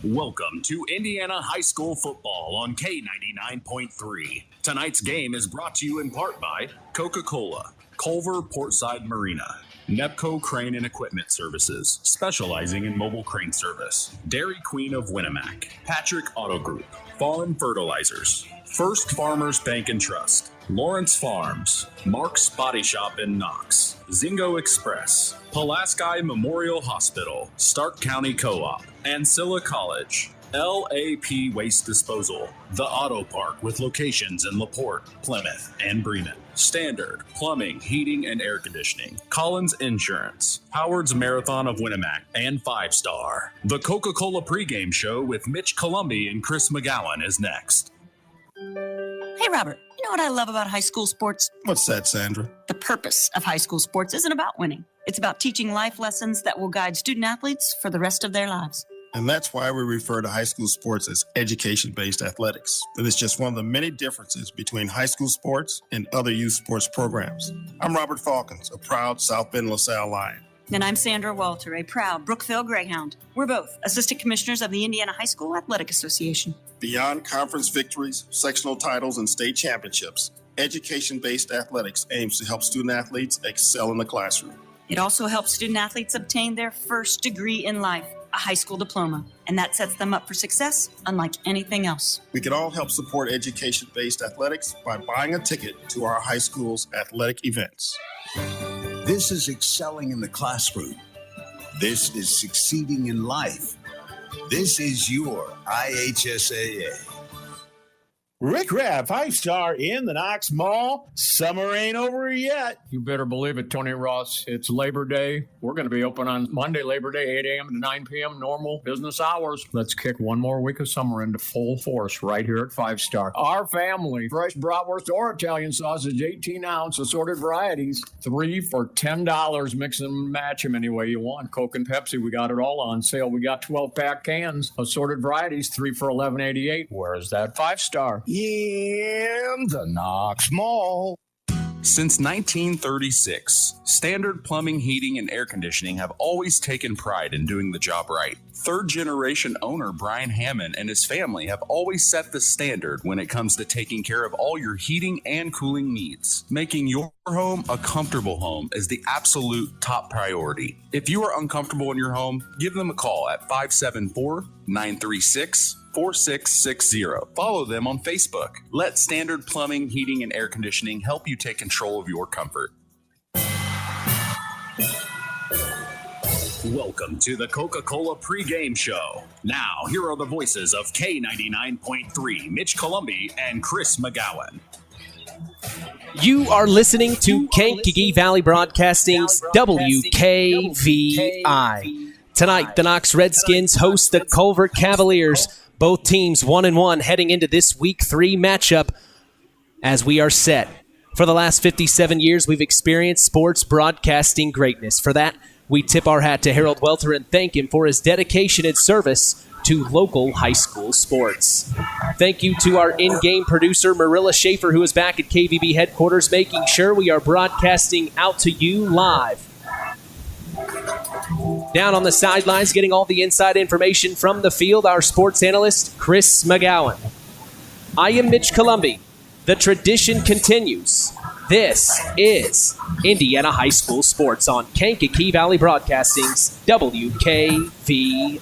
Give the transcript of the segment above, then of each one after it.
Welcome to Indiana High School football on K99.3. Tonight's game is brought to you in part by Coca-Cola, Culver Portside Marina, Nepco Crane and Equipment Services, specializing in mobile crane service, Dairy Queen of Winnemac, Patrick Auto Group, Fawn Fertilizers, First Farmers Bank and Trust, Lawrence Farms, Mark's Body Shop in Knox, Zingo Express, Pulaski Memorial Hospital, Stark County Co-op, Ancilla College, LAP Waste Disposal, The Auto Park with locations in LaPorte, Plymouth, and Bremen, Standard, Plumbing, Heating, and Air Conditioning, Collins Insurance, Howard's Marathon of Winnemac, and 5 Star. The Coca-Cola pregame show with Mitch Columby and Chris McGowan is next. Hey, Robert, you know what I love about high school sports? What's that, Sandra? The purpose of high school sports isn't about winning. It's about teaching life lessons that will guide student athletes for the rest of their lives. And that's why we refer to high school sports as education-based athletics. But it's just one of the many differences between high school sports and other youth sports programs. I'm Robert Falcons, a proud South Bend LaSalle Lion. And I'm Sandra Walter, a proud Brookville Greyhound. We're both assistant commissioners of the Indiana High School Athletic Association. Beyond conference victories, sectional titles, and state championships, education-based athletics aims to help student athletes excel in the classroom. It also helps student athletes obtain their first degree in life, a high school diploma, and that sets them up for success unlike anything else. We can all help support education-based athletics by buying a ticket to our high school's athletic events. This is excelling in the classroom. This is succeeding in life. This is your IHSAA. Rick Rabb, 5-star in the Knox Mall. Summer ain't over yet. You better believe it, Tony Ross. It's Labor Day. We're going to be open on Monday, Labor Day, 8 a.m. to 9 p.m., normal business hours. Let's kick one more week of summer into full force right here at 5-star. Our family, fresh bratwurst or Italian sausage, 18-ounce, assorted varieties, 3 for $10. Mix and match them any way you want. Coke and Pepsi, we got it all on sale. We got 12-pack cans, assorted varieties, 3 for $11.88. Where is that 5-star? In the Knox Mall. Since 1936, Standard Plumbing, Heating, and Air Conditioning have always taken pride in doing the job right. Third-generation owner Brian Hammond and his family have always set the standard when it comes to taking care of all your heating and cooling needs. Making your home a comfortable home is the absolute top priority. If you are uncomfortable in your home, give them a call at 574-936-4660. Follow them on Facebook. Let Standard Plumbing, Heating, and Air Conditioning help you take control of your comfort. Welcome to the Coca-Cola pregame show. Now, here are the voices of K99.3, Mitch Columby and Chris McGowan. You are listening to Kankakee Valley Broadcasting's WKVI. Tonight, the Knox Redskins host the Culver Cavaliers. Both teams 1-1 heading into this Week 3 matchup as we are set. For the last 57 years, we've experienced sports broadcasting greatness. For that, we tip our hat to Harold Welter and thank him for his dedication and service to local high school sports. Thank you to our in-game producer, Marilla Schaefer, who is back at KVB headquarters, making sure we are broadcasting out to you live. Down on the sidelines, getting all the inside information from the field, our sports analyst, Chris McGowan. I am Mitch Columby. The tradition continues. This is Indiana High School Sports on Kankakee Valley Broadcasting's WKVI.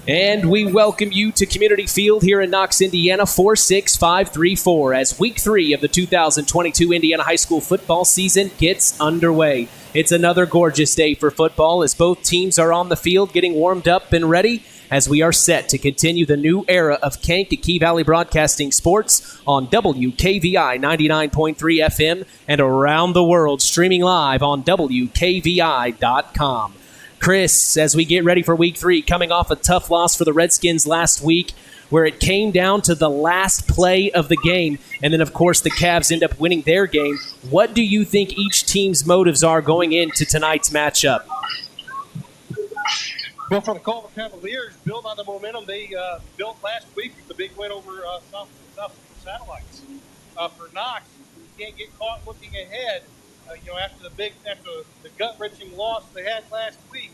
And we welcome you to Community Field here in Knox, Indiana, 46534 as Week 3 of the 2022 Indiana High School football season gets underway. It's another gorgeous day for football as both teams are on the field getting warmed up and ready as we are set to continue the new era of Kankakee Valley Broadcasting Sports on WKVI 99.3 FM and around the world, streaming live on WKVI.com. Chris, as we get ready for Week 3, coming off a tough loss for the Redskins last week, where it came down to the last play of the game, and then, of course, the Cavs end up winning their game. What do you think each team's motives are going into tonight's matchup? Well, for the Culver Cavaliers, build on the momentum they built last week with the big win over South Satellites. For Knox, you can't get caught looking ahead, after the gut-wrenching loss they had last week.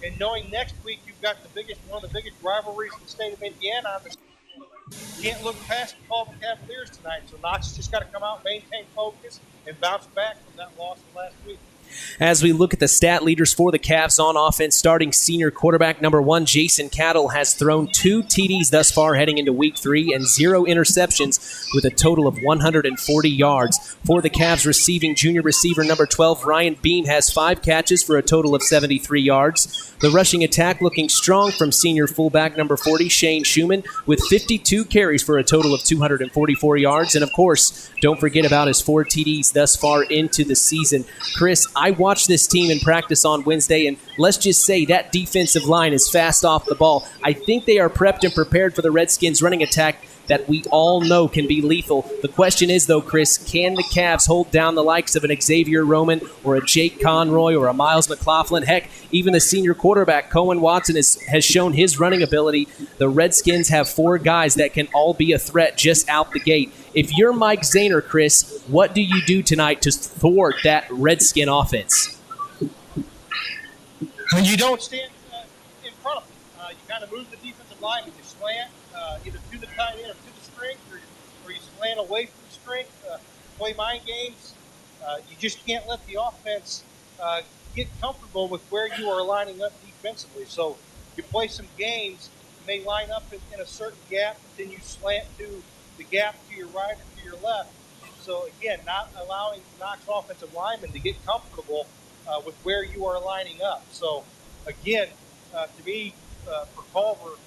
and knowing next week you've got one of the biggest rivalries in the state of Indiana, you can't look past the Culver Cavaliers tonight. So Knox has just got to come out, maintain focus, and bounce back from that loss last week. As we look at the stat leaders for the Cavs on offense, starting senior quarterback number 1, Jason Cattle, has thrown 2 TDs thus far heading into week 3 and 0 interceptions with a total of 140 yards. For the Cavs, receiving junior receiver number 12, Ryan Beam, has 5 catches for a total of 73 yards. The rushing attack looking strong from senior fullback number 40, Shane Schumann, with 52 carries for a total of 244 yards. And, of course, don't forget about his 4 TDs thus far into the season. Chris, I watched this team in practice on Wednesday, and let's just say that defensive line is fast off the ball. I think they are prepped and prepared for the Redskins' running attack that we all know can be lethal. The question is, though, Chris, can the Cavs hold down the likes of an Xavier Roman or a Jake Conroy or a Miles McLaughlin? Heck, even the senior quarterback, Cohen Watson, has shown his running ability. The Redskins have 4 guys that can all be a threat just out the gate. If you're Mike Zahner, Chris, what do you do tonight to thwart that Redskin offense? When you don't stand in front of them, you kind of move the defensive line. You slant either to the tight end or to the strength, or you slant away from the strength, play mind games. You just can't let the offense get comfortable with where you are lining up defensively. So you play some games, you may line up in a certain gap, but then you slant to the gap to your right or to your left. So, again, not allowing Knox offensive linemen to get comfortable with where you are lining up. So, again, to me, for Culver,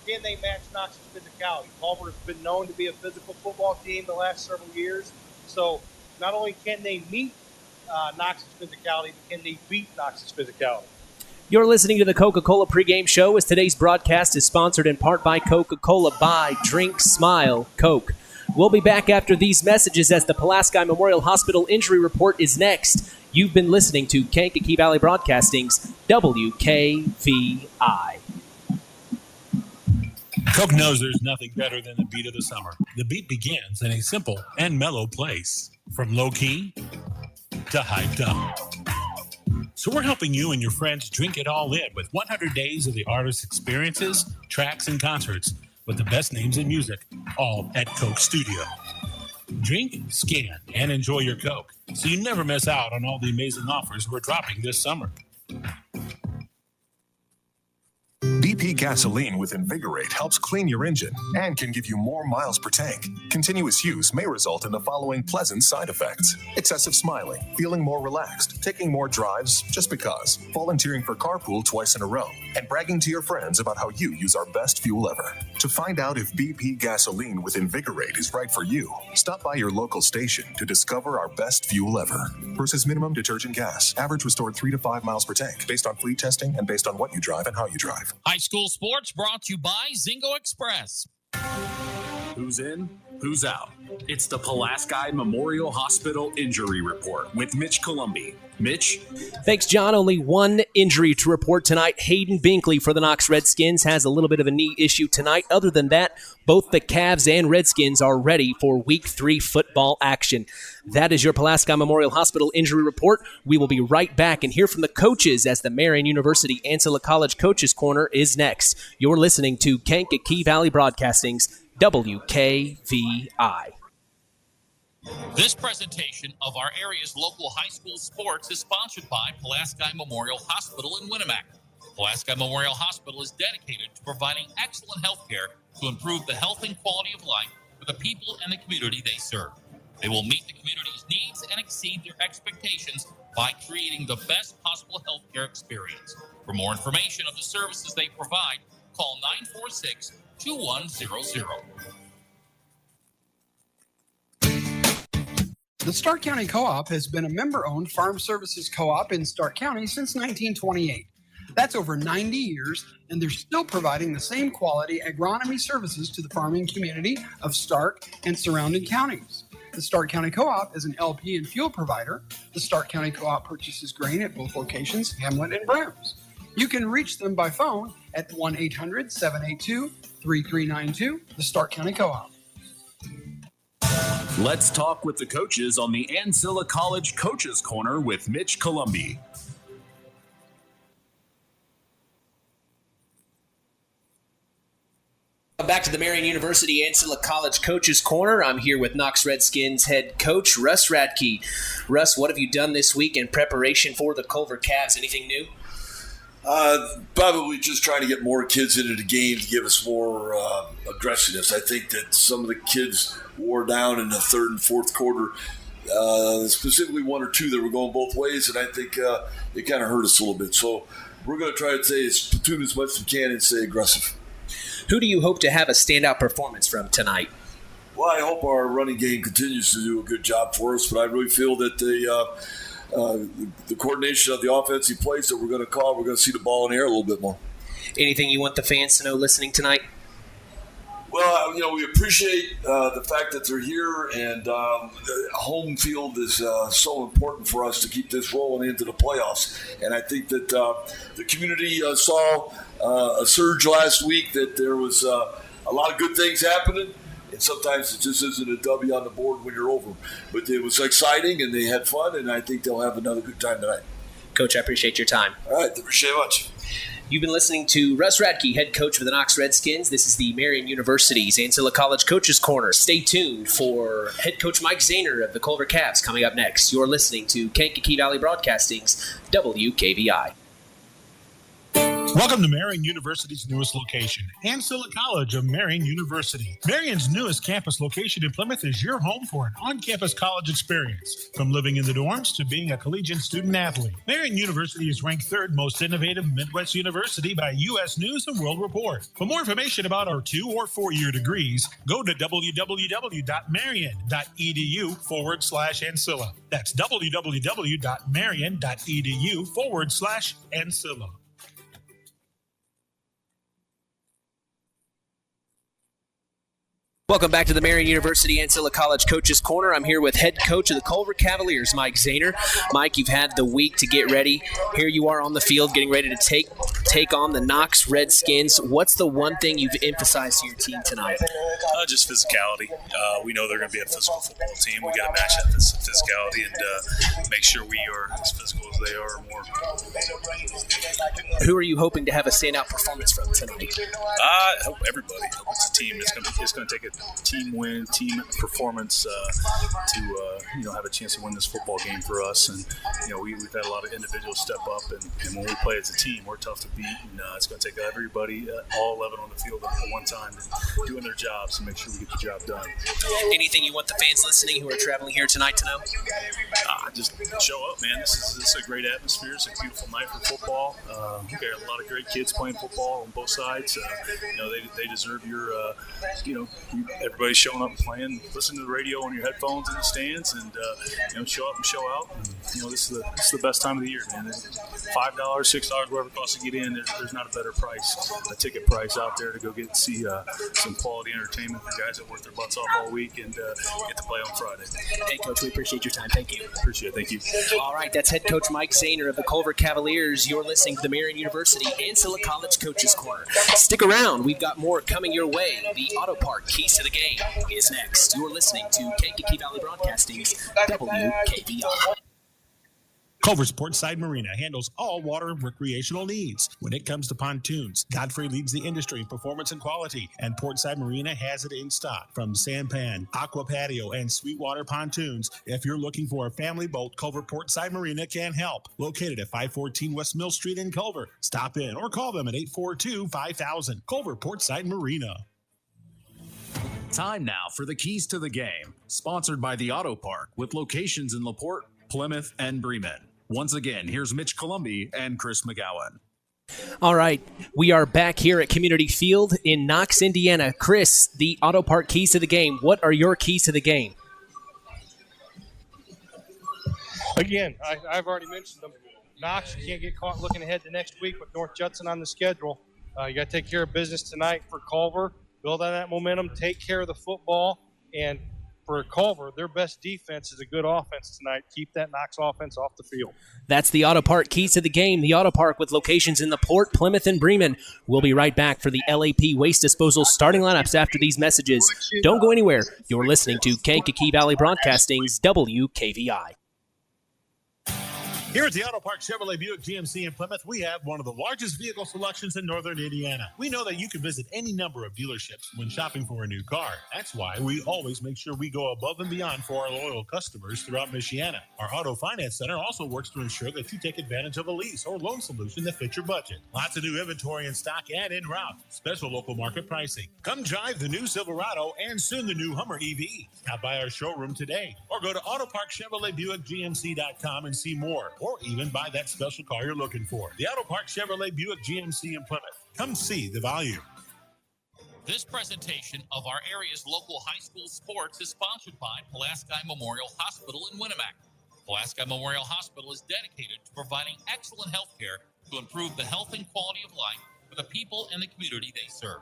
can they match Knox's physicality? Culver has been known to be a physical football team the last several years. So, not only can they meet Knox's physicality, but can they beat Knox's physicality? You're listening to the Coca-Cola pregame show, as today's broadcast is sponsored in part by Coca-Cola. Buy, drink, smile, Coke. We'll be back after these messages as the Pulaski Memorial Hospital injury report is next. You've been listening to Kankakee Valley Broadcasting's WKVI. Coke knows there's nothing better than the beat of the summer. The beat begins in a simple and mellow place, from low-key to hyped up. So we're helping you and your friends drink it all in with 100 days of the artist's experiences, tracks, and concerts with the best names in music, all at Coke Studio. Drink, scan, and enjoy your Coke so you never miss out on all the amazing offers we're dropping this summer. BP gasoline with Invigorate helps clean your engine and can give you more miles per tank. Continuous use may result in the following pleasant side effects: excessive smiling, feeling more relaxed, taking more drives just because, volunteering for carpool twice in a row, and bragging to your friends about how you use our best fuel ever. To find out if BP gasoline with Invigorate is right for you, stop by your local station to discover our best fuel ever. Versus minimum detergent gas. Average restored 3 to 5 miles per tank, based on fleet testing and based on what you drive and how you drive. High school sports brought to you by Zingo Express. Who's in? Who's out? It's the Pulaski Memorial Hospital Injury Report with Mitch Columbi. Mitch? Thanks, John. Only one injury to report tonight. Hayden Binkley for the Knox Redskins has a little bit of a knee issue tonight. Other than that, both the Cavs and Redskins are ready for Week 3 football action. That is your Pulaski Memorial Hospital Injury Report. We will be right back and hear from the coaches as the Marian University Ancilla College Coaches Corner is next. You're listening to Kankakee Valley Broadcasting's WKVI. This presentation of our area's local high school sports is sponsored by Pulaski Memorial Hospital in Winnemac. Pulaski Memorial Hospital is dedicated to providing excellent health care to improve the health and quality of life for the people and the community they serve. They will meet the community's needs and exceed their expectations by creating the best possible health care experience. For more information of the services they provide, call 946-2100. The Stark County Co-op has been a member-owned farm services co-op in Stark County since 1928. That's over 90 years, and they're still providing the same quality agronomy services to the farming community of Stark and surrounding counties. The Stark County Co-op is an LP and fuel provider. The Stark County Co-op purchases grain at both locations, Hamlet and Browns. You can reach them by phone at 1-800-782-3392, the Stark County Co-op. Let's talk with the coaches on the Ancilla College Coaches Corner with Mitch Columbi. Welcome back to the Marion University Ancilla College Coaches Corner. I'm here with Knox Redskins head coach Russ Radke. Russ, what have you done this week in preparation for the Culver Cavs? Anything new? Probably just trying to get more kids into the game to give us more aggressiveness. I think that some of the kids wore down in the third and fourth quarter, specifically one or two that were going both ways, and I think it kind of hurt us a little bit. So we're going to try to say platoon as much as we can and stay aggressive. Who do you hope to have a standout performance from tonight? Well, I hope our running game continues to do a good job for us, but I really feel that the coordination of the offensive plays that we're going to call, we're going to see the ball in the air a little bit more. Anything you want the fans to know listening tonight? Well, we appreciate the fact that they're here, and home field is so important for us to keep this rolling into the playoffs. And I think that the community saw a surge last week, that there was a lot of good things happening, and sometimes it just isn't a W on the board when you're over. But it was exciting, and they had fun, and I think they'll have another good time tonight. Coach, I appreciate your time. All right, appreciate it much. You've been listening to Russ Radke, head coach for the Knox Redskins. This is the Marion University's Ancilla College Coaches Corner. Stay tuned for head coach Mike Zahner of the Culver Cavs coming up next. You're listening to Kankakee Valley Broadcasting's WKVI. Welcome to Marion University's newest location, Ancilla College of Marion University. Marion's newest campus location in Plymouth is your home for an on-campus college experience. From living in the dorms to being a collegiate student-athlete, Marion University is ranked third most innovative Midwest university by U.S. News and World Report. For more information about our 2- or 4-year degrees, go to www.marion.edu/Ancilla. That's www.marion.edu/Ancilla. Welcome back to the Marion University Ancilla College Coaches Corner. I'm here with head coach of the Culver Cavaliers, Mike Zahner. Mike, you've had the week to get ready. Here you are on the field getting ready to take on the Knox Redskins. What's the one thing you've emphasized to your team tonight? Just physicality. We know they're going to be a physical football team. We got to match that physicality and make sure we are as physical as they are or more. Who are you hoping to have a standout performance from tonight? I hope everybody. I hope it's a team. It's going to take a team win, team performance to have a chance to win this football game for us. And we've had a lot of individuals step up, and when we play as a team, we're tough to beat. And it's going to take everybody, all 11 on the field at one time, doing their jobs to make sure we get the job done. Anything you want the fans listening who are traveling here tonight to know? Just show up, man. This is a great atmosphere. It's a beautiful night for football. We've got a lot of great kids playing football on both sides. They deserve your, everybody's showing up and playing. Listen to the radio on your headphones in the stands, and show up and show out. And, this is the best time of the year, man. $5, $6, whatever it costs to get in. There's not a better price, a ticket price out there to go get to see some quality entertainment for guys that work their butts off all week and get to play on Friday. Hey, Coach, we appreciate your time. Thank you. Appreciate it. Thank you. All right, that's head coach Mike Zahner of the Culver Cavaliers. You're listening to the Marion University Ancilla College Coaches Corner. Stick around. We've got more coming your way. The Auto Park Keys to the Game is next. You're listening to Kankakee Valley Broadcasting's WKVI. Culver's Portside Marina handles all water recreational needs. When it comes to pontoons, Godfrey leads the industry in performance and quality, and Portside Marina has it in stock. From sampan, aqua patio, and sweetwater pontoons, if you're looking for a family boat, Culver Portside Marina can help. Located at 514 West Mill Street in Culver. Stop in or call them at 842-5000. Culver Portside Marina. Time now for the Keys to the Game, sponsored by the Auto Park with locations in LaPorte, Plymouth, and Bremen. Once again, here's Mitch Columbi and Chris McGowan. All right, we are back here at Community Field in Knox, Indiana. Chris, the Auto Park Keys to the Game. What are your keys to the game? Again, I've already mentioned them. Knox, you can't get caught looking ahead to next week with North Judson on the schedule. You got to take care of business tonight for Culver, build on that momentum, take care of the football, and for Culver, their best defense is a good offense tonight. Keep that Knox offense off the field. That's the Auto Park Keys to the Game. The Auto Park with locations in LaPorte, Plymouth, and Bremen. We'll be right back for the LAP Waste Disposal starting lineups after these messages. Don't go anywhere. You're listening to Kankakee Valley Broadcasting's WKVI. Here at the Auto Park Chevrolet Buick GMC in Plymouth, we have one of the largest vehicle selections in northern Indiana. We know that you can visit any number of dealerships when shopping for a new car. That's why we always make sure we go above and beyond for our loyal customers throughout Michiana. Our Auto Finance Center also works to ensure that you take advantage of a lease or loan solution that fits your budget. Lots of new inventory in stock and en route. Special local market pricing. Come drive the new Silverado and soon the new Hummer EV. Stop by our showroom today or go to AutoParkChevroletBuickGMC.com and see more. Or even buy that special car you're looking for. The Auto Park Chevrolet Buick GMC in Plymouth. Come see the value. This presentation of our area's local high school sports is sponsored by Pulaski Memorial Hospital in Winamac. Pulaski Memorial Hospital is dedicated to providing excellent health care to improve the health and quality of life for the people and the community they serve.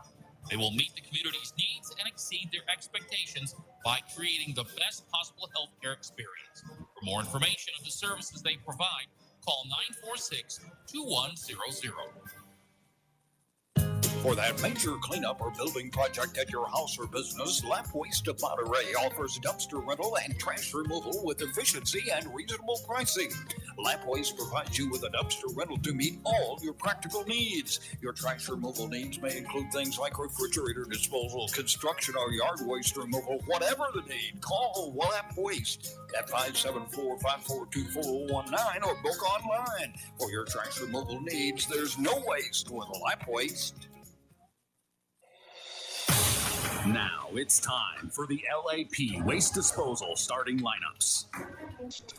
They will meet the community's needs and exceed their expectations by creating the best possible health care experience. For more information on the services they provide, call 946-2100. For that major cleanup or building project at your house or business, Lap Waste of Monterey offers dumpster rental and trash removal with efficiency and reasonable pricing. Lap Waste provides you with a dumpster rental to meet all your practical needs. Your trash removal needs may include things like refrigerator disposal, construction or yard waste removal, whatever the need. Call Lap Waste at 574-542-4019 or book online. For your trash removal needs, there's no waste with Lap Waste. Now it's time for the LAP Waste Disposal starting lineups.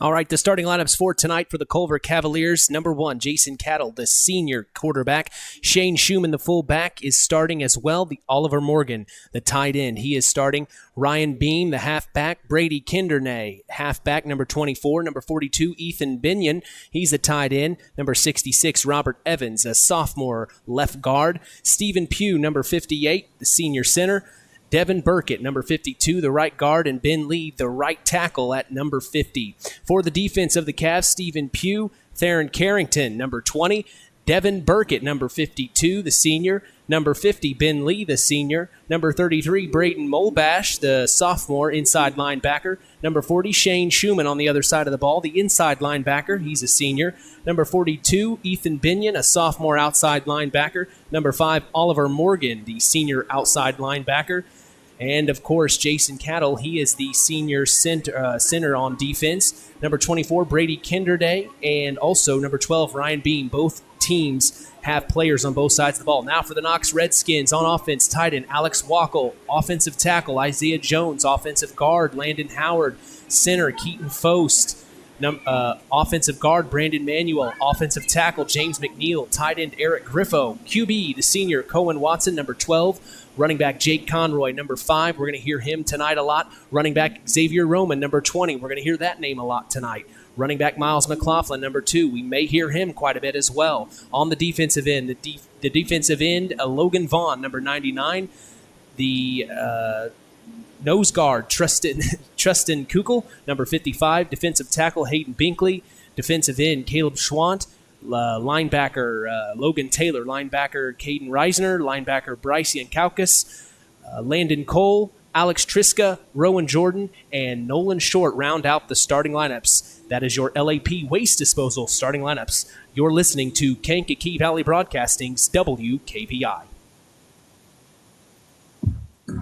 All right, the starting lineups for tonight for the Culver Cavaliers. Number 1, Jason Cattle, the senior quarterback. Shane Schumann, the fullback, is starting as well. The Oliver Morgan, the tight end, he is starting. Ryan Beam, the halfback. Brady Kindernay, halfback. Number 24. Number 42, Ethan Binion, he's a tight end. Number 66, Robert Evans, a sophomore left guard. Stephen Pugh, number 58, the senior center. Devin Burkett, number 52, the right guard, and Ben Lee, the right tackle at number 50. For the defense of the Cavs, Stephen Pugh, Theron Carrington, number 20, Devin Burkett, number 52, the senior, number 50, Ben Lee, the senior, number 33, Braden Molbash, the sophomore inside linebacker, number 40, Shane Schumann on the other side of the ball, the inside linebacker, he's a senior, number 42, Ethan Binion, a sophomore outside linebacker, number 5, Oliver Morgan, the senior outside linebacker, and, of course, Jason Cattle, he is the senior center on defense. Number 24, Brady Kinderday, and also number 12, Ryan Beam. Both teams have players on both sides of the ball. Now for the Knox Redskins on offense, tight end Alex Wackel, offensive tackle Isaiah Jones, offensive guard Landon Howard, center Keaton Fost, offensive guard Brandon Manuel, offensive tackle James McNeil, tight end Eric Griffo, QB the senior Cohen Watson, number 12, running back Jake Conroy, number 5. We're going to hear him tonight a lot. Running back Xavier Roman, number 20. We're going to hear that name a lot tonight. Running back Miles McLaughlin, number 2. We may hear him quite a bit as well. On the defensive end, the defensive end, Logan Vaughn, number 99. The nose guard, Tristan Kukul, number 55. Defensive tackle, Hayden Binkley. Defensive end, Caleb Schwant. Linebacker Logan Taylor, linebacker Caden Reisner, linebacker Bryce Yankaukas, Landon Cole, Alex Triska, Rowan Jordan, and Nolan Short round out the starting lineups. That is your LAP Waste Disposal starting lineups. You're listening to Kankakee Valley Broadcasting's WKVI.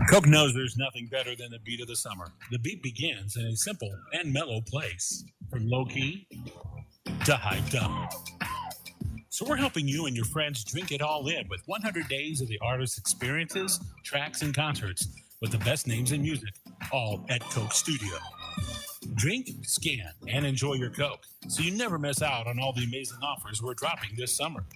Coke knows there's nothing better than the beat of the summer. The beat begins in a simple and mellow place, from low-key to hyped up. So we're helping you and your friends drink it all in with 100 days of the artist's experiences, tracks, and concerts with the best names in music, all at Coke Studio. Drink, scan, and enjoy your Coke so you never miss out on all the amazing offers we're dropping this summer.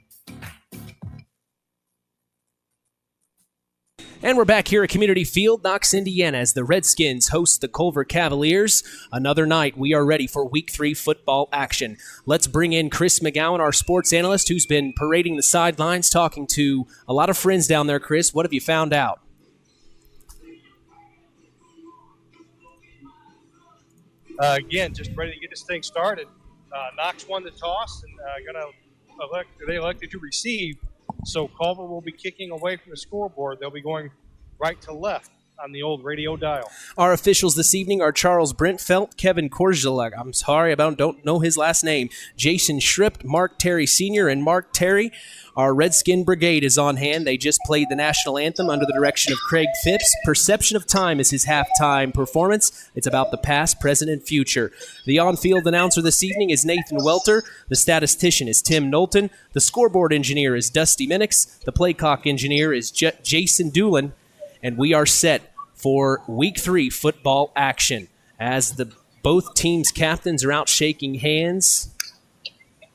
And we're back here at Community Field, Knox, Indiana, as the Redskins host the Culver Cavaliers. Another night, we are ready for Week 3 football action. Let's bring in Chris McGowan, our sports analyst, who's been parading the sidelines, talking to a lot of friends down there. Chris, what have you found out? Again, just ready to get this thing started. Knox won the toss and they elected to receive. So Culver will be kicking away from the scoreboard. They'll be going right to left. on the old radio dial. Our officials this evening are Charles Brentfelt, Kevin Korzelak, I'm sorry, don't know his last name, Jason Schript, Mark Terry Sr., and Mark Terry. Our Redskin Brigade is on hand. They just played the national anthem under the direction of Craig Phipps. Perception of Time is his halftime performance. It's about the past, present, and future. The on-field announcer this evening is Nathan Welter. The statistician is Tim Knowlton. The scoreboard engineer is Dusty Minix. The playcock engineer is Jason Doolin. And we are set for Week 3 football action as both teams' captains are out shaking hands.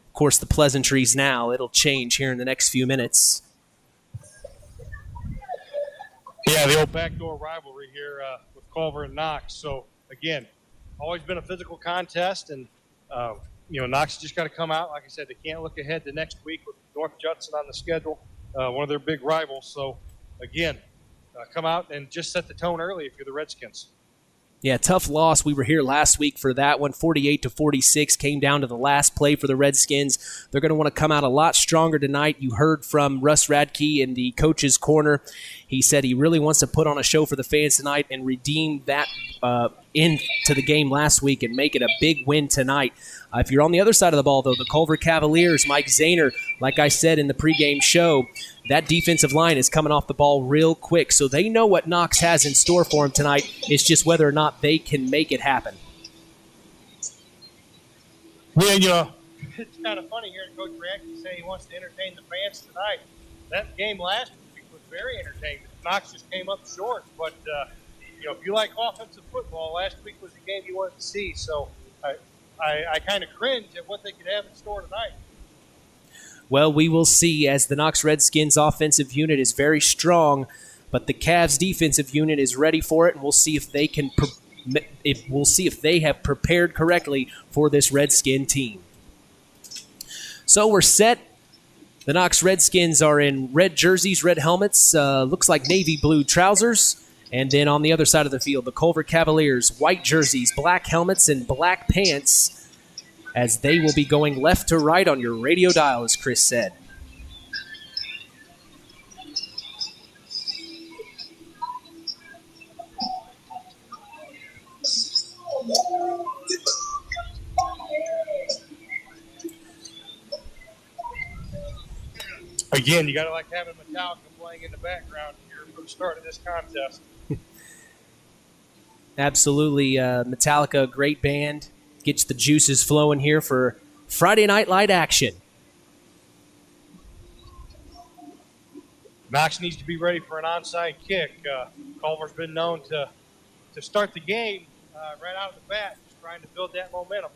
Of course, the pleasantries now. It'll change here in the next few minutes. Yeah, the old backdoor rivalry here with Culver and Knox. So, again, always been a physical contest, and, Knox just got to come out. Like I said, they can't look ahead to next week with North Judson on the schedule, one of their big rivals. So, again, come out and just set the tone early if you're the Redskins. Yeah, tough loss. We were here last week for that one. 48-46 came down to the last play for the Redskins. They're going to want to come out a lot stronger tonight. You heard from Russ Radke in the coach's corner. He said he really wants to put on a show for the fans tonight and redeem that into the game last week and make it a big win tonight. If you're on the other side of the ball, though, the Culver Cavaliers, Mike Zahner, like I said in the pregame show, that defensive line is coming off the ball real quick, so they know what Knox has in store for them tonight. It's just whether or not they can make it happen. Yeah, it's kind of funny hearing Coach Radke say he wants to entertain the fans tonight. That game last week was very entertaining. Knox just came up short, but, if you like offensive football, last week was the game you wanted to see, so I kind of cringe at what they could have in store tonight. Well, we will see, as the Knox Redskins offensive unit is very strong, but the Cavs defensive unit is ready for it, and we'll see if they have prepared correctly for this Redskin team. So we're set. The Knox Redskins are in red jerseys, red helmets, looks like navy blue trousers. And then on the other side of the field, the Culver Cavaliers, white jerseys, black helmets, and black pants, as they will be going left to right on your radio dial, as Chris said. Again, you got to like having Metallica playing in the background here for the start of this contest. Absolutely. Metallica, great band. Gets the juices flowing here for Friday Night Light action. Knox needs to be ready for an onside kick. Culver's been known to start the game right out of the bat, just trying to build that momentum.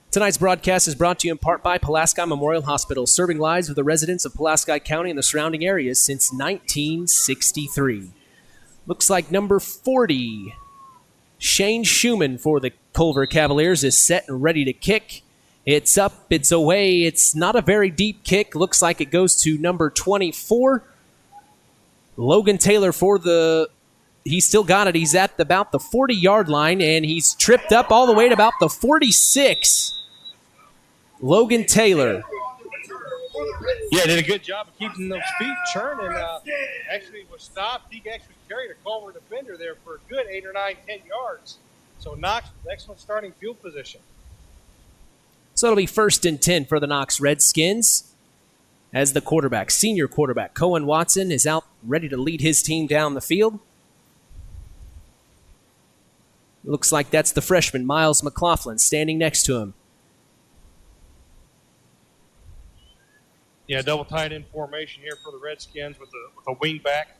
Tonight's broadcast is brought to you in part by Pulaski Memorial Hospital, serving lives of the residents of Pulaski County and the surrounding areas since 1963. Looks like number 40, Shane Schumann for the Culver Cavaliers, is set and ready to kick. It's up, it's away, it's not a very deep kick. Looks like it goes to number 24. Logan Taylor he's still got it. He's at about the 40-yard line, and he's tripped up all the way to about the 46. Logan Taylor. Yeah, did a good job of keeping those feet churning. Actually was stopped. He actually carried a Culver defender there for a good 8 or 9, 10 yards. So Knox with excellent starting field position. So it'll be 1st and 10 for the Knox Redskins as the quarterback, senior quarterback, Cohen Watson, is out ready to lead his team down the field. Looks like that's the freshman, Miles McLaughlin, standing next to him. Yeah, double tight end formation here for the Redskins with a wing back.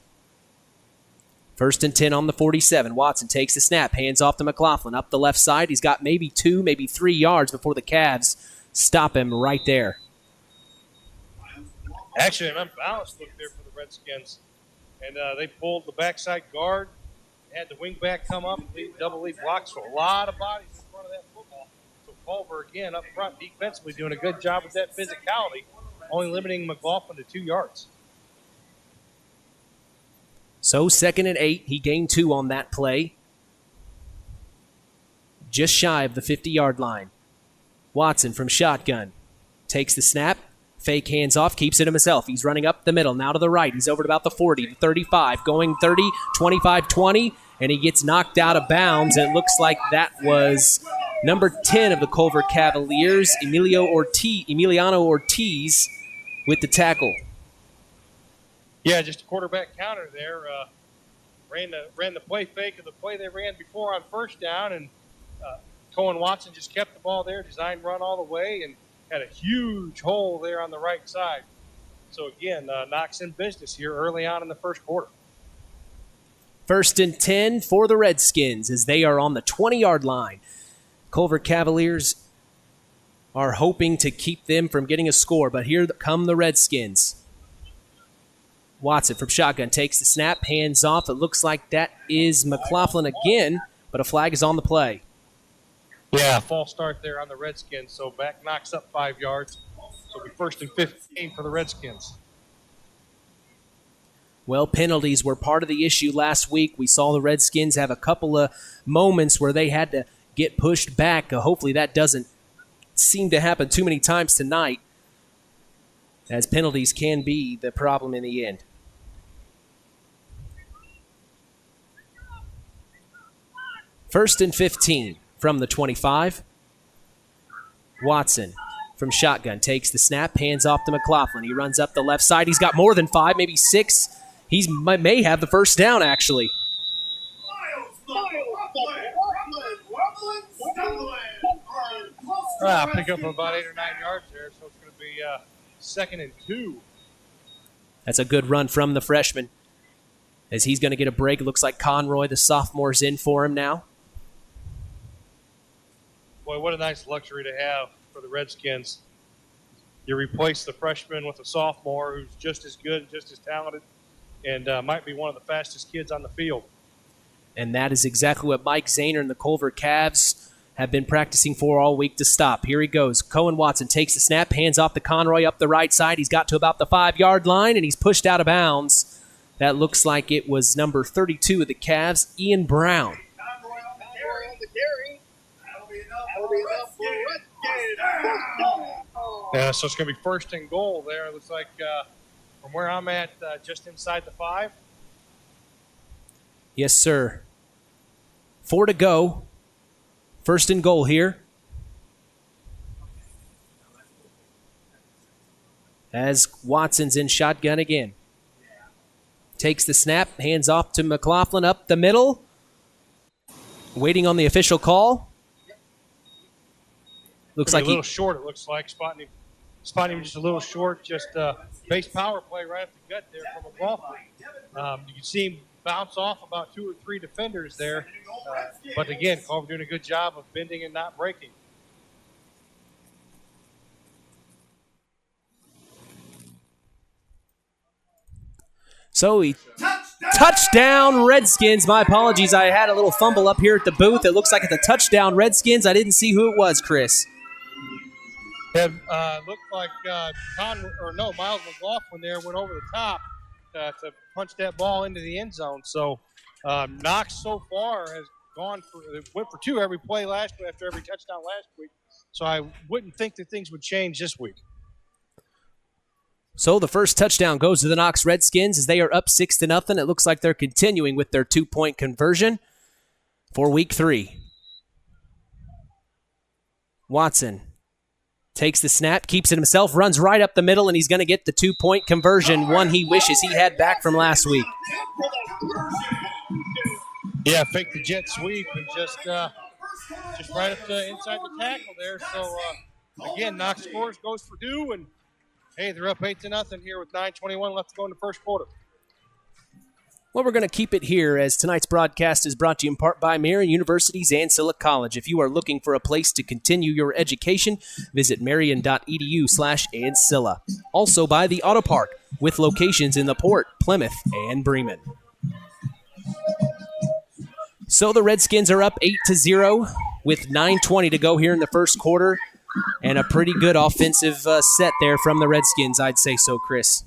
1st and 10 on the 47. Watson takes the snap, hands off to McLaughlin. Up the left side, he's got maybe 2, maybe 3 yards before the Cavs stop him right there. Actually, an unbalanced look there for the Redskins. And they pulled the backside guard, had the wing back come up, double lead block, so a lot of bodies in front of that football. So Culver, again, up front defensively, doing a good job with that physicality, only limiting McLaughlin to 2 yards. So 2nd and 8, he gained 2 on that play. Just shy of the 50-yard line. Watson from shotgun takes the snap, Fake hands off, keeps it himself. He's running up the middle, now to the right. He's over to about the 40, the 35, going 30, 25, 20, and he gets knocked out of bounds. And it looks like that was number 10 of the Culver Cavaliers, Emiliano Ortiz, with the tackle. Yeah, just a quarterback counter there. Ran the play fake of the play they ran before on first down, and Cohen Watson just kept the ball there, designed run all the way, and had a huge hole there on the right side. So again, Knox in business here early on in the first quarter. 1st and 10 for the Redskins as they are on the 20-yard line. Culver Cavaliers are hoping to keep them from getting a score, but here come the Redskins. Watson from shotgun takes the snap, hands off. It looks like that is McLaughlin again, but a flag is on the play. Yeah, false start there on the Redskins. So back Knox up 5 yards. So it'll be 1st and 15 for the Redskins. Well, penalties were part of the issue last week. We saw the Redskins have a couple of moments where they had to get pushed back. Hopefully that doesn't seem to happen too many times tonight, as penalties can be the problem in the end. First and 15 from the 25. Watson from shotgun takes the snap, hands off to McLaughlin. He runs up the left side. He's got more than 5, maybe 6. He may have the first down, actually. Pick up about 8 or 9 yards there, so it's going to be 2nd and 2. That's a good run from the freshman, as he's going to get a break. It looks like Conroy, the sophomore's in for him now. Boy, what a nice luxury to have for the Redskins. You replace the freshman with a sophomore who's just as good, just as talented, and might be one of the fastest kids on the field. And that is exactly what Mike Zahner and the Culver Cavs have been practicing for all week to stop. Here he goes. Cohen Watson takes the snap, hands off to Conroy up the right side. He's got to about the 5-yard line, and he's pushed out of bounds. That looks like it was number 32 of the Cavs, Ian Brown. Yeah, so it's going to be 1st and goal there. It looks like from where I'm at, just inside the 5. Yes, sir. 4 to go. 1st and goal here. As Watson's in shotgun again. Takes the snap, hands off to McLaughlin up the middle. Waiting on the official call. Looks like a little short, it looks like. Spotting him just a little short. Just base power play right up the gut there from McLaughlin. You can see him bounce off about 2 or 3 defenders there. But again, Culver doing a good job of bending and not breaking. So touchdown Redskins. My apologies. I had a little fumble up here at the booth. It looks like it's a touchdown Redskins. I didn't see who it was, Chris. It looked like Miles McLaughlin there went over the top to punch that ball into the end zone. So Knox so far has went for 2 every play last week after every touchdown last week. So I wouldn't think that things would change this week. So the first touchdown goes to the Knox Redskins as they are up 6-0. It looks like they're continuing with their 2-point conversion for week 3. Watson takes the snap, keeps it himself, runs right up the middle, and he's going to get the 2-point conversion, one he wishes he had back from last week. Yeah, fake the jet sweep and just right up to inside the tackle there. So, again, Knox scores, goes for 2, and hey, they're up 8-0 here with 9:21 left to go in the first quarter. Well, we're going to keep it here as tonight's broadcast is brought to you in part by Marian University's Ancilla College. If you are looking for a place to continue your education, visit marian.edu/Ancilla. Also by the Auto Park with locations in the Port, Plymouth, and Bremen. So the Redskins are up 8-0 with 9:20 to go here in the first quarter. And a pretty good offensive set there from the Redskins, I'd say so, Chris.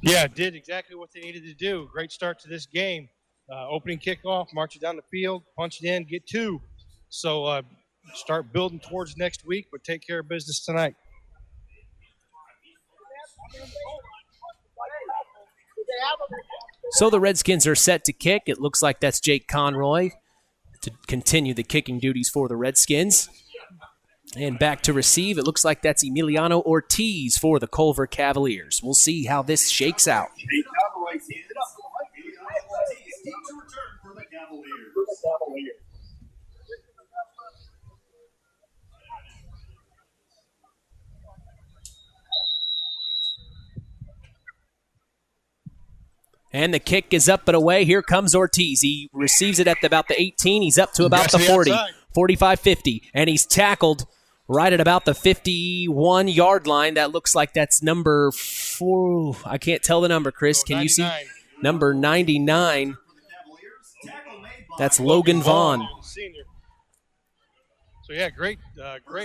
Yeah, did exactly what they needed to do. Great start to this game. Opening kickoff, march it down the field, punch it in, get 2. So start building towards next week, but take care of business tonight. So the Redskins are set to kick. It looks like that's Jake Conroy to continue the kicking duties for the Redskins. And back to receive, it looks like that's Emiliano Ortiz for the Culver Cavaliers. We'll see how this shakes out. And the kick is up and away. Here comes Ortiz. He receives it at about the 18. He's up to about the 40, 45-50. And he's tackled right at about the 51-yard line. That looks like that's number 4. I can't tell the number, Chris. Can you see? Number 99. That's Logan Vaughn. So, yeah, great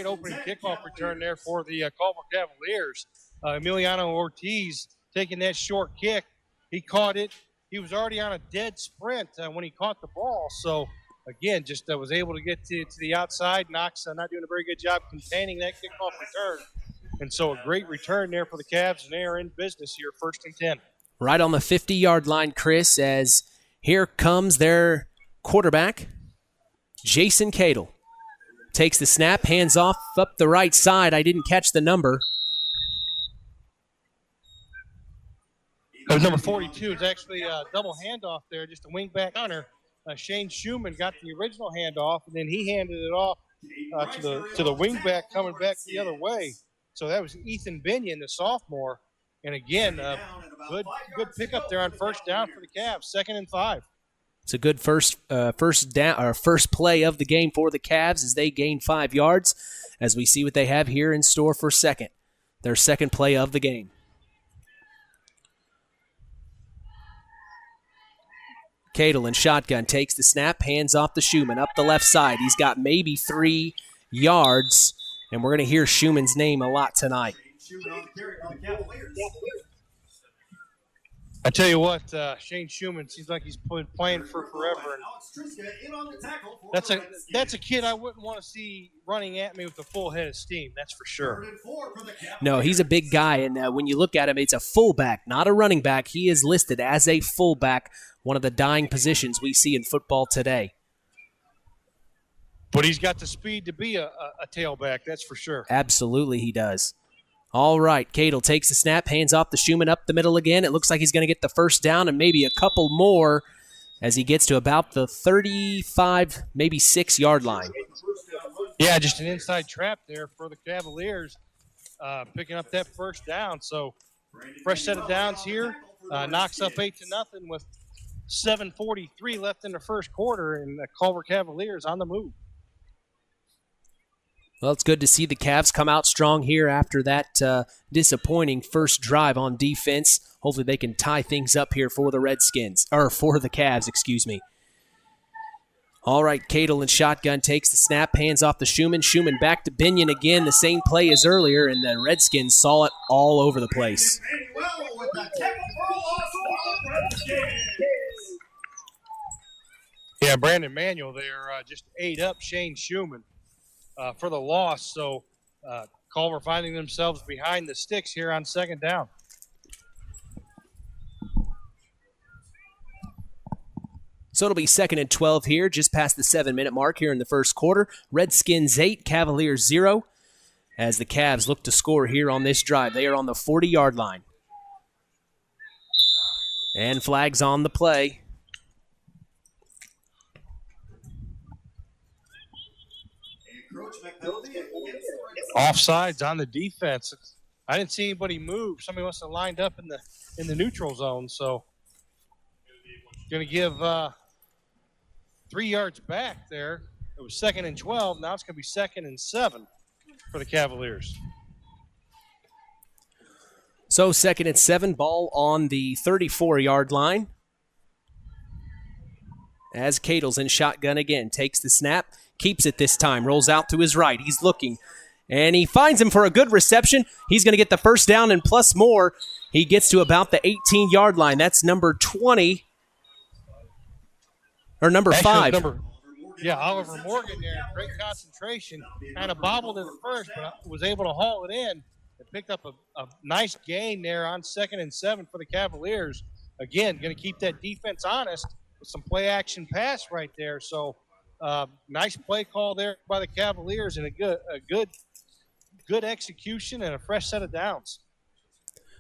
opening kickoff return there for the Culver Cavaliers. Emiliano Ortiz taking that short kick. He caught it. He was already on a dead sprint when he caught the ball. So, again, just was able to get to the outside. Knox not doing a very good job containing that kickoff return. And so a great return there for the Cavs, and they are in business here, 1st and 10. Right on the 50-yard line, Chris, as here comes their quarterback, Jason Cadle. Takes the snap, hands off up the right side. I didn't catch the number. That was number 42. It's actually a double handoff there, just a wingback hunter. Shane Schumann got the original handoff, and then he handed it off to the wingback coming back the other way. So that was Ethan Binion, the sophomore. And again, good pickup there on first down for the Cavs, 2nd and 5. It's a good first play of the game for the Cavs as they gain 5 yards. As we see what they have here in store for their second play of the game. Cadle in shotgun takes the snap, hands off to Schumann up the left side. He's got maybe 3 yards, and we're going to hear Schumann's name a lot tonight. I tell you what, Shane Schumann seems like he's been playing for forever. That's a kid I wouldn't want to see running at me with a full head of steam, that's for sure. No, he's a big guy, and when you look at him, it's a fullback, not a running back. He is listed as a fullback, one of the dying positions we see in football today. But he's got the speed to be a tailback, that's for sure. Absolutely he does. All right, Cadle takes the snap, hands off to Schumann up the middle again. It looks like he's going to get the first down and maybe a couple more as he gets to about the 35, maybe 6-yard line. Yeah, just an inside trap there for the Cavaliers, picking up that first down. So fresh set of downs here. Knox up 8-0 with 7:43 left in the first quarter, and the Culver Cavaliers on the move. Well, it's good to see the Cavs come out strong here after that disappointing first drive on defense. Hopefully they can tie things up here for the Redskins, or for the Cavs, excuse me. All right, Cadle in shotgun takes the snap, hands off to Schumann. Schumann back to Binion again, the same play as earlier, and the Redskins saw it all over the place. Yeah, Brandon Manuel there just ate up Shane Schumann for the loss. So Culver finding themselves behind the sticks here on second down. So it'll be 2nd and 12 here, just past the 7-minute mark here in the first quarter. Redskins 8, Cavaliers 0, as the Cavs look to score here on this drive. They are on the 40-yard line. And flags on the play. Offsides on the defense. I didn't see anybody move. Somebody must have lined up in the neutral zone. So going to give 3 yards back there. It was 2nd and 12. Now it's going to be 2nd and 7 for the Cavaliers. So 2nd and 7, ball on the 34-yard line. As Cadle's in shotgun again, takes the snap, keeps it this time, rolls out to his right. He's looking, and he finds him for a good reception. He's going to get the first down and plus more. He gets to about the 18-yard line. That's number 20, or number 5. Yeah, Oliver Morgan there, great concentration. Kind of bobbled at first, but was able to haul it in and picked up a nice gain there on 2nd and 7 for the Cavaliers. Again, going to keep that defense honest with some play action pass right there. So nice play call there by the Cavaliers and a good execution and a fresh set of downs.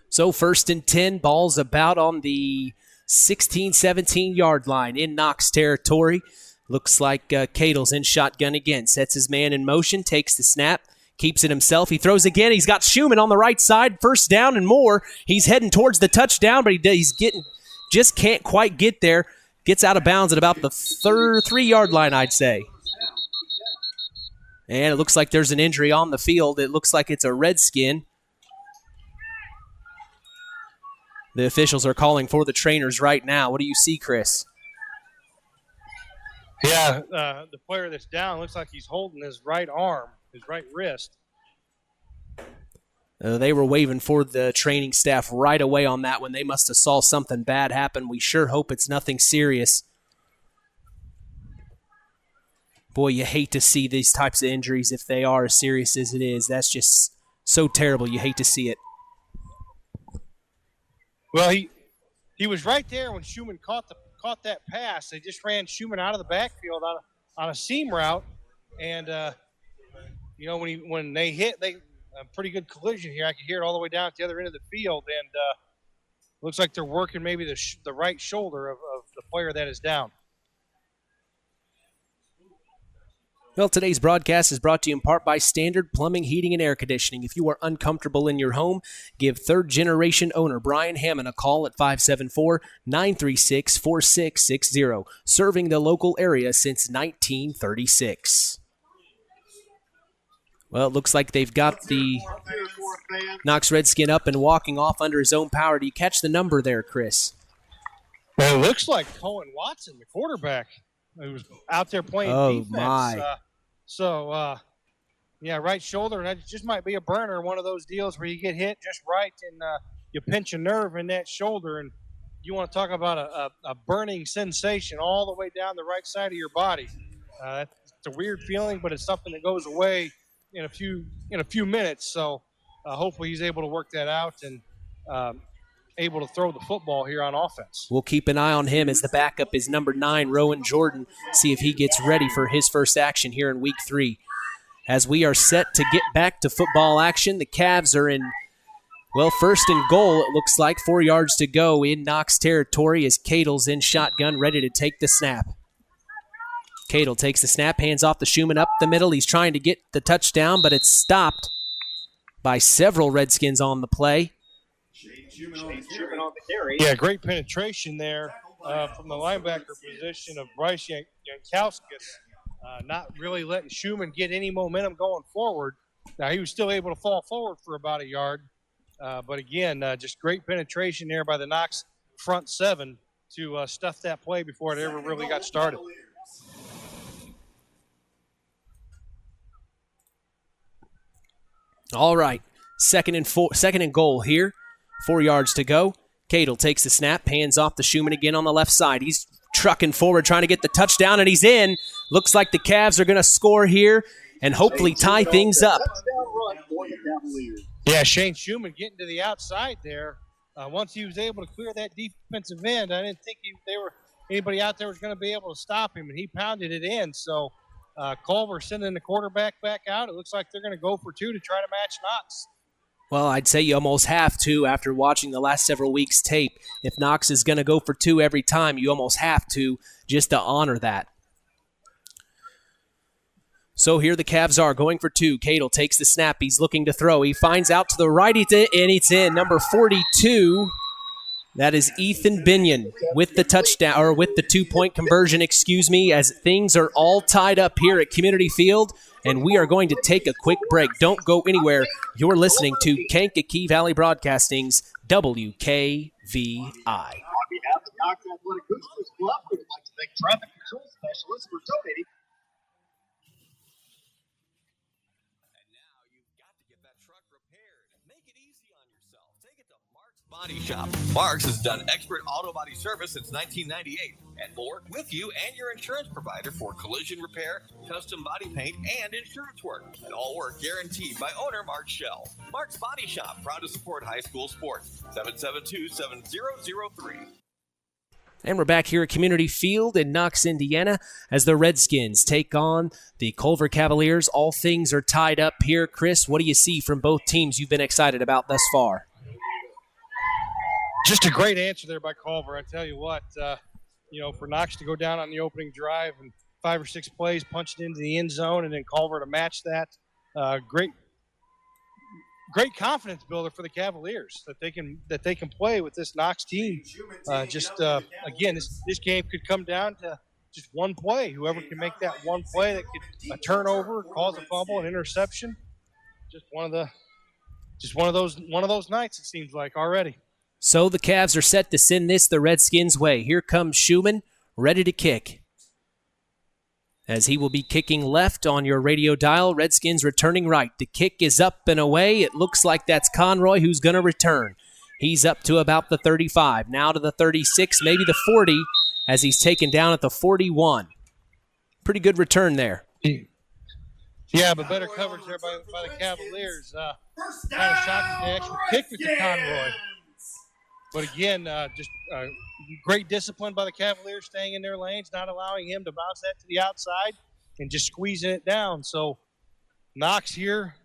So 1st and 10, ball's about on the 16, 17-yard line in Knox territory. Looks like Cadle's in shotgun again. Sets his man in motion, takes the snap, keeps it himself. He throws again. He's got Schumann on the right side, 1st down and more. He's heading towards the touchdown, but he's just can't quite get there. Gets out of bounds at about the 3-yard line, I'd say. And it looks like there's an injury on the field. It looks like it's a Redskin. The officials are calling for the trainers right now. What do you see, Chris? Yeah, the player that's down looks like he's holding his right arm, his right wrist. They were waving for the training staff right away on that one. They must have saw something bad happen. We sure hope it's nothing serious. Boy, you hate to see these types of injuries if they are as serious as it is. That's just so terrible. You hate to see it. Well, he was right there when Schumann caught that pass. They just ran Schumann out of the backfield on a seam route, and when they hit, a pretty good collision here. I could hear it all the way down at the other end of the field, and looks like they're working maybe the right shoulder of the player that is down. Well, today's broadcast is brought to you in part by Standard Plumbing, Heating, and Air Conditioning. If you are uncomfortable in your home, give third-generation owner Brian Hammond a call at 574-936-4660, serving the local area since 1936. Well, it looks like they've got the Knox Redskin up and walking off under his own power. Do you catch the number there, Chris? Well, it looks like Cohen Watson, the quarterback, who was out there playing defense. My. Right shoulder. And that just might be a burner, one of those deals where you get hit just right and you pinch a nerve in that shoulder. And you want to talk about a burning sensation all the way down the right side of your body. It's a weird feeling, but it's something that goes away in a few minutes. So hopefully he's able to work that out and able to throw the football here on offense. We'll keep an eye on him as the backup is number 9, Rowan Jordan, see if he gets ready for his first action here in Week 3. As we are set to get back to football action, the Cavs are in, 1st and goal, it looks like 4 yards to go in Knox territory as Cadle's in shotgun, ready to take the snap. Cadle takes the snap, hands off to Schumann up the middle. He's trying to get the touchdown, but it's stopped by several Redskins on the play. Yeah, great penetration there from the linebacker position of Bryce Yankowskis, not really letting Schumann get any momentum going forward. Now, he was still able to fall forward for about a yard, but again, just great penetration there by the Knox front 7 to stuff that play before it ever really got started. All right, second and goal here. 4 yards to go. Cadle takes the snap, hands off to Schumann again on the left side. He's trucking forward, trying to get the touchdown, and he's in. Looks like the Cavs are going to score here and hopefully tie things up. Yeah, Shane Schumann getting to the outside there. Once he was able to clear that defensive end, I didn't think anybody out there was going to be able to stop him, and he pounded it in. So Culver sending the quarterback back out. It looks like they're going to go for 2 to try to match Knox. Well, I'd say you almost have to after watching the last several weeks' tape. If Knox is going to go for 2 every time, you almost have to just to honor that. So here the Cavs are going for 2. Cadle takes the snap. He's looking to throw. He finds out to the right, and it's in. Number 42, that is Ethan Binion with the touchdown, or with the 2-point conversion, as things are all tied up here at Community Field. And we are going to take a quick break. Don't go anywhere. You're listening to Kankakee Valley Broadcasting's WKVI. On behalf of Knox Athletic Boosters Club, we would like to thank traffic control specialists for donating. And now you've got to get that truck repaired. Make it easy on yourself. Take it to Body Shop. Marks has done expert auto body service since 1998 and will work with you and your insurance provider for collision repair, custom body paint, and insurance work. And all work guaranteed by owner Mark Shell. Mark's Body Shop, proud to support high school sports. 772-7003. And we're back here at Community Field in Knox, Indiana, as the Redskins take on the Culver Cavaliers. All things are tied up here. Chris, what do you see from both teams you've been excited about thus far? Just a great answer there by Culver. I tell you what, for Knox to go down on the opening drive and 5 or 6 plays, punch it into the end zone, and then Culver to match that, great confidence builder for the Cavaliers that they can play with this Knox team. Again, this game could come down to just one play. Whoever can make that one play that could a turnover, cause a fumble, an interception. Just one of those nights. It seems like already. So the Cavs are set to send this the Redskins' way. Here comes Schumann, ready to kick. As he will be kicking left on your radio dial, Redskins returning right. The kick is up and away. It looks like that's Conroy who's going to return. He's up to about the 35, now to the 36, maybe the 40, as he's taken down at the 41. Pretty good return there. Yeah, but better coverage there by the Cavaliers. Kind of shocking they actually picked with the Conroy. But again, just great discipline by the Cavaliers, staying in their lanes, not allowing him to bounce that to the outside and just squeezing it down. So Knox here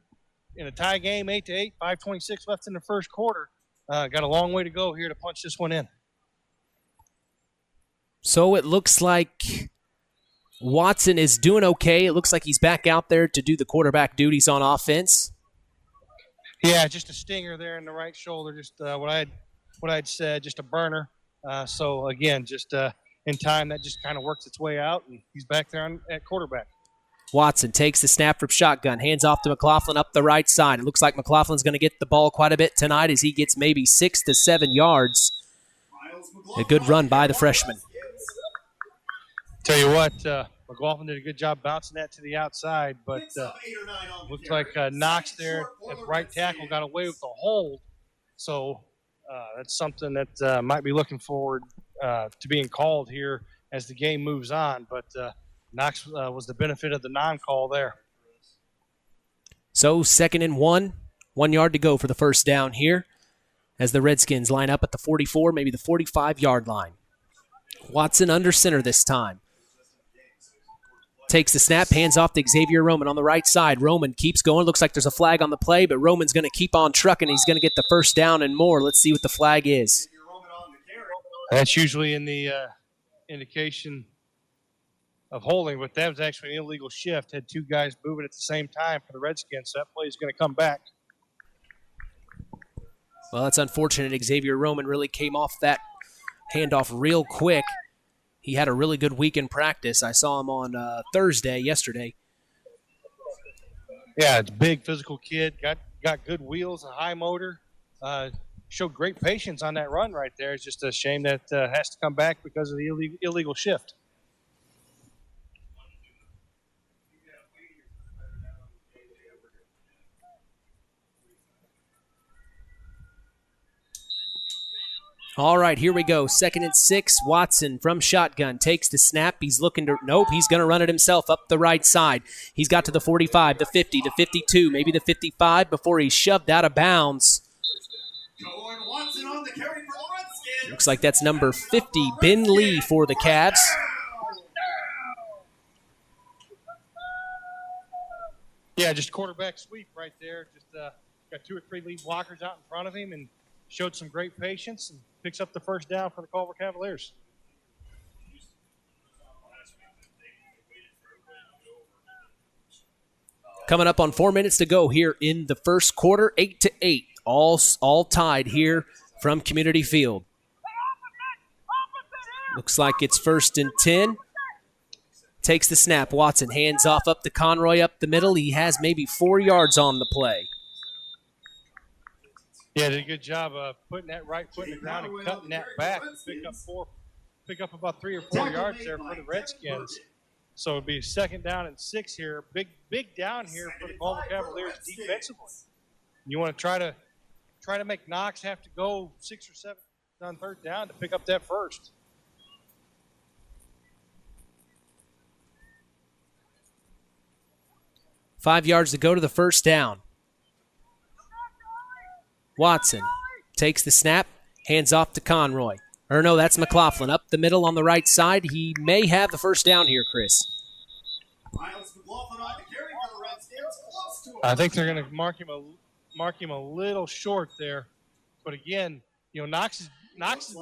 in a tie game, 8-8, 5:26 left in the first quarter. Got a long way to go here to punch this one in. So it looks like Watson is doing okay. It looks like he's back out there to do the quarterback duties on offense. Yeah, just a stinger there in the right shoulder, just what I'd said, just a burner. So, again, just in time, that just kind of works its way out, and he's back there at quarterback. Watson takes the snap from shotgun, hands off to McLaughlin up the right side. It looks like McLaughlin's going to get the ball quite a bit tonight as he gets maybe 6 to 7 yards. A good run by the freshman. Tell you what, McLaughlin did a good job bouncing that to the outside, but looks like Knox there at right tackle got away with the hold. So that's something that might be looking forward to being called here as the game moves on. But Knox was the benefit of the non-call there. So 2nd and 1, 1 yard to go for the first down here as the Redskins line up at the 44, maybe the 45-yard line. Watson under center this time. Takes the snap, hands off to Xavier Roman on the right side. Roman keeps going. Looks like there's a flag on the play, but Roman's going to keep on trucking. He's going to get the first down and more. Let's see what the flag is. That's usually in the indication of holding, but that was actually an illegal shift. Had 2 guys moving at the same time for the Redskins, so that play is going to come back. Well, that's unfortunate. Xavier Roman really came off that handoff real quick. He had a really good week in practice. I saw him on yesterday. Yeah, it's a big physical kid. Got good wheels, a high motor. Showed great patience on that run right there. It's just a shame that has to come back because of the illegal shift. All right, here we go. 2nd and 6. Watson from shotgun takes the snap. He's looking to, nope, he's going to run it himself up the right side. He's got to the 45, the 50, the 52, maybe the 55 before he's shoved out of bounds. Looks like that's number 50, Ben Lee for the Cavs. Yeah, just quarterback sweep right there. Just got 2 or 3 lead blockers out in front of him and showed some great patience and picks up the first down for the Culver Cavaliers. Coming up on 4 minutes to go here in the first quarter, 8-8, all tied here from Community Field. Looks like it's 1st and 10. Takes the snap. Watson hands off up to Conroy up the middle. He has maybe 4 yards on the play. Yeah, did a good job of putting that right foot in the ground and cutting that back to pick up about 3 or 4 yards there for the Redskins. So it'll be 2nd down and 6 here. Big down here for the Culver Cavaliers defensively. You want to try try to make Knox have to go 6 or 7 on third down to pick up that first. Five yards to go to the first down. Watson takes the snap, hands off to Conroy. Or no, that's McLaughlin. Up the middle on the right side. He may have the first down here, Chris. I think they're going to mark him a little short there. But again, Knox is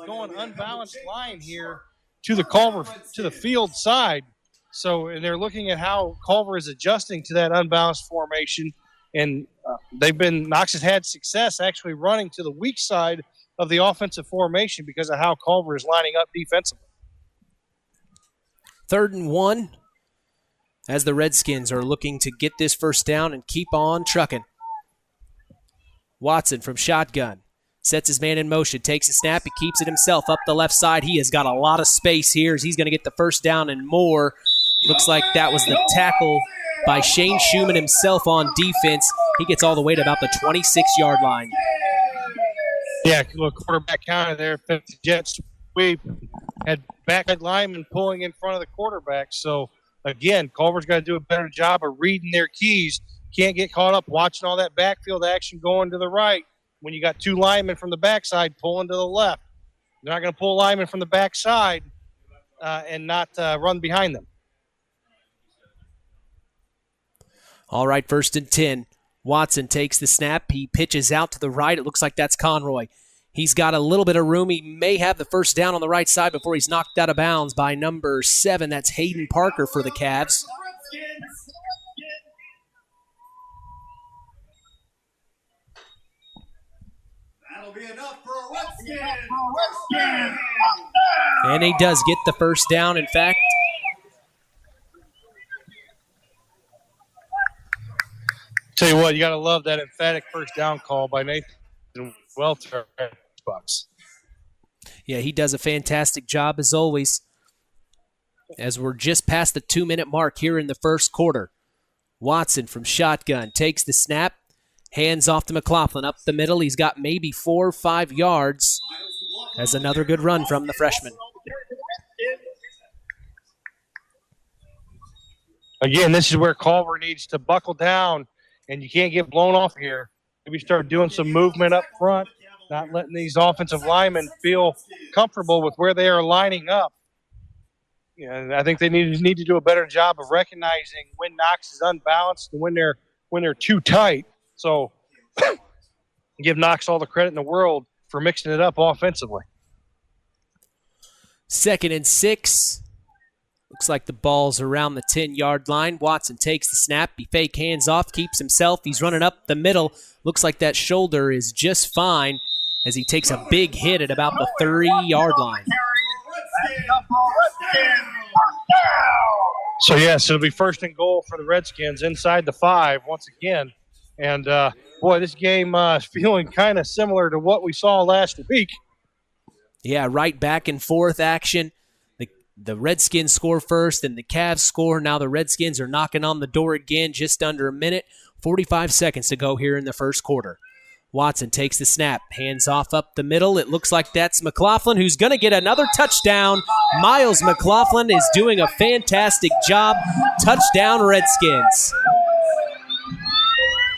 going unbalanced line here to the Culver, to the field side. So, and they're looking at how Culver is adjusting to that unbalanced formation. And Knox has had success actually running to the weak side of the offensive formation because of how Culver is lining up defensively. 3rd and 1 as the Redskins are looking to get this first down and keep on trucking. Watson from shotgun sets his man in motion, takes a snap, he keeps it himself up the left side. He has got a lot of space here as he's going to get the first down and more. Looks like that was the tackle by Shane Schumann himself on defense. He gets all the way to about the 26-yard line. Yeah, quarterback counter there. The Jets sweep. Had back linemen pulling in front of the quarterback. So, again, Culver's got to do a better job of reading their keys. Can't get caught up watching all that backfield action going to the right when you got 2 linemen from the backside pulling to the left. They're not going to pull linemen from the backside and not run behind them. All right, 1st and 10. Watson takes the snap. He pitches out to the right. It looks like that's Conroy. He's got a little bit of room. He may have the first down on the right side before he's knocked out of bounds by number 7. That's Hayden Parker for the Cavs. That'll be enough for a Redskin. And he does get the first down. In fact, tell you what, you got to love that emphatic first down call by Nathan Welter. Yeah, he does a fantastic job as always. As we're just past the 2-minute mark here in the first quarter. Watson from shotgun takes the snap, hands off to McLaughlin up the middle. He's got maybe 4 or 5 yards. That's another good run from the freshman. Again, this is where Culver needs to buckle down, and you can't get blown off here. Maybe start doing some movement up front, not letting these offensive linemen feel comfortable with where they are lining up. I think they need to do a better job of recognizing when Knox is unbalanced and when they're too tight. So give Knox all the credit in the world for mixing it up offensively. 2nd and 6. Looks like the ball's around the 10-yard line. Watson takes the snap. He fake hands off, keeps himself. He's running up the middle. Looks like that shoulder is just fine as he takes a big hit at about the 3-yard line. So, yes, it'll be 1st and goal for the Redskins inside the 5 once again. And, boy, this game is feeling kind of similar to what we saw last week. Yeah, right back and forth action. The Redskins score first, and the Cavs score. Now the Redskins are knocking on the door again, just under a minute. 45 seconds to go here in the first quarter. Watson takes the snap, hands off up the middle. It looks like that's McLaughlin, who's going to get another touchdown. Miles McLaughlin is doing a fantastic job. Touchdown, Redskins.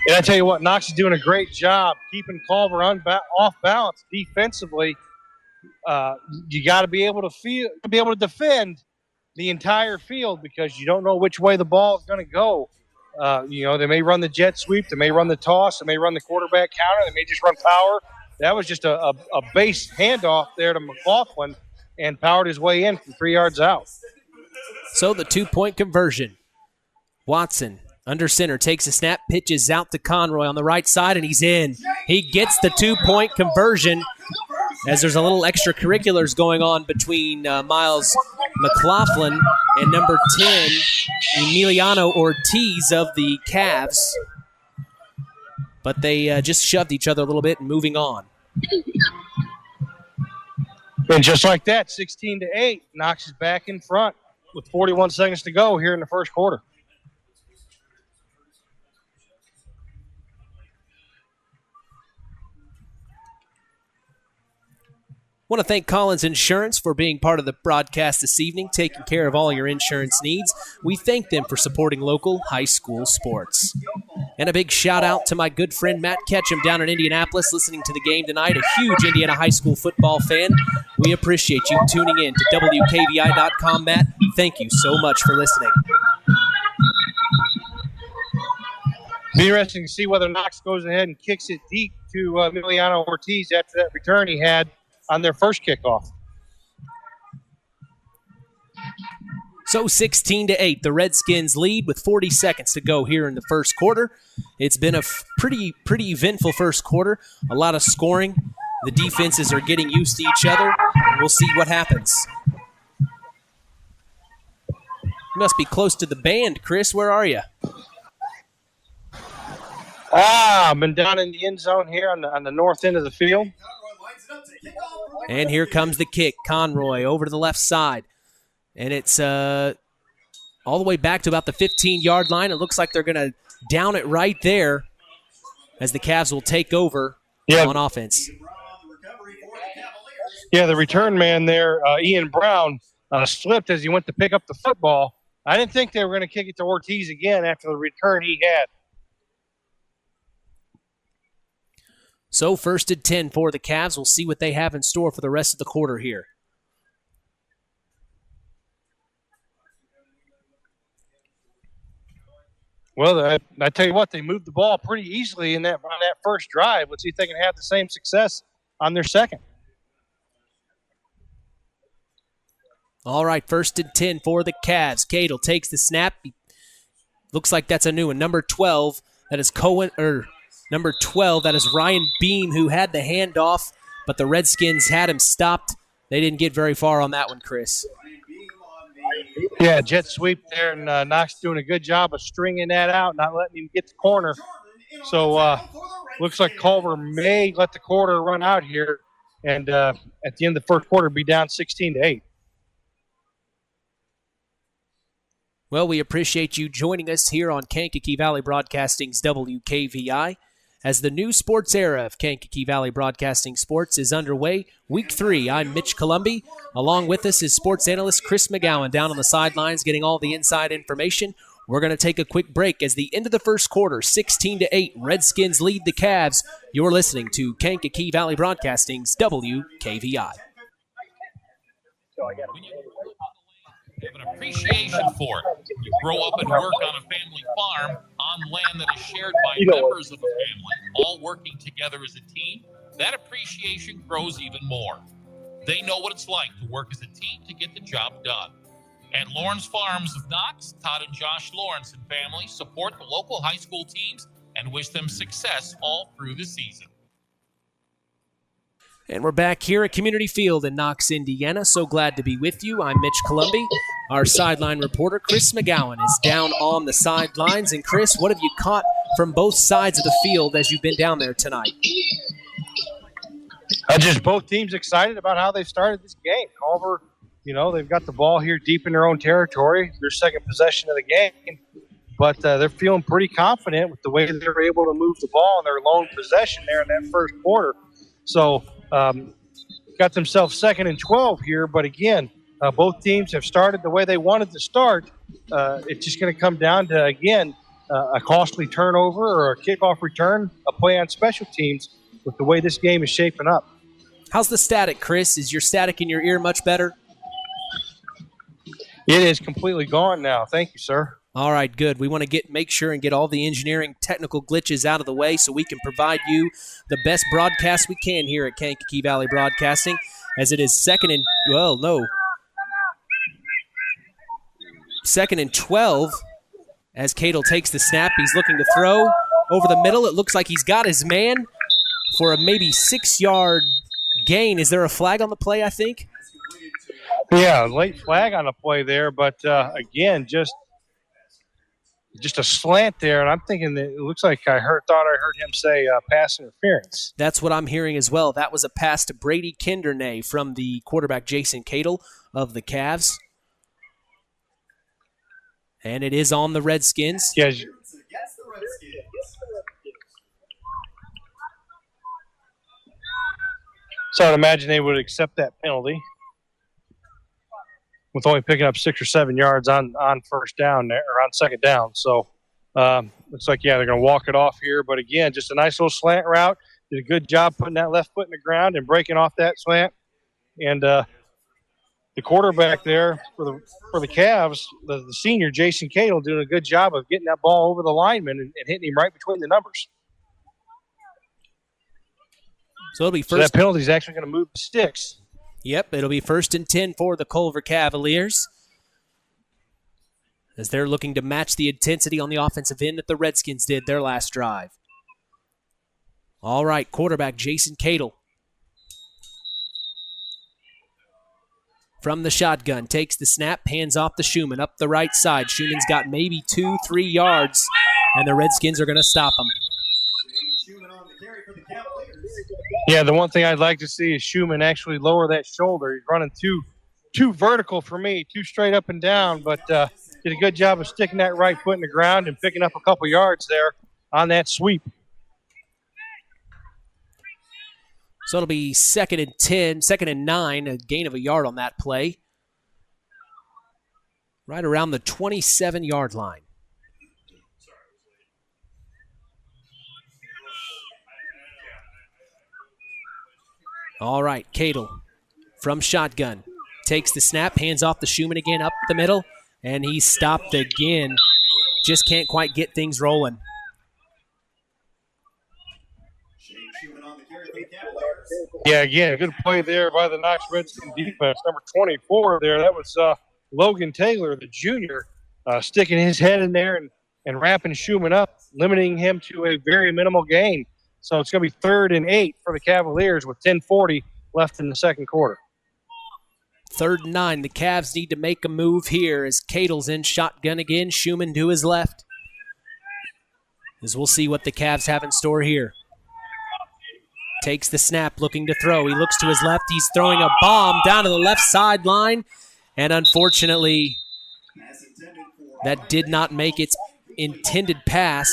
And I tell you what, Knox is doing a great job keeping Culver off balance defensively. You got to be able to defend the entire field because you don't know which way the ball is going to go. They may run the jet sweep, they may run the toss, they may run the quarterback counter, they may just run power. That was just a base handoff there to McLaughlin and powered his way in from 3 yards out. So the 2-point conversion. Watson under center takes a snap, pitches out to Conroy on the right side, and he's in. He gets the 2-point conversion. As there's a little extracurriculars going on between Miles McLaughlin and number 10, Emiliano Ortiz of the Cavs. But they just shoved each other a little bit and moving on. And just like that, 16-8, Knox is back in front with 41 seconds to go here in the first quarter. Want to thank Collins Insurance for being part of the broadcast this evening, taking care of all your insurance needs. We thank them for supporting local high school sports. And a big shout out to my good friend Matt Ketchum down in Indianapolis listening to the game tonight, a huge Indiana high school football fan. We appreciate you tuning in to WKVI.com, Matt. Thank you so much for listening. Be interesting to see whether Knox goes ahead and kicks it deep to Emiliano Ortiz after that return he had on their first kickoff. So 16-8, the Redskins lead with 40 seconds to go here in the first quarter. It's been a pretty eventful first quarter, a lot of scoring. The defenses are getting used to each other, and we'll see what happens. You must be close to the band, Chris. Where are you? I've been down in the end zone here on the north end of the field. And here comes the kick. Conroy over to the left side. And it's all the way back to about the 15-yard line. It looks like they're going to down it right there as the Cavs will take over on offense. Yeah, the return man there, Ian Brown, slipped as he went to pick up the football. I didn't think they were going to kick it to Ortiz again after the return he had. So 1st and 10 for the Cavs. We'll see what they have in store for the rest of the quarter here. Well, I tell you what, they moved the ball pretty easily on that first drive. Let's see if they can have the same success on their second. All right, 1st and 10 for the Cavs. Cadle takes the snap. Looks like that's a new one. Number 12, that is Number 12, that is Ryan Beam, who had the handoff, but the Redskins had him stopped. They didn't get very far on that one, Chris. Yeah, jet sweep there, and Knox doing a good job of stringing that out, not letting him get the corner. So looks like Culver may let the quarter run out here, and at the end of the first quarter be down 16-8. Well, we appreciate you joining us here on Kankakee Valley Broadcasting's WKVI. As the new sports era of Kankakee Valley Broadcasting Sports is underway, Week 3, I'm Mitch Columby. Along with us is sports analyst Chris McGowan down on the sidelines getting all the inside information. We're going to take a quick break as the end of the first quarter, 16-8, Redskins lead the Cavs. You're listening to Kankakee Valley Broadcasting's WKVI. You have an appreciation for it. You grow up and work on a family farm on land that is shared by members of a family, all working together as a team. That appreciation grows even more. They know what it's like to work as a team to get the job done. At Lawrence Farms of Knox, Todd and Josh Lawrence and family support the local high school teams and wish them success all through the season. And we're back here at Community Field in Knox, Indiana. So glad to be with you. I'm Mitch Columby. Our sideline reporter, Chris McGowan, is down on the sidelines. And Chris, what have you caught from both sides of the field as you've been down there tonight? Just both teams excited about how they've started this game. Culver, they've got the ball here deep in their own territory, their second possession of the game. But they're feeling pretty confident with the way that they're able to move the ball in their lone possession there in that first quarter. So got themselves 2nd and 12 here. But again, both teams have started the way they wanted to start. It's just going to come down to, again, a costly turnover or a kickoff return, a play on special teams with the way this game is shaping up. How's the static, Chris? Is your static in your ear much better? It is completely gone now. Thank you, sir. All right, good. We want to make sure and get all the engineering technical glitches out of the way so we can provide you the best broadcast we can here at Kankakee Valley Broadcasting, as it is 2nd and 12 as Cadle takes the snap. He's looking to throw over the middle. It looks like he's got his man for a maybe 6-yard gain. Is there a flag on the play, I think? Yeah, late flag on the play there, but again, just a slant there, and I'm thinking that it looks like thought I heard him say pass interference. That's what I'm hearing as well. That was a pass to Brady Kindernay from the quarterback Jason Cadle of the Cavs. And it is on the Redskins. Yeah. So I'd imagine they would accept that penalty with only picking up 6 or 7 yards on first down there, or on second down. So looks like, they're going to walk it off here. But again, just a nice little slant route. Did a good job putting that left foot in the ground and breaking off that slant. And the quarterback there for the Cavs, the senior Jason Cato, doing a good job of getting that ball over the lineman and hitting him right between the numbers. So it'll be first. So that penalty is actually going to move the sticks. Yep, it'll be 1st and 10 for the Culver Cavaliers, as they're looking to match the intensity on the offensive end that the Redskins did their last drive. All right, quarterback Jason Cato from the shotgun takes the snap, hands off to Schumann up the right side. Schumann's got maybe 2-3 yards, and the Redskins are going to stop him. Yeah, the one thing I'd like to see is Schumann actually lower that shoulder. He's running too vertical for me, too straight up and down, but did a good job of sticking that right foot in the ground and picking up a couple yards there on that sweep. So it'll be 2nd and 10, 2nd and 9, a gain of a yard on that play. Right around the 27-yard line. All right, Cadle from shotgun. Takes the snap, hands off the Schumann again up the middle, and he's stopped again. Just can't quite get things rolling. Yeah, again, a good play there by the Knox Redskin defense. Number 24 there, that was Logan Taylor, the junior, sticking his head in there and wrapping Schumann up, limiting him to a very minimal gain. So it's going to be 3rd and 8 for the Cavaliers with 10:40 left in the second quarter. 3rd and 9. The Cavs need to make a move here as Cadle's in shotgun again. Schumann to his left. As we'll see what the Cavs have in store here. Takes the snap, looking to throw. He looks to his left. He's throwing a bomb down to the left sideline. And unfortunately, that did not make its intended pass.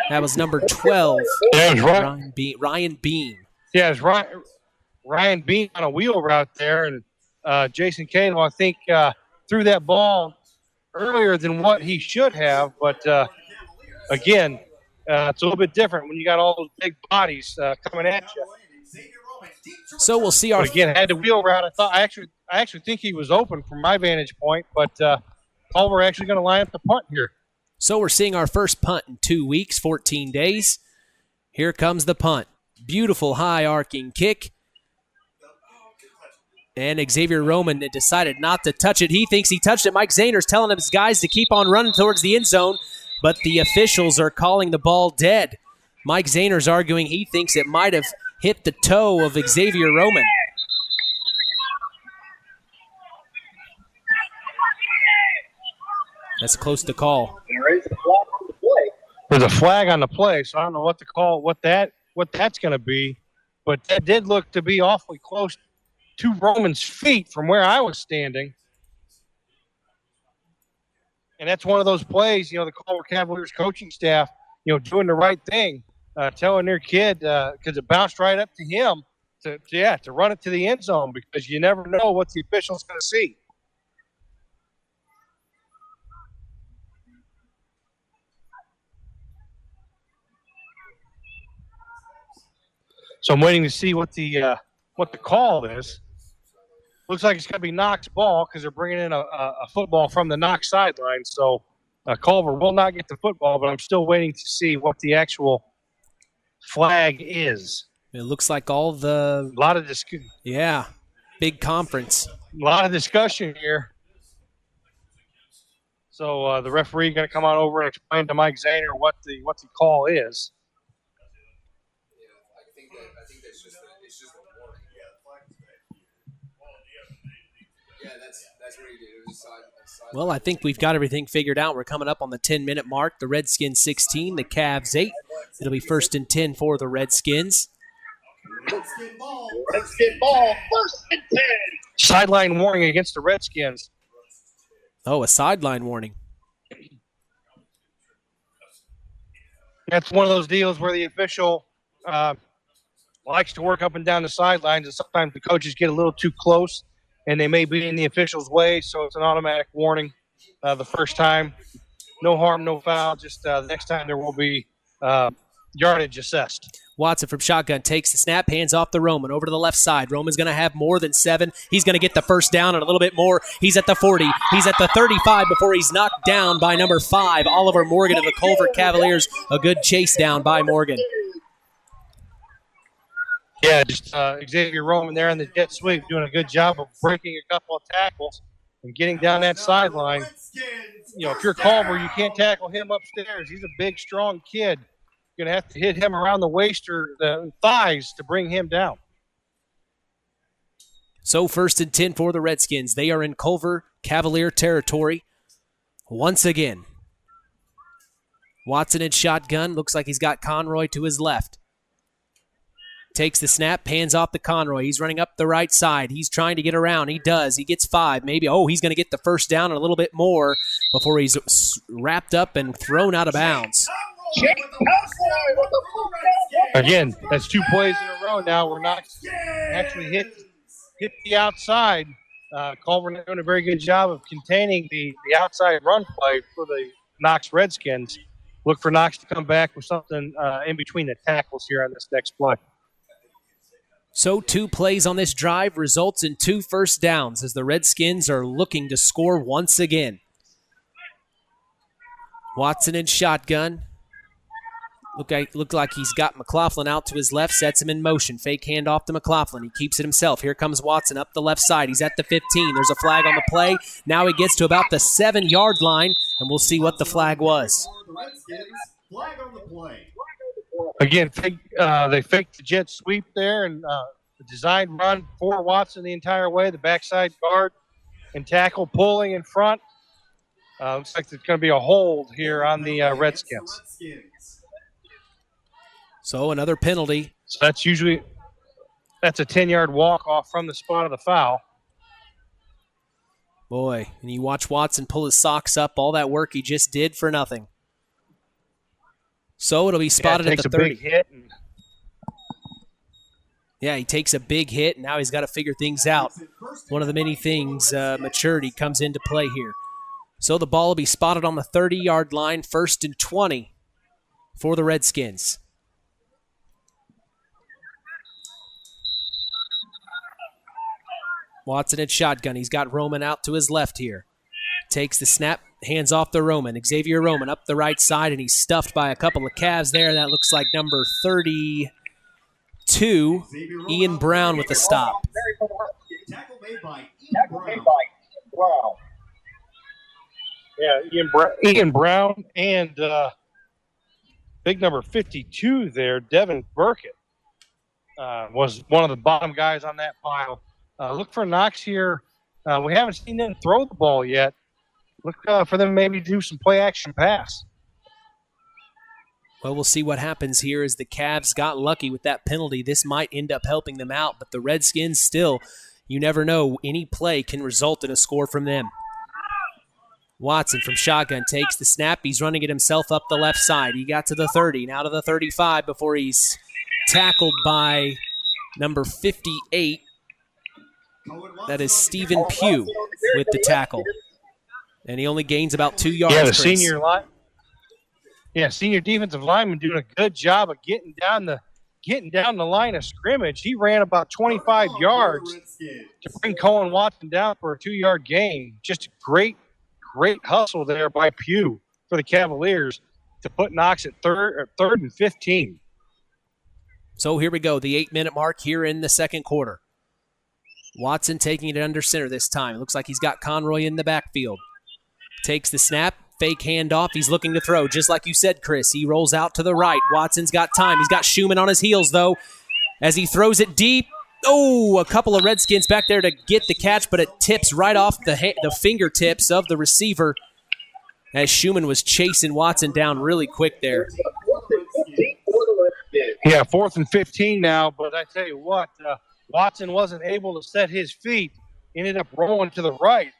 That was number 12. Yeah, it was Ryan Beam. Yeah, it's Ryan Beam on a wheel route there. And Jason Cato, I think, threw that ball earlier than what he should have. But, again, it's a little bit different when you got all those big bodies coming at you. So we'll see our. But again, had the wheel route. I actually think he was open from my vantage point, but Culver actually going to line up the punt here. So we're seeing our first punt in 2 weeks, 14 days. Here comes the punt. Beautiful high arcing kick. And Xavier Roman decided not to touch it. He thinks he touched it. Mike Zahner's telling his guys to keep on running towards the end zone, but the officials are calling the ball dead. Mike Zahner's arguing he thinks it might have hit the toe of Xavier Roman. That's close to call. There's a flag on the play, so I don't know what to call, what that's going to be. But that did look to be awfully close to Roman's feet from where I was standing. And that's one of those plays, the Culver Cavaliers coaching staff, doing the right thing, telling their kid, because it bounced right up to him, to run it to the end zone, because you never know what the official's going to see. So I'm waiting to see what the call is. Looks like it's going to be Knox ball because they're bringing in a football from the Knox sideline. So Culver will not get the football, but I'm still waiting to see what the actual flag is. It looks like a lot of discussion. Yeah, big conference. A lot of discussion here. So the referee going to come on over and explain to Mike Zahner what the call is. Well, I think we've got everything figured out. We're coming up on the 10-minute mark. The Redskins 16, the Cavs 8. It'll be 1st and 10 for the Redskins. Redskin ball, 1st and 10. Sideline warning against the Redskins. Oh, a sideline warning. That's one of those deals where the official likes to work up and down the sidelines, and sometimes the coaches get a little too close, and they may be in the official's way, so it's an automatic warning the first time. No harm, no foul. Just next time there will be yardage assessed. Watson from shotgun takes the snap, hands off to Roman over to the left side. Roman's going to have more than 7. He's going to get the first down and a little bit more. He's at the 40. He's at the 35 before he's knocked down by number 5, Oliver Morgan of the Culver Cavaliers. A good chase down by Morgan. Yeah, just Xavier Roman there in the jet sweep doing a good job of breaking a couple of tackles and getting down that sideline. You know, if you're Culver, you can't tackle him upstairs. He's a big, strong kid. You're going to have to hit him around the waist or the thighs to bring him down. So 1st and 10 for the Redskins. They are in Culver Cavalier territory once again. Watson in shotgun. Looks like he's got Conroy to his left. Takes the snap, hands off to Conroy. He's running up the right side. He's trying to get around. He does. He gets 5. Maybe, he's going to get the first down and a little bit more before he's wrapped up and thrown out of bounds. Again, that's 2 plays in a row now. We're not actually hit the outside. Culver doing a very good job of containing the outside run play for the Knox Redskins. Look for Knox to come back with something in between the tackles here on this next play. So 2 plays on this drive results in 2 first downs as the Redskins are looking to score once again. Watson in shotgun. Look like he's got McLaughlin out to his left, sets him in motion. Fake handoff to McLaughlin. He keeps it himself. Here comes Watson up the left side. He's at the 15. There's a flag on the play. Now he gets to about the 7-yard line, and we'll see what the flag was. Flag on the play. Again, they faked the jet sweep there and the design run for Watson the entire way. The backside guard and tackle pulling in front. Looks like there's going to be a hold here on the Redskins. So another penalty. So that's a 10-yard walk-off from the spot of the foul. Boy, and you watch Watson pull his socks up, all that work he just did for nothing. So it'll be spotted at the 30. Big hit Yeah, he takes a big hit, and now he's got to figure things out. One of the many things, maturity comes into play here. So the ball will be spotted on the 30-yard line, 1st and 20 for the Redskins. Watson at shotgun. He's got Roman out to his left here. Takes the snap, hands off to Roman. Xavier Roman up the right side, and he's stuffed by a couple of Cavs there. That looks like number 32, Ian Brown with the stop. Tackle made by Brown. Yeah, Ian Brown and big number 52 there, Devin Burkett, was one of the bottom guys on that pile. Look for Knox here. We haven't seen them throw the ball yet. Look for them maybe to do some play-action pass. Well, we'll see what happens here as the Cavs got lucky with that penalty. This might end up helping them out, but the Redskins still, you never know. Any play can result in a score from them. Watson from shotgun takes the snap. He's running it himself up the left side. He got to the 30, now to the 35 before he's tackled by number 58. That is Stephen Pugh with the tackle. And he only gains about 2 yards. Yeah, senior defensive lineman doing a good job of getting down the line of scrimmage. He ran about 25 yards to bring Cohen Watson down for a 2-yard gain. Just a great hustle there by Pugh for the Cavaliers to put Knox at third and 15. So here we go, the 8-minute mark here in the second quarter. Watson taking it under center this time. It looks like he's got Conroy in the backfield. Takes the snap, fake handoff. He's looking to throw, just like you said, Chris. He rolls out to the right. Watson's got time. He's got Schumann on his heels, though, as he throws it deep. Oh, a couple of Redskins back there to get the catch, but it tips right off the fingertips of the receiver as Schumann was chasing Watson down really quick there. Yeah, 4th and 15 now, but I tell you what, Watson wasn't able to set his feet. Ended up rolling to the right.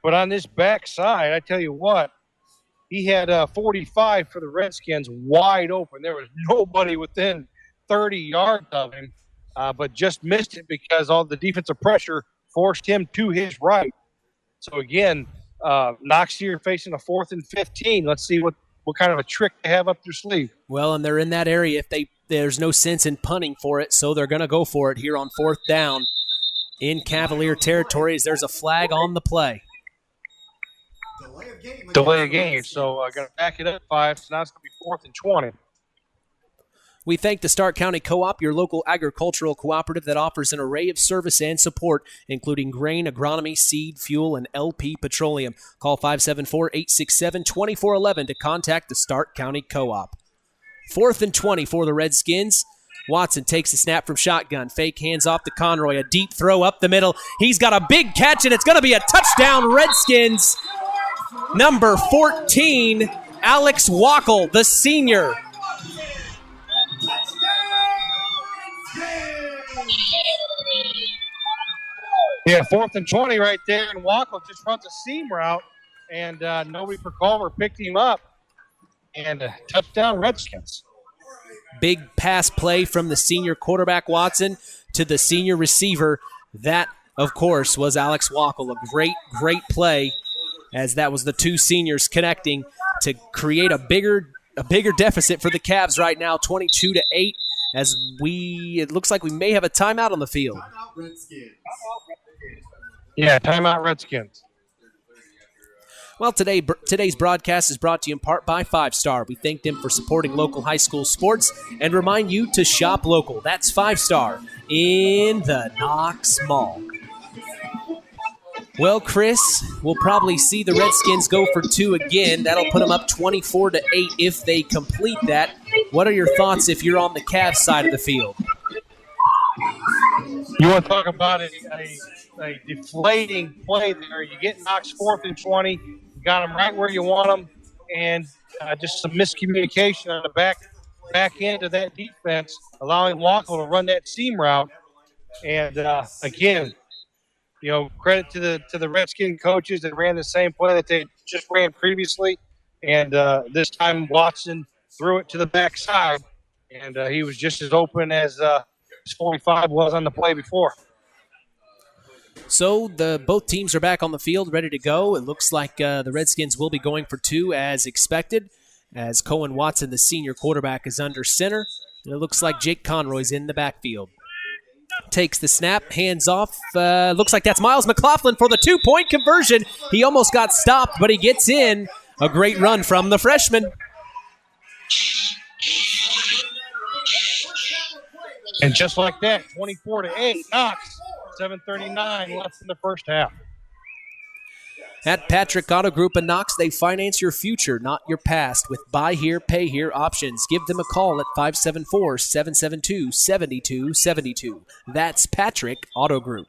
But on this backside, I tell you what, he had 45 for the Redskins wide open. There was nobody within 30 yards of him, but just missed it because all the defensive pressure forced him to his right. So, again, Knox here facing a 4th and 15. Let's see what kind of a trick they have up their sleeve. Well, and they're in that area. There's no sense in punting for it, so they're going to go for it here on 4th down in Cavalier territory as there's a flag on the play. Delay of game. So going to back it up 5. So now it's going to be 4th and 20. We thank the Stark County Co-op, your local agricultural cooperative that offers an array of service and support, including grain, agronomy, seed, fuel, and LP petroleum. Call 574-867-2411 to contact the Stark County Co-op. 4th and 20 for the Redskins. Watson takes a snap from shotgun. Fake hands off to Conroy. A deep throw up the middle. He's got a big catch, and it's going to be a touchdown, Redskins. Number 14, Alex Wackel, the senior. Yeah, 4th and 20 right there, and Wackel just runs a seam route, and nobody for Culver picked him up, and touchdown Redskins. Big pass play from the senior quarterback Watson to the senior receiver. That, of course, was Alex Wackel. A great, great play, as that was the two seniors connecting to create a bigger deficit for the Cavs right now, 22-8. As it looks like we may have a timeout on the field. Yeah, timeout Redskins. Well, today's broadcast is brought to you in part by 5 Star. We thank them for supporting local high school sports and remind you to shop local. That's 5 Star in the Knox Mall. Well, Chris, we'll probably see the Redskins go for 2 again. That'll put them up 24-8 if they complete that. What are your thoughts if you're on the Cavs side of the field? You want to talk about a deflating play there. You get Knox 4th and 20. You got them right where you want them, and just some miscommunication on the back end of that defense, allowing Wackel to run that seam route. And, again, credit to the Redskin coaches that ran the same play that they just ran previously. And this time Watson threw it to the backside, and he was just as open as his 45 was on the play before. So both teams are back on the field, ready to go. It looks like the Redskins will be going for 2 as expected, as Cohen Watson, the senior quarterback, is under center. And it looks like Jake Conroy's in the backfield. Takes the snap, hands off. Looks like that's Miles McLaughlin for the 2-point conversion. He almost got stopped, but he gets in. A great run from the freshman. And just like that, 24-8, Knox, 7:39 left in the first half. At Patrick Auto Group in Knox, they finance your future, not your past, with buy here, pay here options. Give them a call at 574-772-7272. That's Patrick Auto Group.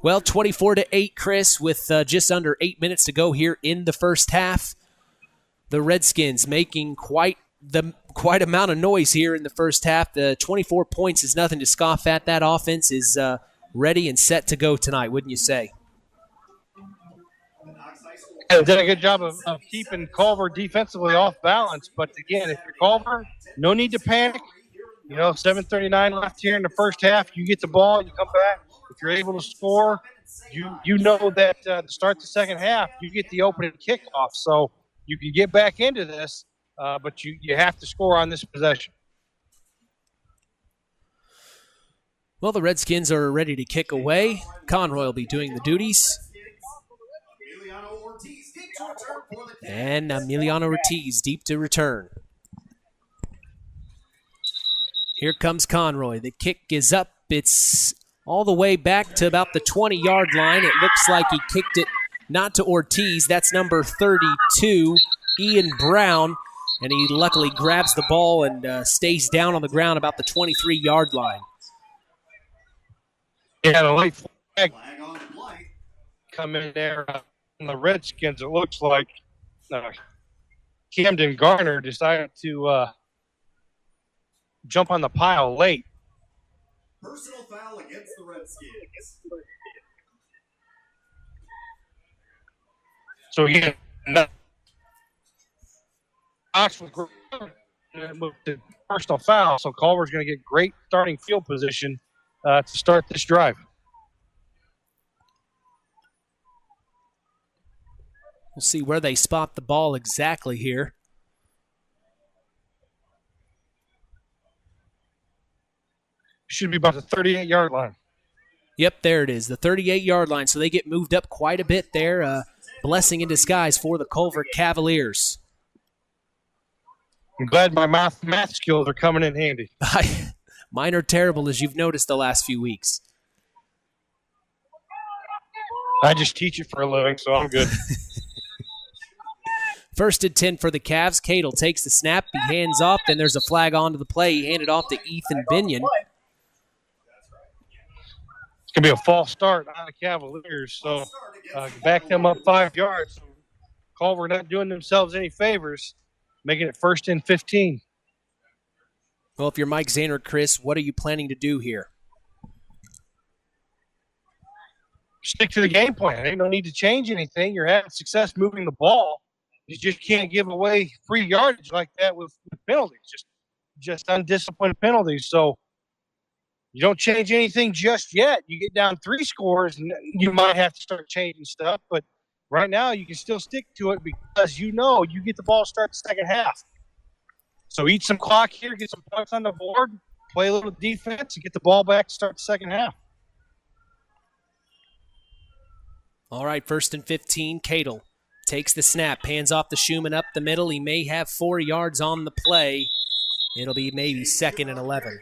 Well, 24-8, Chris, with just under 8 minutes to go here in the first half. The Redskins making quite amount of noise here in the first half. The 24 points is nothing to scoff at. That offense is ready and set to go tonight, wouldn't you say? They did a good job of keeping Culver defensively off balance. But, again, if you're Culver, no need to panic. 7:39 left here in the first half. You get the ball, you come back. If you're able to score, you know that to start the second half, you get the opening kickoff. So you can get back into this, but you have to score on this possession. Well, the Redskins are ready to kick away. Conroy will be doing the duties. And Emiliano Ortiz deep to return. Here comes Conroy. The kick is up. It's all the way back to about the 20-yard line. It looks like he kicked it not to Ortiz. That's number 32, Ian Brown. And he luckily grabs the ball and stays down on the ground about the 23-yard line. Yeah, the late flag come in there on the Redskins. It looks like Camden Garner decided to jump on the pile late. Personal foul against the Redskins. So again, Knox was with the personal foul, so Culver's going to get great starting field position to start this drive. We'll see where they spot the ball exactly here. Should be about the 38-yard line. Yep, there it is, the 38-yard line. So they get moved up quite a bit there. Blessing in disguise for the Culver Cavaliers. I'm glad my math skills are coming in handy. Mine are terrible, as you've noticed the last few weeks. I just teach it for a living, so I'm good. First and 10 for the Cavs. Cadle takes the snap. He hands off. Then there's a flag onto the play. He handed off to Ethan Binion. It's going to be a false start on the Cavaliers, so back them up 5 yards. Culver not doing themselves any favors, making it first and 15. Well, if you're Mike Zaner, Chris, what are you planning to do here? Stick to the game plan. Ain't no need to change anything. You're having success moving the ball. You just can't give away free yardage like that with penalties, just undisciplined penalties. So you don't change anything just yet. You get down 3 scores, and you might have to start changing stuff. But right now, you can still stick to it because you get the ball to start the second half. So eat some clock here, get some points on the board, play a little defense, and get the ball back to start the second half. All right, first and 15, Cadle takes the snap, hands off to Schumann up the middle. He may have 4 yards on the play. It'll be maybe second and 11.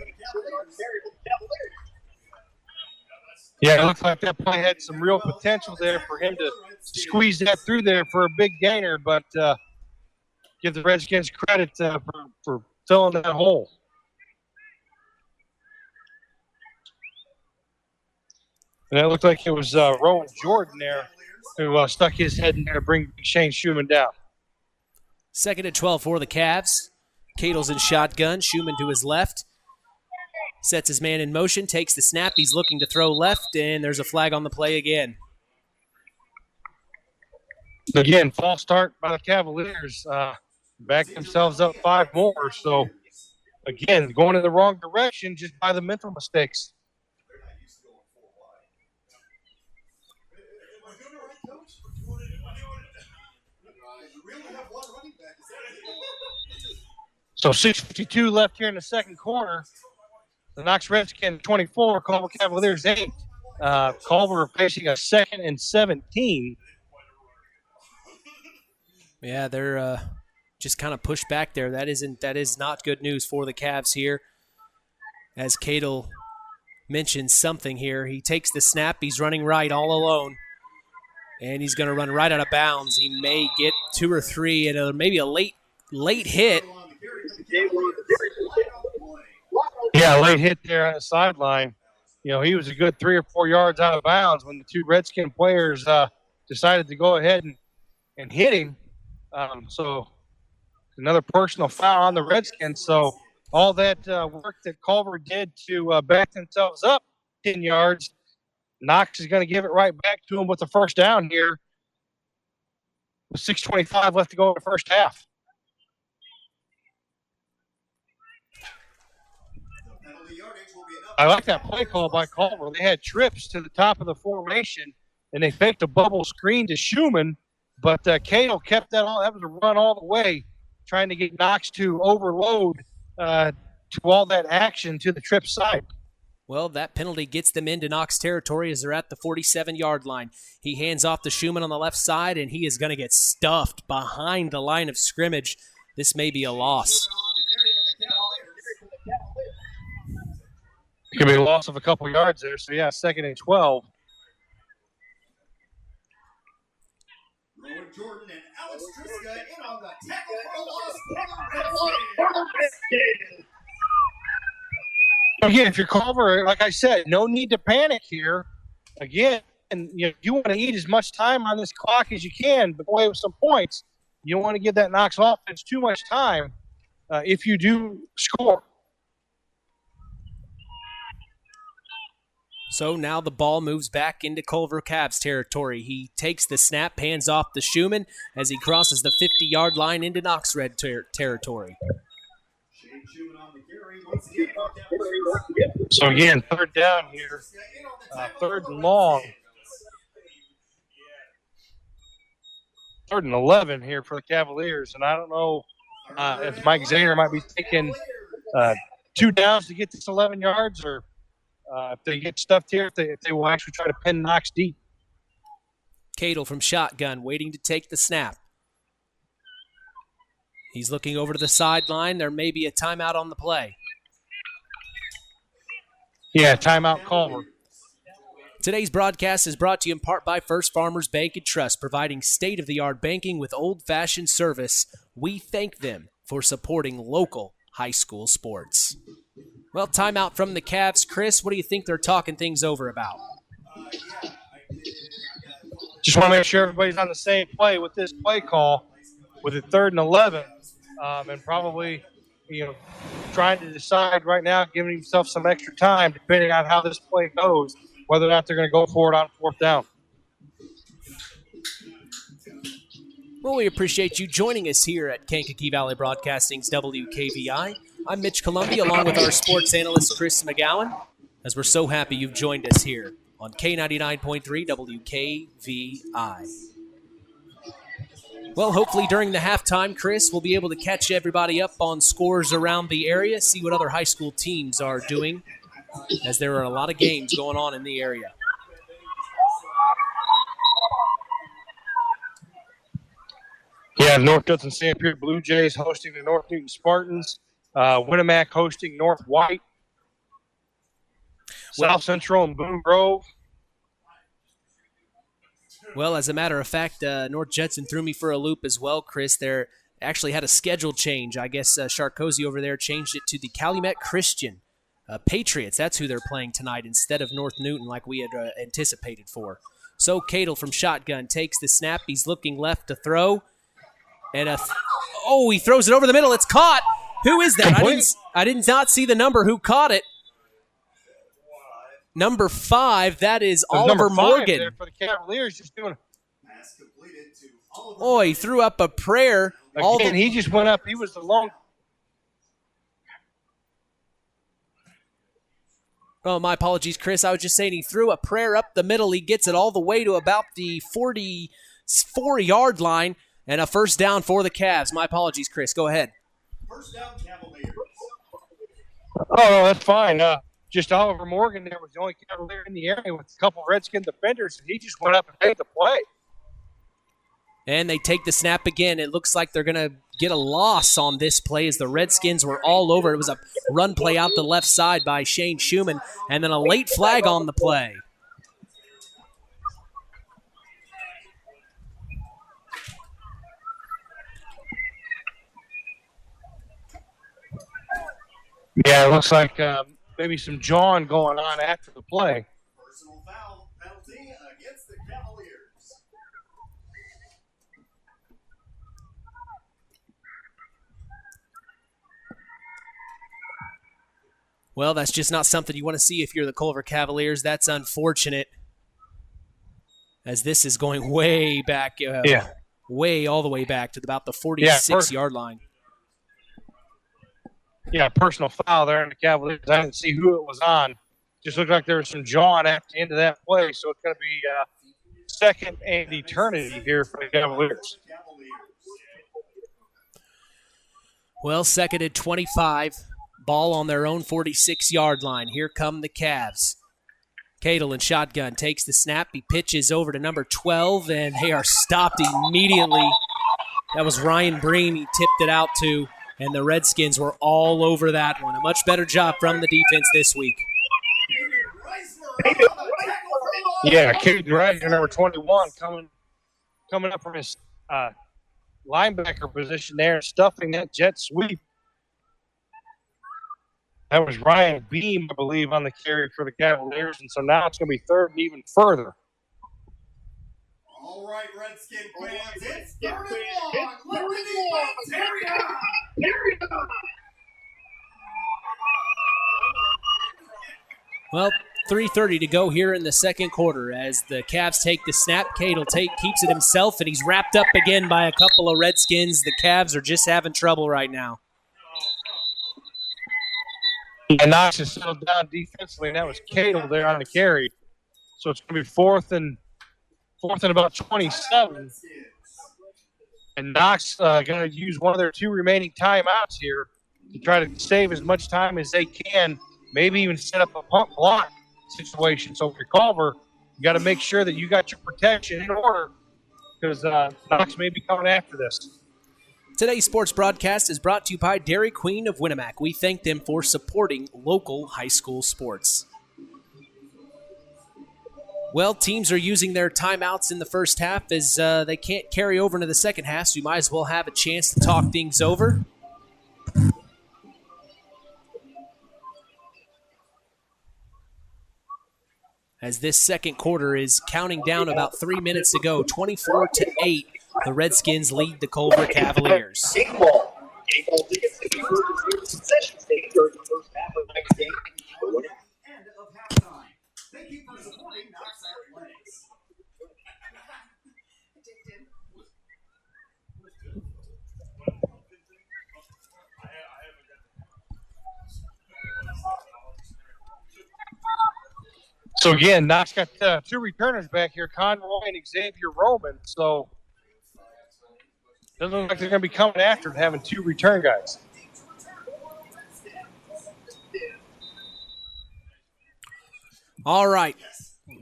Yeah, it looks like that play had some real potential there for him to squeeze that through there for a big gainer, but give the Redskins credit for filling that hole. And it looked like it was Rowan Jordan there who stuck his head in there to bring Shane Schumann down. Second and 12 for the Cavs. Cadle's in shotgun. Schumann to his left. Sets his man in motion, takes the snap. He's looking to throw left, and there's a flag on the play again. Again, false start by the Cavaliers. Back themselves up 5 more. So, again, going in the wrong direction just by the mental mistakes. So 6:52 left here in the second quarter. The Knox Redskins 24, Culver Cavaliers 8. Culver facing a 2nd and 17. Yeah, they're just kind of pushed back there. That is not good news for the Cavs here. As Cadle mentioned something here, he takes the snap. He's running right all alone, and he's going to run right out of bounds. He may get 2 or 3, and maybe a late hit. Yeah, late hit there on the sideline. He was a good 3 or 4 yards out of bounds when the 2 Redskin players decided to go ahead and hit him. So another personal foul on the Redskins. So all that work that Culver did to back themselves up 10 yards, Knox is going to give it right back to him with the first down here. With 6:25 left to go in the first half. I like that play call by Culver. They had trips to the top of the formation, and they faked a bubble screen to Schumann, but Cadle kept that all. That was a run all the way, trying to get Knox to overload to all that action to the trip side. Well, that penalty gets them into Knox territory as they're at the 47-yard line. He hands off to Schumann on the left side, and he is going to get stuffed behind the line of scrimmage. This may be a loss. It could be a loss of a couple yards there. So, yeah, 2nd and 12. Rowan Jordan and Alex Triska in on the tackle for a loss. Again, if you're Culver, like I said, no need to panic here. Again, and you want to eat as much time on this clock as you can, but away with some points. You don't want to give that Knox offense too much time if you do score. So now the ball moves back into Culver Cavs territory. He takes the snap, hands off to Schumann as he crosses the 50-yard line into Knox Red territory. So again, third down here, third and long. 3rd and 11 here for the Cavaliers, and I don't know if Mike Zaner might be taking 2 downs to get this 11 yards, or if they get stuffed here, if they will actually try to pin Knox deep. Cadle from shotgun, waiting to take the snap. He's looking over to the sideline. There may be a timeout on the play. Yeah, timeout Culver. Today's broadcast is brought to you in part by First Farmers Bank and Trust, providing state-of-the-art banking with old-fashioned service. We thank them for supporting local high school sports. Well, timeout from the Cavs. Chris, what do you think they're talking things over about? Just want to make sure everybody's on the same play with this play call, with it 3rd and 11, and probably, trying to decide right now, giving himself some extra time, depending on how this play goes, whether or not they're going to go for it on 4th down. Well, we appreciate you joining us here at Kankakee Valley Broadcasting's WKVI. I'm Mitch Columbia, along with our sports analyst, Chris McGowan, as we're so happy you've joined us here on K99.3 WKVI. Well, hopefully during the halftime, Chris, we'll be able to catch everybody up on scores around the area, see what other high school teams are doing, as there are a lot of games going on in the area. Yeah, North Dutton St. Pierre Blue Jays hosting the North Newton Spartans. Winnemac hosting North White. South Central and Boone Grove. Well, as a matter of fact, North Judson threw me for a loop as well, Chris. They actually had a schedule change. I guess Sharkozy over there changed it to the Calumet Christian Patriots. That's who they're playing tonight instead of North Newton like we had anticipated for. So Cadle from shotgun takes the snap. He's looking left to throw. And he throws it over the middle. It's caught. Who is that? I did not see the number who caught it. Number 5, that is Oliver Morgan. There for the Cavaliers, just doing. He threw up a prayer. Again, he just went up. He was the long. Oh, my apologies, Chris. I was just saying he threw a prayer up the middle. He gets it all the way to about the 44-yard line, and a first down for the Cavs. My apologies, Chris. Go ahead. First down, Cavaliers. Oh, that's fine. Just Oliver Morgan there was the only Cavalier in the area with a couple Redskin defenders, and he just went up and made the play. And they take the snap again. It looks like they're going to get a loss on this play as the Redskins were all over. It was a run play out the left side by Shane Schumann, and then a late flag on the play. Yeah, it looks like maybe some jawing going on after the play. Personal foul penalty against the Cavaliers. Well, that's just not something you want to see if you're the Culver Cavaliers. That's unfortunate, as this is going way back, way all the way back to about the 46-yard line. Yeah, personal foul there in the Cavaliers. I didn't see who it was on. Just looked like there was some jawing after the end of that play, so it's going to be second and eternity here for the Cavaliers. Well, second and 25. Ball on their own 46-yard line. Here come the Cavs. Cadle in shotgun takes the snap. He pitches over to number 12, and they are stopped immediately. That was Ryan Breen he tipped it out to, and the Redskins were all over that one. A much better job from the defense this week. Yeah, Caden Reisner, number 21, coming up from his linebacker position there, stuffing that jet sweep. That was Ryan Beam, I believe, on the carry for the Cavaliers, and so now it's going to be third and even further. All right, Redskin fans, it's third and long. Look at the area. Well, 3:30 to go here in the second quarter as the Cavs take the snap. Cadle keeps it himself, and he's wrapped up again by a couple of Redskins. The Cavs are just having trouble right now. And Knox has settled down defensively, and that was Cadle there on the carry. So it's going to be fourth and about 27. And Knox going to use one of their 2 remaining timeouts here to try to save as much time as they can, maybe even set up a punt block situation. So for Culver, you got to make sure that you got your protection in order because Knox may be coming after this. Today's sports broadcast is brought to you by Dairy Queen of Winamac. We thank them for supporting local high school sports. Well, teams are using their timeouts in the first half as they can't carry over into the second half, so you might as well have a chance to talk things over. As this second quarter is counting down about 3 minutes to go, 24-8, the Redskins lead the Culver Cavaliers. Game ball tickets to be purchased here at concession stand during the first half of tonight's game. End of halftime. Thank you for supporting Knox Athletics. So again, Knox got 2 returners back here, Conroy and Xavier Roman. So doesn't look like they're going to be coming after it, having 2 return guys. All right,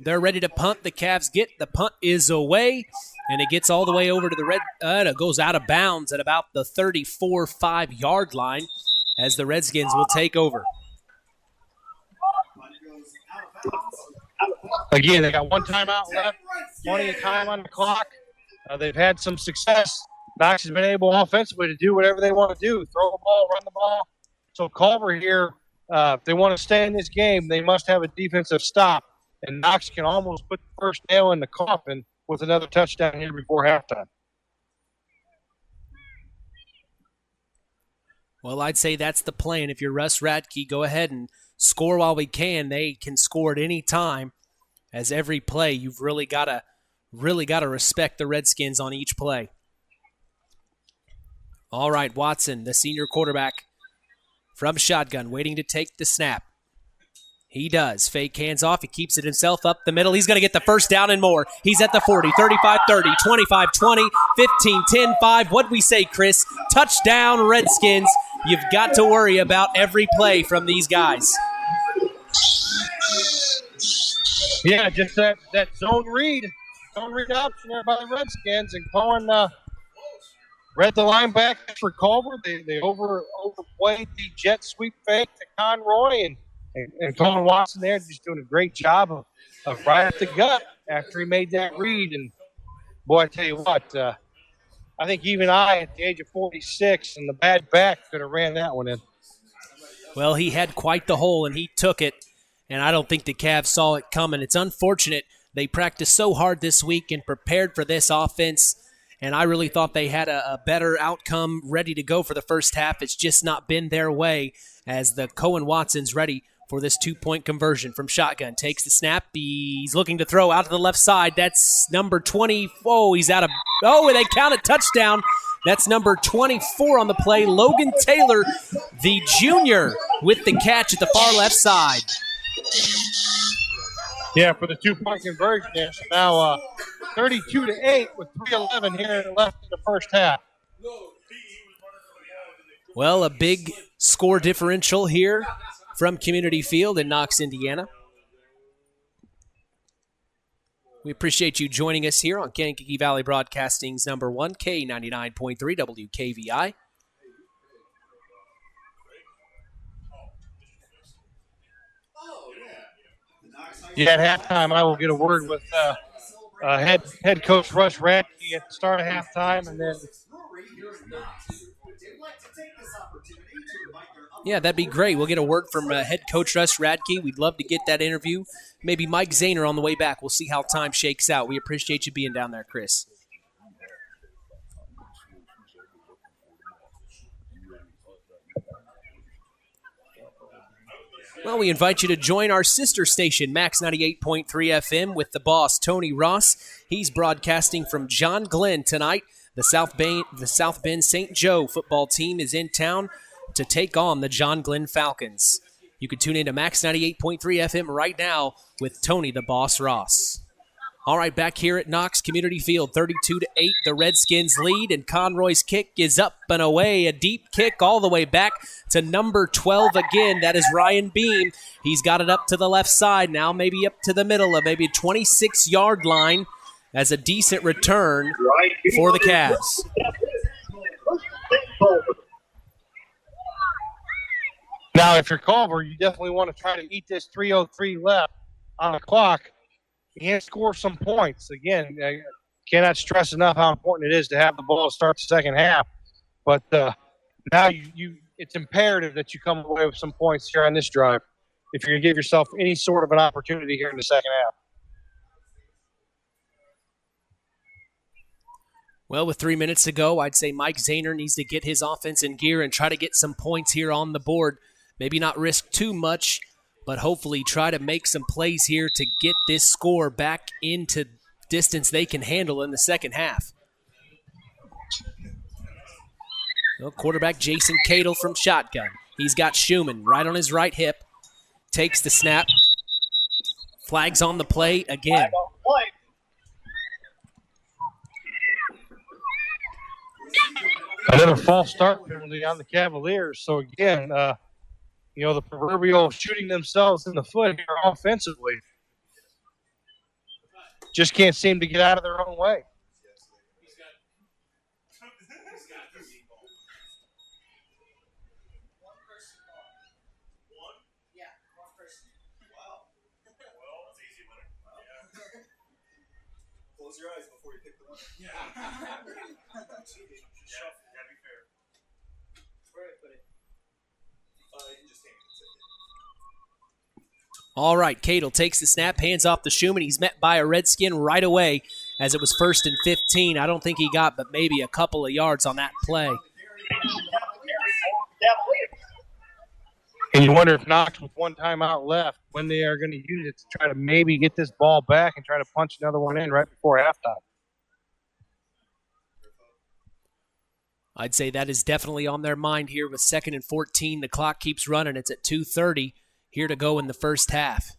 they're ready to punt. The Cavs get the punt is away, and it gets all the way over to the red. It goes out of bounds at about the 34-5-yard line as the Redskins will take over. Again, they got 1 timeout left, plenty of time on the clock. They've had some success. Knox has been able offensively to do whatever they want to do, throw the ball, run the ball. So Culver here, if they want to stay in this game, they must have a defensive stop. And Knox can almost put the first nail in the coffin with another touchdown here before halftime. Well, I'd say that's the plan. If you're Russ Radke, go ahead and score while we can. They can score at any time. As every play, you've really got to respect the Redskins on each play. All right, Watson, the senior quarterback from shotgun, waiting to take the snap. He does. Fake hands off. He keeps it himself up the middle. He's going to get the first down and more. He's at the 40, 35-30, 25-20, 15-10-5. What'd we say, Chris? Touchdown, Redskins. You've got to worry about every play from these guys. Yeah, just that zone read option there by the Redskins, and Cohen read the linebacker for Culver. They overplayed the jet sweep fake to Conroy, and Cohen Watson there just doing a great job of right at the gut after he made that read. And boy, I tell you what, I think even I, at the age of 46 and the bad back, could have ran that one in. Well, he had quite the hole, and he took it. And I don't think the Cavs saw it coming. It's unfortunate. They practiced so hard this week and prepared for this offense, and I really thought they had a better outcome ready to go for the first half. It's just not been their way as the Cohen Watson's ready for this 2-point conversion from shotgun. Takes the snap. He's looking to throw out to the left side. That's number 20. Whoa, he's out of – oh, they count a touchdown. That's number 24 on the play, Logan Taylor, the junior, with the catch at the far left side. Yeah, for the 2-point conversion there. So now 32-8 with 3:11 here left in the first half. Well, a big score differential here from Community Field in Knox, Indiana. We appreciate you joining us here on Kankakee Valley Broadcasting's number 1, K99.3 WKVI. Yeah, at halftime, I will get a word with head coach Russ Radke at the start of halftime, and then. Yeah, that'd be great. We'll get a word from head coach Russ Radke. We'd love to get that interview. Maybe Mike Zahner on the way back. We'll see how time shakes out. We appreciate you being down there, Chris. Well, we invite you to join our sister station, Max 98.3 FM, with the boss, Tony Ross. He's broadcasting from John Glenn tonight. The South Bend St. Joe football team is in town to take on the John Glenn Falcons. You can tune in to Max 98.3 FM right now with Tony the Boss Ross. All right, back here at Knox Community Field, 32-8, the Redskins lead, and Conroy's kick is up and away. A deep kick all the way back to number 12 again. That is Ryan Beam. He's got it up to the left side now, maybe up to the middle of maybe a 26-yard line as a decent return for the Cavs. Now, if you're Culver, you definitely want to try to eat this 3:03 left on the clock and score some points. Again, I cannot stress enough how important it is to have the ball to start the second half. But now it's imperative that you come away with some points here on this drive if you're going to give yourself any sort of an opportunity here in the second half. Well, with 3 minutes to go, I'd say Mike Zahner needs to get his offense in gear and try to get some points here on the board. Maybe not risk too much, but hopefully try to make some plays here to get this score back into distance they can handle in the second half. Well, quarterback Jason Cadle from shotgun. He's got Schumann right on his right hip. Takes the snap. Flags on the play again. Another false start penalty on the Cavaliers. So, again, the proverbial shooting themselves in the foot here offensively. Just can't seem to get out of their own way. Close your eyes before you pick the winner. Yeah. That'd be fair. Where did I put it? You can just take it. All right, Cadle takes the snap, hands off to Schumann. He's met by a Redskin right away as it was 1st and 15. I don't think he got but maybe a couple of yards on that play. And you wonder if Knox, with one timeout left, when they are going to use it to try to maybe get this ball back and try to punch another one in right before halftime. I'd say that is definitely on their mind here with 2nd and 14. The clock keeps running. It's at 2:30 here to go in the first half.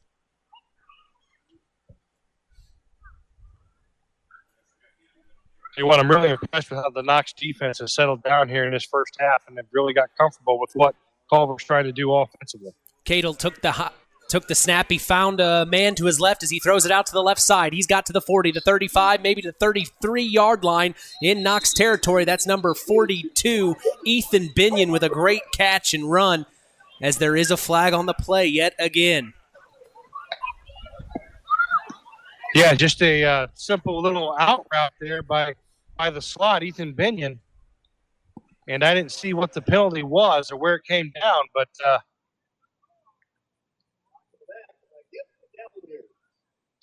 I'm really impressed with how the Knox defense has settled down here in this first half, and they've really got comfortable with what Culver's trying to do offensively. Cadle took the snap. He found a man to his left as he throws it out to the left side. He's got to the 40, the 35, maybe the 33-yard line in Knox territory. That's number 42, Ethan Binion, with a great catch and run as there is a flag on the play yet again. Yeah, just a simple little out route there by the slot, Ethan Binion. And I didn't see what the penalty was or where it came down, but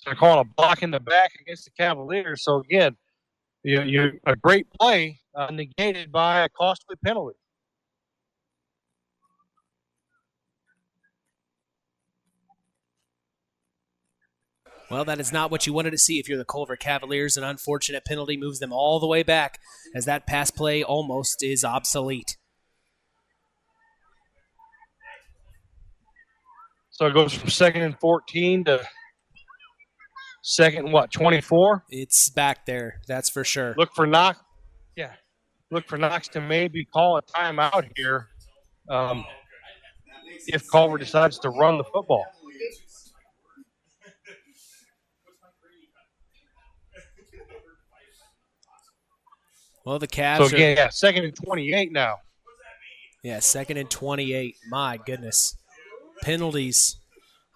they're calling a block in the back against the Cavaliers. So, again, you a great play negated by a costly penalty. Well, that is not what you wanted to see if you're the Culver Cavaliers. An unfortunate penalty moves them all the way back as that pass play almost is obsolete. So it goes from 2nd and 14 to 2nd, 24? It's back there, that's for sure. Look for Knox. Yeah. Look for Knox to maybe call a timeout here if Culver decides to run the football. Well, the Cavs So, again, 2nd and 28 now. Yeah, 2nd and 28. My goodness. Penalties.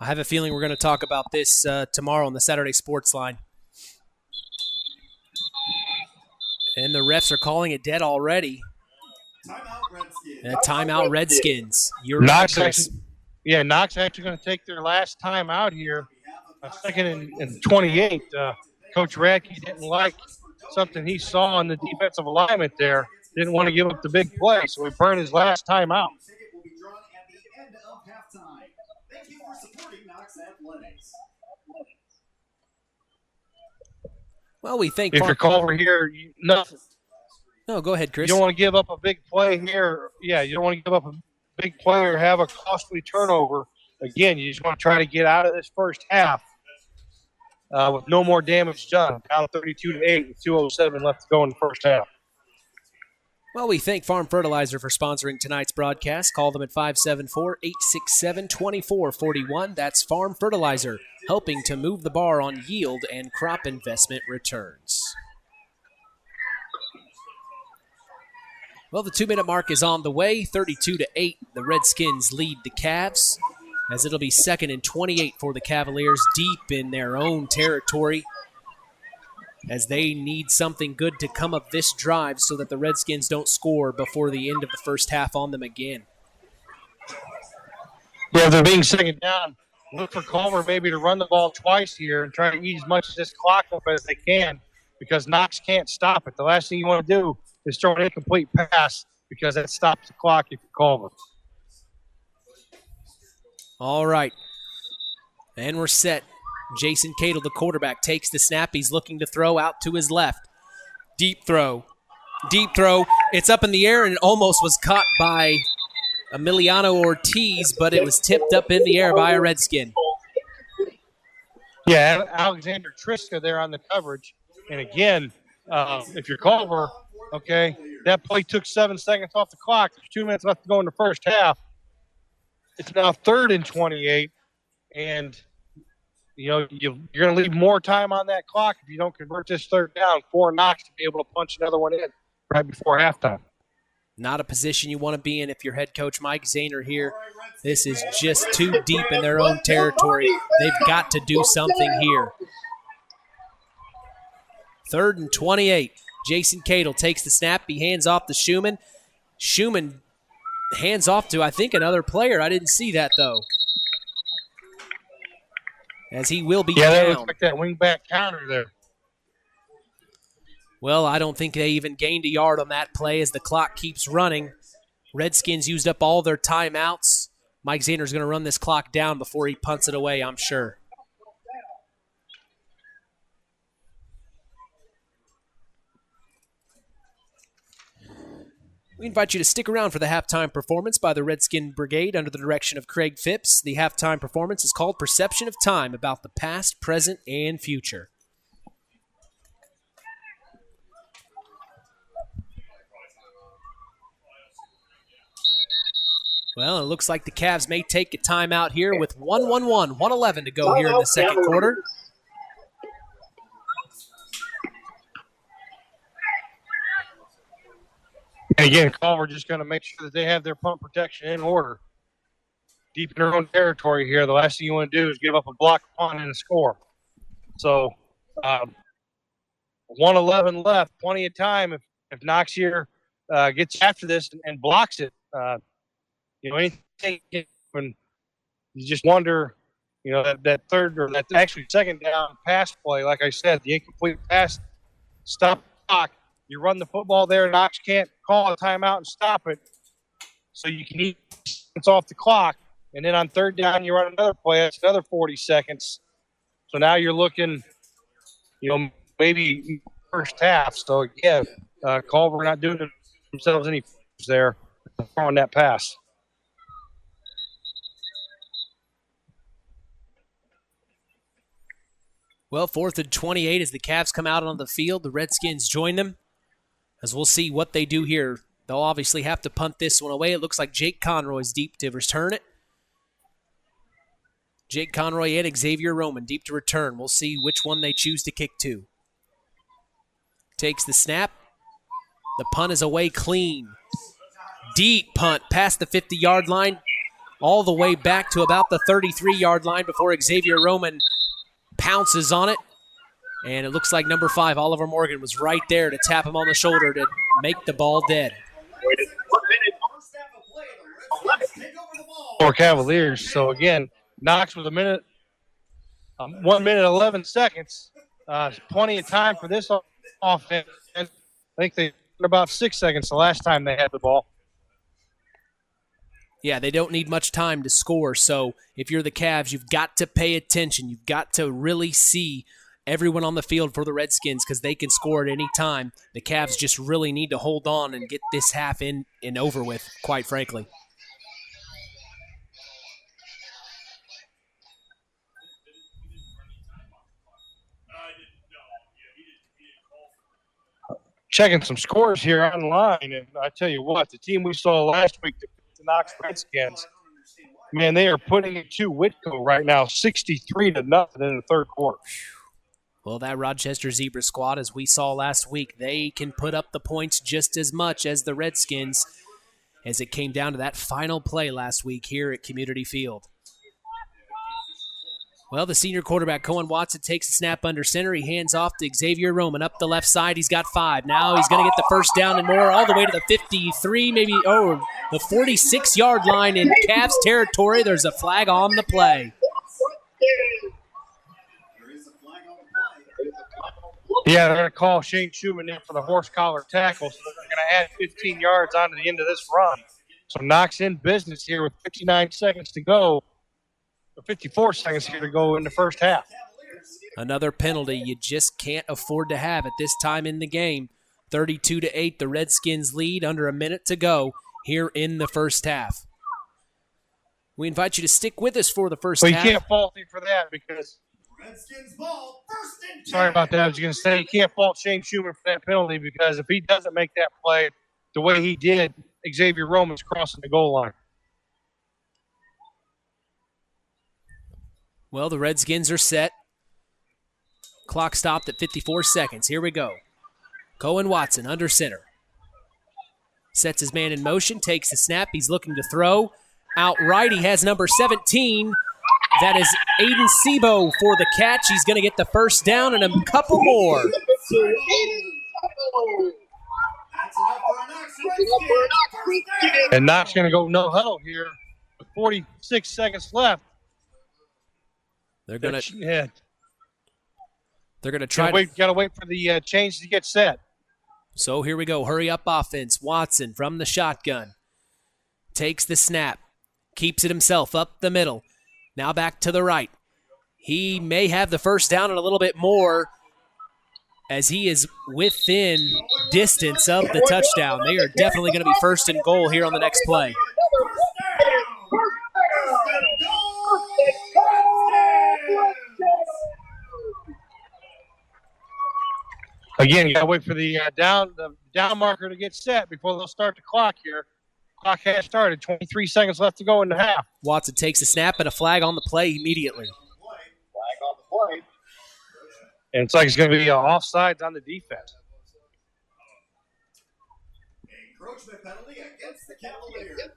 I have a feeling we're going to talk about this tomorrow on the Saturday Sports Line. And the refs are calling it dead already. Timeout Redskins. Knox actually going to take their last time out here. 2nd and 28. Coach Radke didn't like something he saw in the defensive alignment there. Didn't want to give up the big play, so he burned his last time out. Well, we think if you're Culver here, nothing. No, go ahead, Chris. You don't want to give up a big play here. Yeah, you don't want to give up a big play or have a costly turnover again, you just want to try to get out of this first half with no more damage done. Down 32-8 with 2:07 left to go in the first half. Well, we thank Farm Fertilizer for sponsoring tonight's broadcast. Call them at 574-867-2441. That's Farm Fertilizer, helping to move the bar on yield and crop investment returns. Well, the 2-minute mark is on the way. 32-8, the Redskins lead the Cavs, as it'll be 2nd and 28 for the Cavaliers, deep in their own territory, as they need something good to come of this drive so that the Redskins don't score before the end of the first half on them again. Yeah, they're being second down. Look for Culver maybe to run the ball twice here and try to eat as much of this clock up as they can, because Knox can't stop it. The last thing you want to do is throw an incomplete pass, because that stops the clock if you're Culver. All right. And we're set. Jason Cadle, the quarterback, takes the snap. He's looking to throw out to his left. Deep throw. Deep throw. It's up in the air, and it almost was caught by Emiliano Ortiz, but it was tipped up in the air by a Redskin. Yeah, Alexander Triska there on the coverage. And again, if you're Culver, okay, that play took 7 seconds off the clock. There's 2 minutes left to go in the first half. It's now 3rd and 28, and you're going to leave more time on that clock if you don't convert this third down for Knox to be able to punch another one in right before halftime. Not a position you want to be in if you're head coach Mike Zahner here. This is just too deep in their own territory. They've got to do something here. 3rd and 28. Jason Cadle takes the snap. He hands off to Schumann. Schumann hands off to, I think, another player. I didn't see that, though. As he will be down. Yeah, that looks like that wingback counter there. Well, I don't think they even gained a yard on that play as the clock keeps running. Redskins used up all their timeouts. Mike Zahner's going to run this clock down before he punts it away, I'm sure. We invite you to stick around for the halftime performance by the Redskin Brigade under the direction of Craig Phipps. The halftime performance is called Perception of Time, about the past, present, and future. Well, it looks like the Cavs may take a timeout here with 1:11 to go here in the second quarter. And again, Culver just going to make sure that they have their punt protection in order. Deep in their own territory here, the last thing you want to do is give up a block punt and a score. So 1:11 left, plenty of time if Knox here gets after this and blocks it. Anything, when you just wonder, that third or that actually second down pass play, like I said, the incomplete pass, stop the clock. You run the football there, Knox can't call a timeout and stop it, so you can eat it's off the clock. And then on third down, you run another play. That's another 40 seconds. So now you're looking, maybe first half. So, again, Culver not doing themselves any favors there on that pass. Well, 4th and 28 as the Cavs come out on the field. The Redskins join them, as we'll see what they do here. They'll obviously have to punt this one away. It looks like Jake Conroy's deep to return it. Jake Conroy and Xavier Roman deep to return. We'll see which one they choose to kick to. Takes the snap. The punt is away clean. Deep punt past the 50-yard line, all the way back to about the 33-yard line before Xavier Roman pounces on it. And it looks like number 5, Oliver Morgan, was right there to tap him on the shoulder to make the ball dead. For Cavaliers. So, again, Knox with 1 minute 11 seconds. Plenty of time for this offense. I think they had about 6 seconds the last time they had the ball. Yeah, they don't need much time to score. So if you're the Cavs, you've got to pay attention. You've got to really see everyone on the field for the Redskins, because they can score at any time. The Cavs just really need to hold on and get this half in and over with, quite frankly. checking some scores here online, and I tell you what, the team we saw last week, the Knox Redskins, man, they are putting it to Whitco right now, 63-0 in the third quarter. Well, that Rochester Zebra squad, as we saw last week, they can put up the points just as much as the Redskins as it came down to that final play last week here at Community Field. Well, the senior quarterback, Cohen Watson, takes the snap under center. He hands off to Xavier Roman up the left side. He's got 5. Now he's going to get the first down and more all the way to the 53, maybe, the 46-yard line in Cavs territory. There's a flag on the play. Yeah, they're going to call Shane Schumann in for the horse collar tackle, so they're going to add 15 yards onto the end of this run. So Knox in business here with 59 seconds to go, or 54 seconds here to go in the first half. Another penalty you just can't afford to have at this time in the game. 32-8, the Redskins lead, under a minute to go here in the first half. We invite you to stick with us for the first half. Well, you can't fault him for that because Redskins ball, first and 10. Sorry about that. I was going to say you can't fault Shane Schumann for that penalty because if he doesn't make that play the way he did, Xavier Roman's crossing the goal line. Well, the Redskins are set. Clock stopped at 54 seconds. Here we go. Cohen Watson under center. Sets his man in motion, takes the snap. He's looking to throw. Outright, he has number 17. That is Aiden Sebo for the catch. He's going to get the first down and a couple more. And Knox going to go no huddle here with 46 seconds left. They're going to Got to wait for the change to get set. So here we go. Hurry up offense. Watson from the shotgun. Takes the snap. Keeps it himself up the middle. Now back to the right. He may have the first down and a little bit more as he is within distance of the touchdown. They are definitely going to be first and goal here on the next play. Again, you got to wait for the down marker to get set before they'll start the clock here. Clock has started. 23 seconds left to go in the half. Watson takes a snap and a flag on the play immediately. Flag on the play. And it's like it's going to be offsides on the defense. Encroachment penalty against the Cavaliers.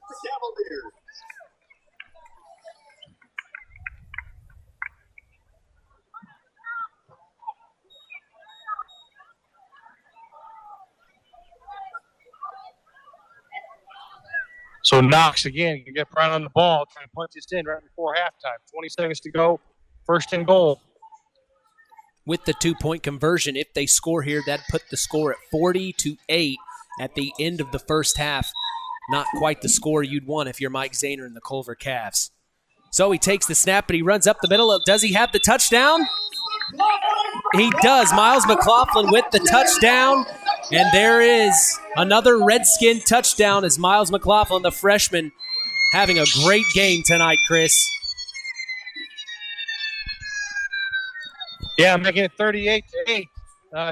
So Knox, again, can get right on the ball, trying to punch this in right before halftime. 20 seconds to go, first and goal. With the 2-point conversion, if they score here, that'd put the score at 40-8 at the end of the first half. Not quite the score you'd want if you're Mike Zahner and the Culver Cavs. So he takes the snap, but he runs up the middle. Does he have the touchdown? He does. Miles McLaughlin with the touchdown. And there is another Redskin touchdown as Miles McLaughlin, the freshman, having a great game tonight, Chris. Yeah, making it 38-8.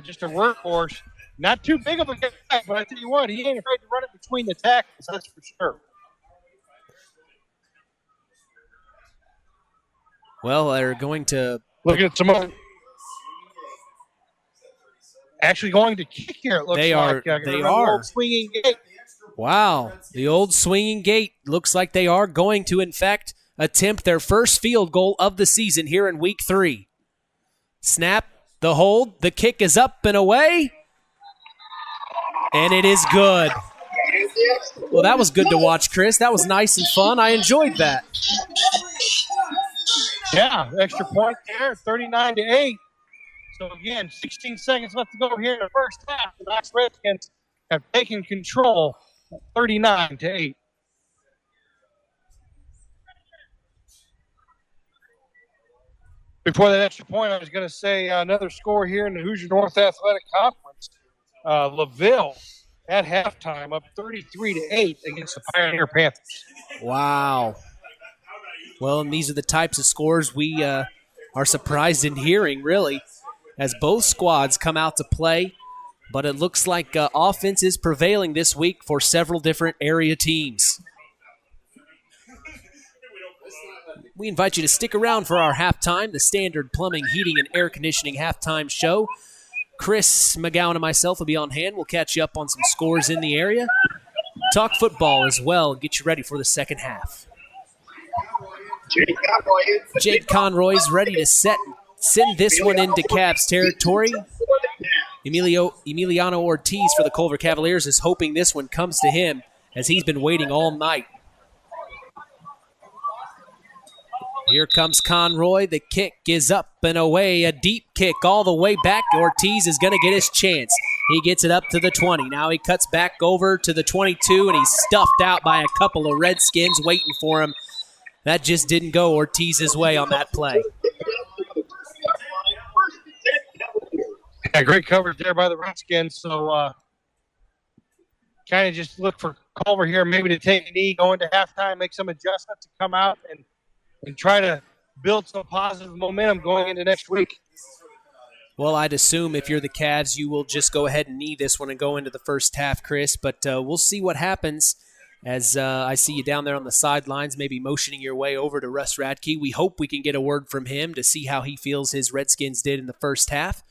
Just a workhorse. Not too big of a guy, but I tell you what, he ain't afraid to run it between the tackles, that's for sure. Well, they're going to... Looking at some more. Actually going to kick here, it looks like. They are. Old swinging gate. Wow, the old swinging gate. Looks like they are going to, in fact, attempt their first field goal of the season here in week 3. Snap, the hold, the kick is up and away. And it is good. Well, that was good to watch, Chris. That was nice and fun. I enjoyed that. Yeah, extra point there, 39-8. So, again, 16 seconds left to go here in the first half. The Knox Redskins have taken control, 39-8. Before that extra point, I was going to say another score here in the Hoosier North Athletic Conference. LaVille at halftime up 33-8 against the Pioneer Panthers. Wow. Well, and these are the types of scores we are surprised in hearing, really, as both squads come out to play. but it looks like offense is prevailing this week for several different area teams. We invite you to stick around for our halftime, the Standard Plumbing, Heating, and Air Conditioning halftime show. Chris McGowan and myself will be on hand. We'll catch you up on some scores in the area. Talk football as well. Get you ready for the second half. Jake Conroy's ready to send this one into Cavs territory. Emiliano Ortiz for the Culver Cavaliers is hoping this one comes to him as he's been waiting all night. Here comes Conroy. The kick is up and away. A deep kick all the way back. Ortiz is going to get his chance. He gets it up to the 20. Now he cuts back over to the 22, and he's stuffed out by a couple of Redskins waiting for him. That just didn't go Ortiz's way on that play. Yeah, great coverage there by the Redskins. So kind of just look for Culver here maybe to take a knee, go into halftime, make some adjustments to come out and try to build some positive momentum going into next week. Well, I'd assume if you're the Cavs, you will just go ahead and knee this one and go into the first half, Chris. But we'll see what happens as I see you down there on the sidelines, maybe motioning your way over to Russ Radke. We hope we can get a word from him to see how he feels his Redskins did in the first half.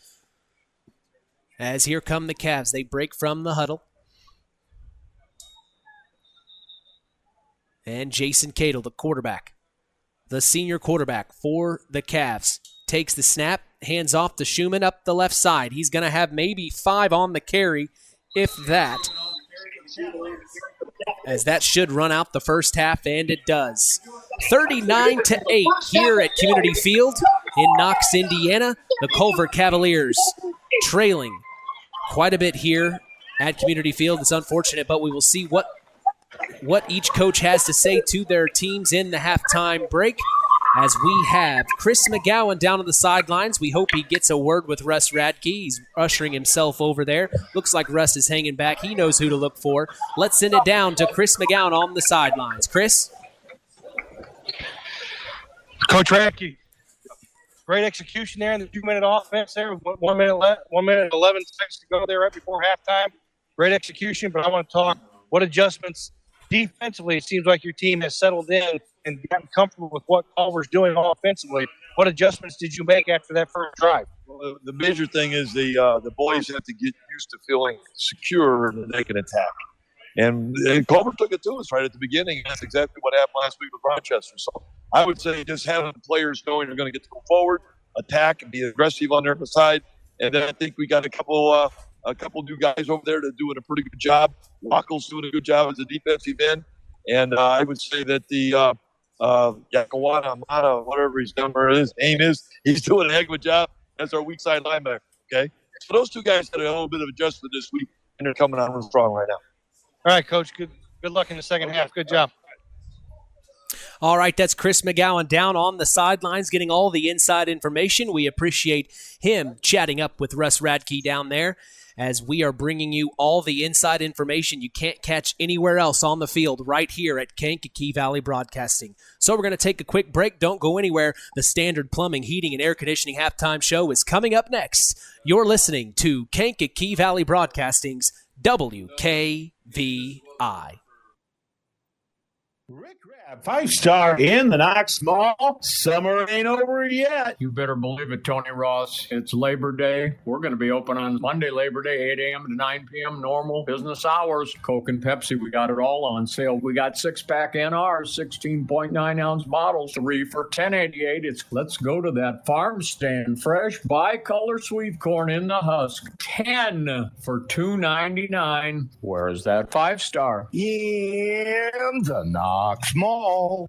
As here come the Cavs. They break from the huddle. And Jason Cadle, the quarterback, the senior quarterback for the Cavs, takes the snap, hands off to Schumann up the left side. He's going to have maybe 5 on the carry, if that, as that should run out the first half, and it does. 39-8 here at Community Field in Knox, Indiana. The Culver Cavaliers trailing quite a bit here at Community Field. It's unfortunate, but we will see what each coach has to say to their teams in the halftime break, as we have Chris McGowan down on the sidelines. We hope he gets a word with Russ Radke. He's ushering himself over there. Looks like Russ is hanging back. He knows who to look for. Let's send it down to Chris McGowan on the sidelines. Chris? Coach Radke, great execution there in the 2-minute offense there. 1 minute 11 seconds to go there right before halftime. Great execution, but I want to talk what adjustments defensively. It seems like your team has settled in and gotten comfortable with what Culver's doing offensively. What adjustments did you make after that first drive? Well, the major thing is the boys have to get used to feeling secure and that they can attack. And Culver took it to us right at the beginning. That's exactly what happened last week with Rochester. So I would say just having the players knowing they're going to get to go forward, attack, and be aggressive on their side. And then I think we got a couple new guys over there that are doing a pretty good job. Wackel's doing a good job as a defensive end. And I would say that the Yakawana Amata, whatever his name is, he's doing a heck of a job as our weak side linebacker. Okay? So those two guys had a little bit of adjustment this week, and they're coming out real strong right now. All right, Coach. Good luck in the second half. Good job. All right, that's Chris McGowan down on the sidelines getting all the inside information. We appreciate him chatting up with Russ Radke down there as we are bringing you all the inside information you can't catch anywhere else on the field right here at Kankakee Valley Broadcasting. So we're going to take a quick break. Don't go anywhere. The Standard Plumbing, Heating, and Air Conditioning halftime show is coming up next. You're listening to Kankakee Valley Broadcasting's WKVI. Rick Rabb, 5-star in the Knox Mall. Summer ain't over yet. You better believe it, Tony Ross. It's Labor Day. We're going to be open on Monday, Labor Day, 8 a.m. to 9 p.m. normal business hours. Coke and Pepsi, we got it all on sale. We got 6-pack NRs, 16.9-ounce bottles, 3 for $10.88. Let's go to that farm stand. Fresh bicolor sweet corn in the husk, 10 for $2.99. Where is that 5-star? In the Knox Mall.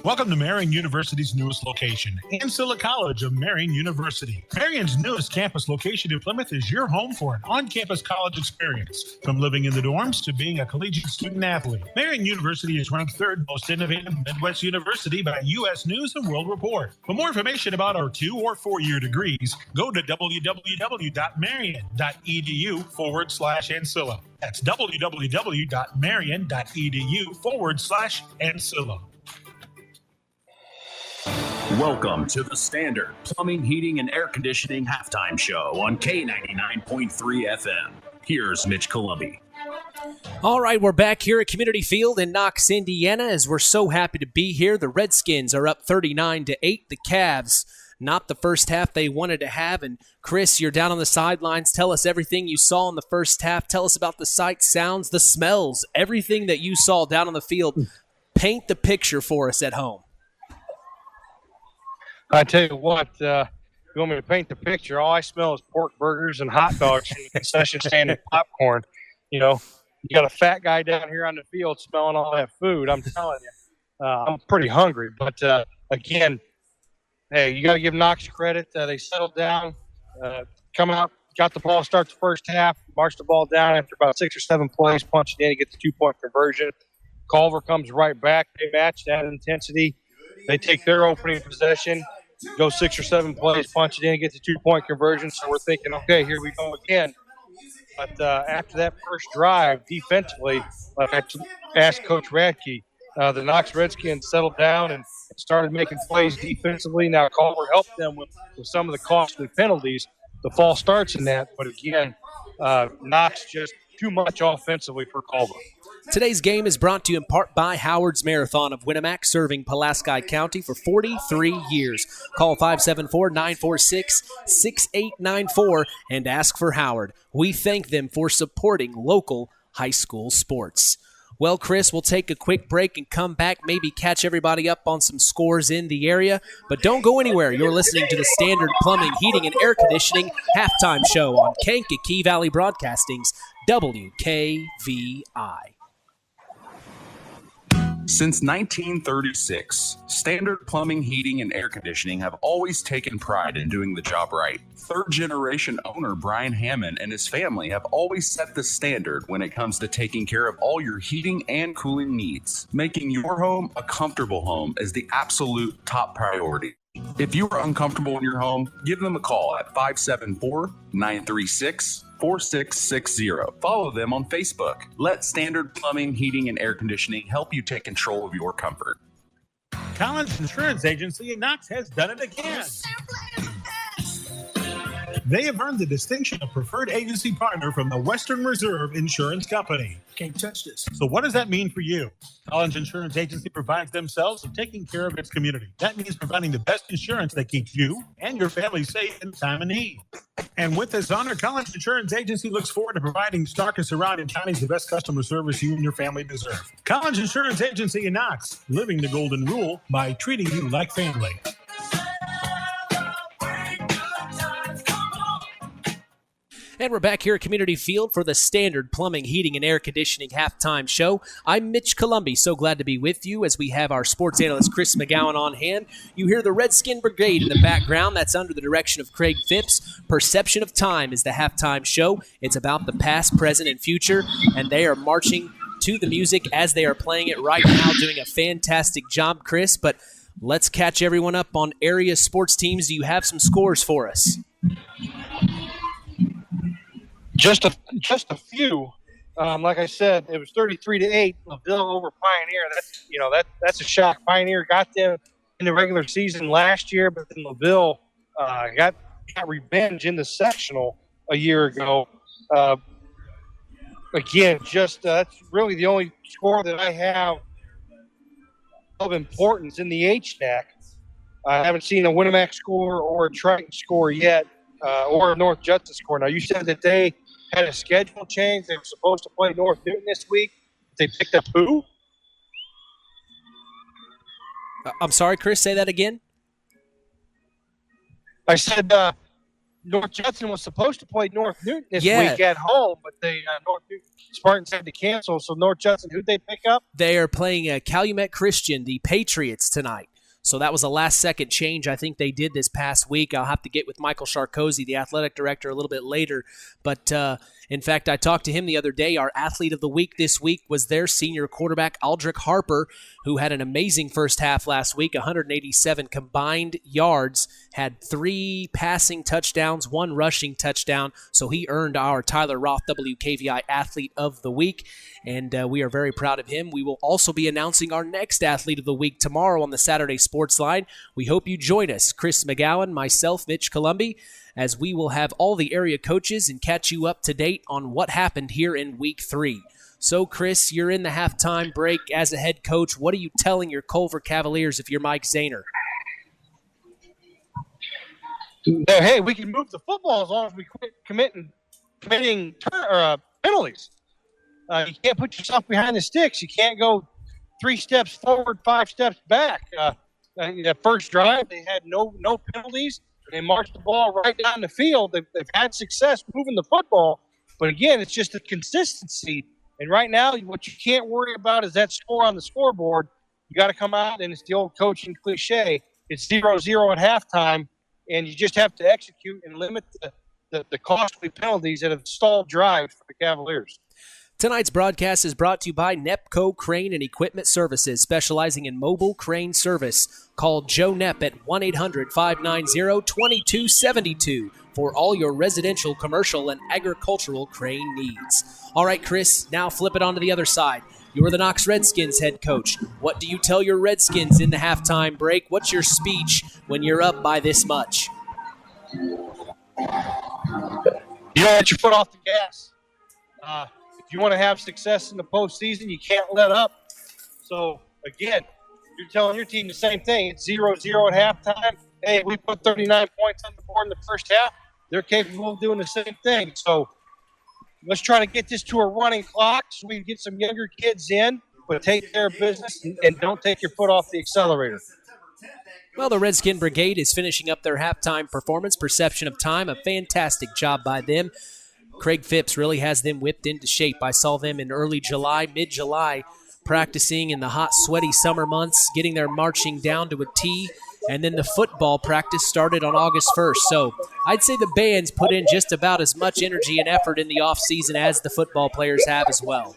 Welcome to Marian University's newest location, Ancilla College of Marian University. Marian's newest campus location in Plymouth is your home for an on-campus college experience. From living in the dorms to being a collegiate student-athlete, Marian University is ranked 3rd most innovative Midwest university by U.S. News & World Report. For more information about our 2- or 4-year degrees, go to www.marian.edu/Ancilla. That's www.marian.edu/Ancilla. Welcome to the Standard Plumbing, Heating, and Air Conditioning Halftime Show on K99.3 FM. Here's Mitch Columbi. All right, we're back here at Community Field in Knox, Indiana, as we're so happy to be here. The Redskins are up 39-8. The Cavs, not the first half they wanted to have. And Chris, you're down on the sidelines. Tell us everything you saw in the first half. Tell us about the sights, sounds, the smells, everything that you saw down on the field. Paint the picture for us at home. I tell you what, you want me to paint the picture? All I smell is pork burgers and hot dogs from the concession stand and popcorn. You know, you got a fat guy down here on the field smelling all that food. I'm telling you, I'm pretty hungry. But, again, hey, you got to give Knox credit. They settled down, come out, got the ball, start the first half, marched the ball down after about 6 or 7 plays, punched it in, get the 2-point conversion. Culver comes right back. They match that intensity. They take their opening possession, go 6 or 7 plays, punch it in, get the 2-point conversion. So we're thinking, okay, here we go again. But after that first drive, defensively, like I asked Coach Radke, the Knox Redskins settled down and started making plays defensively. Now Culver helped them with some of the costly penalties. The false starts in that. But again, Knox just too much offensively for Culver. Today's game is brought to you in part by Howard's Marathon of Winamac, serving Pulaski County for 43 years. Call 574-946-6894 and ask for Howard. We thank them for supporting local high school sports. Well, Chris, we'll take a quick break and come back, maybe catch everybody up on some scores in the area. But don't go anywhere. You're listening to the Standard Plumbing, Heating, and Air Conditioning Halftime Show on Kankakee Valley Broadcasting's WKVI. Since 1936, Standard Plumbing, Heating, and Air Conditioning have always taken pride in doing the job right. Third-generation owner Brian Hammond and his family have always set the standard when it comes to taking care of all your heating and cooling needs. Making your home a comfortable home is the absolute top priority. If you are uncomfortable in your home, give them a call at 574-936-4660. Follow them on Facebook. Let Standard Plumbing, Heating, and Air Conditioning help you take control of your comfort. Collins Insurance Agency in Knox has done it again. They have earned the distinction of preferred agency partner from the Western Reserve Insurance Company. Can't touch this. So what does that mean for you? Collins Insurance Agency provides themselves of taking care of its community. That means providing the best insurance that keeps you and your family safe in time of need. And with this honor, Collins Insurance Agency looks forward to providing Stark and surrounding counties the best customer service you and your family deserve. Collins Insurance Agency in Knox, living the golden rule by treating you like family. And we're back here at Community Field for the Standard Plumbing, Heating, and Air Conditioning Halftime Show. I'm Mitch Columbi, so glad to be with you as we have our sports analyst Chris McGowan on hand. You hear the Redskin Brigade in the background. That's under the direction of Craig Phipps. Perception of Time is the halftime show. It's about the past, present, and future, and they are marching to the music as they are playing it right now, doing a fantastic job, Chris. But let's catch everyone up on area sports teams. Do you have some scores for us? Just a few. Like I said, it was 33-8. LaVille over Pioneer. That's a shock. Pioneer got them in the regular season last year, but then LaVille got revenge in the sectional a year ago. Again, that's really the only score that I have of importance in the HNAC. I haven't seen a Winamac score or a Triton score yet, or a North Judson score. Now, you said that they had a schedule change. They were supposed to play North Newton this week. They picked up who? I'm sorry, Chris, say that again. I said North Judson was supposed to play North Newton this week at home, but they North Newton Spartans had to cancel. So North Judson, who'd they pick up? They are playing Calumet Christian, the Patriots, tonight. So that was a last-second change I think they did this past week. I'll have to get with Michael Sharkozy, the athletic director, a little bit later. But, in fact, I talked to him the other day. Our athlete of the week this week was their senior quarterback, Aldrich Harper, who had an amazing first half last week, 187 combined yards, had 3 passing touchdowns, 1 rushing touchdown. So he earned our Tyler Roth WKVI athlete of the week, and we are very proud of him. We will also be announcing our next athlete of the week tomorrow on the Saturday Sports Sports Line. We hope you join us, Chris McGowan, myself, Mitch Columbi, as we will have all the area coaches and catch you up to date on what happened here in Week 3. So, Chris, you're in the halftime break as a head coach. What are you telling your Culver Cavaliers if you're Mike Zahner? Hey, we can move the football as long as we quit committing penalties. You can't put yourself behind the sticks. You can't go 3 steps forward, 5 steps back. That first drive, they had no penalties. They marched the ball right down the field. They've had success moving the football. But, again, it's just the consistency. And right now, what you can't worry about is that score on the scoreboard. You got to come out, and it's the old coaching cliche. It's 0-0 at halftime, and you just have to execute and limit the costly penalties that have stalled drives for the Cavaliers. Tonight's broadcast is brought to you by Nepco Crane and Equipment Services, specializing in mobile crane service. Call Joe Nepp at 1-800-590-2272 for all your residential, commercial, and agricultural crane needs. All right, Chris, now flip it on to the other side. You're the Knox Redskins head coach. What do you tell your Redskins in the halftime break? What's your speech when you're up by this much? You don't let your foot off the gas. If you want to have success in the postseason, you can't let up. So, again, you're telling your team the same thing. It's 0-0 at halftime. Hey, we put 39 points on the board in the first half. They're capable of doing the same thing. So, let's try to get this to a running clock so we can get some younger kids in, but take care of business and don't take your foot off the accelerator. Well, the Redskin Brigade is finishing up their halftime performance. Perception of time, a fantastic job by them. Craig Phipps really has them whipped into shape. I saw them in early July, mid-July, practicing in the hot, sweaty summer months, getting their marching down to a T, and then the football practice started on August 1st. So I'd say the band's put in just about as much energy and effort in the offseason as the football players have as well.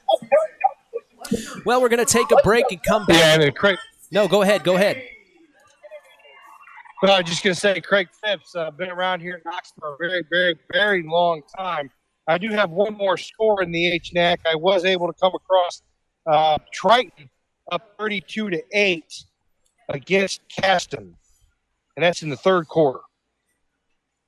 Well, we're going to take a break and come back. Yeah, and Craig. No, go ahead. Well, I was just going to say, Craig Phipps, been around here in Knox for a very, very, very long time. I do have one more score in the HNAC. I was able to come across Triton up 32-8 against Caston, and that's in the third quarter.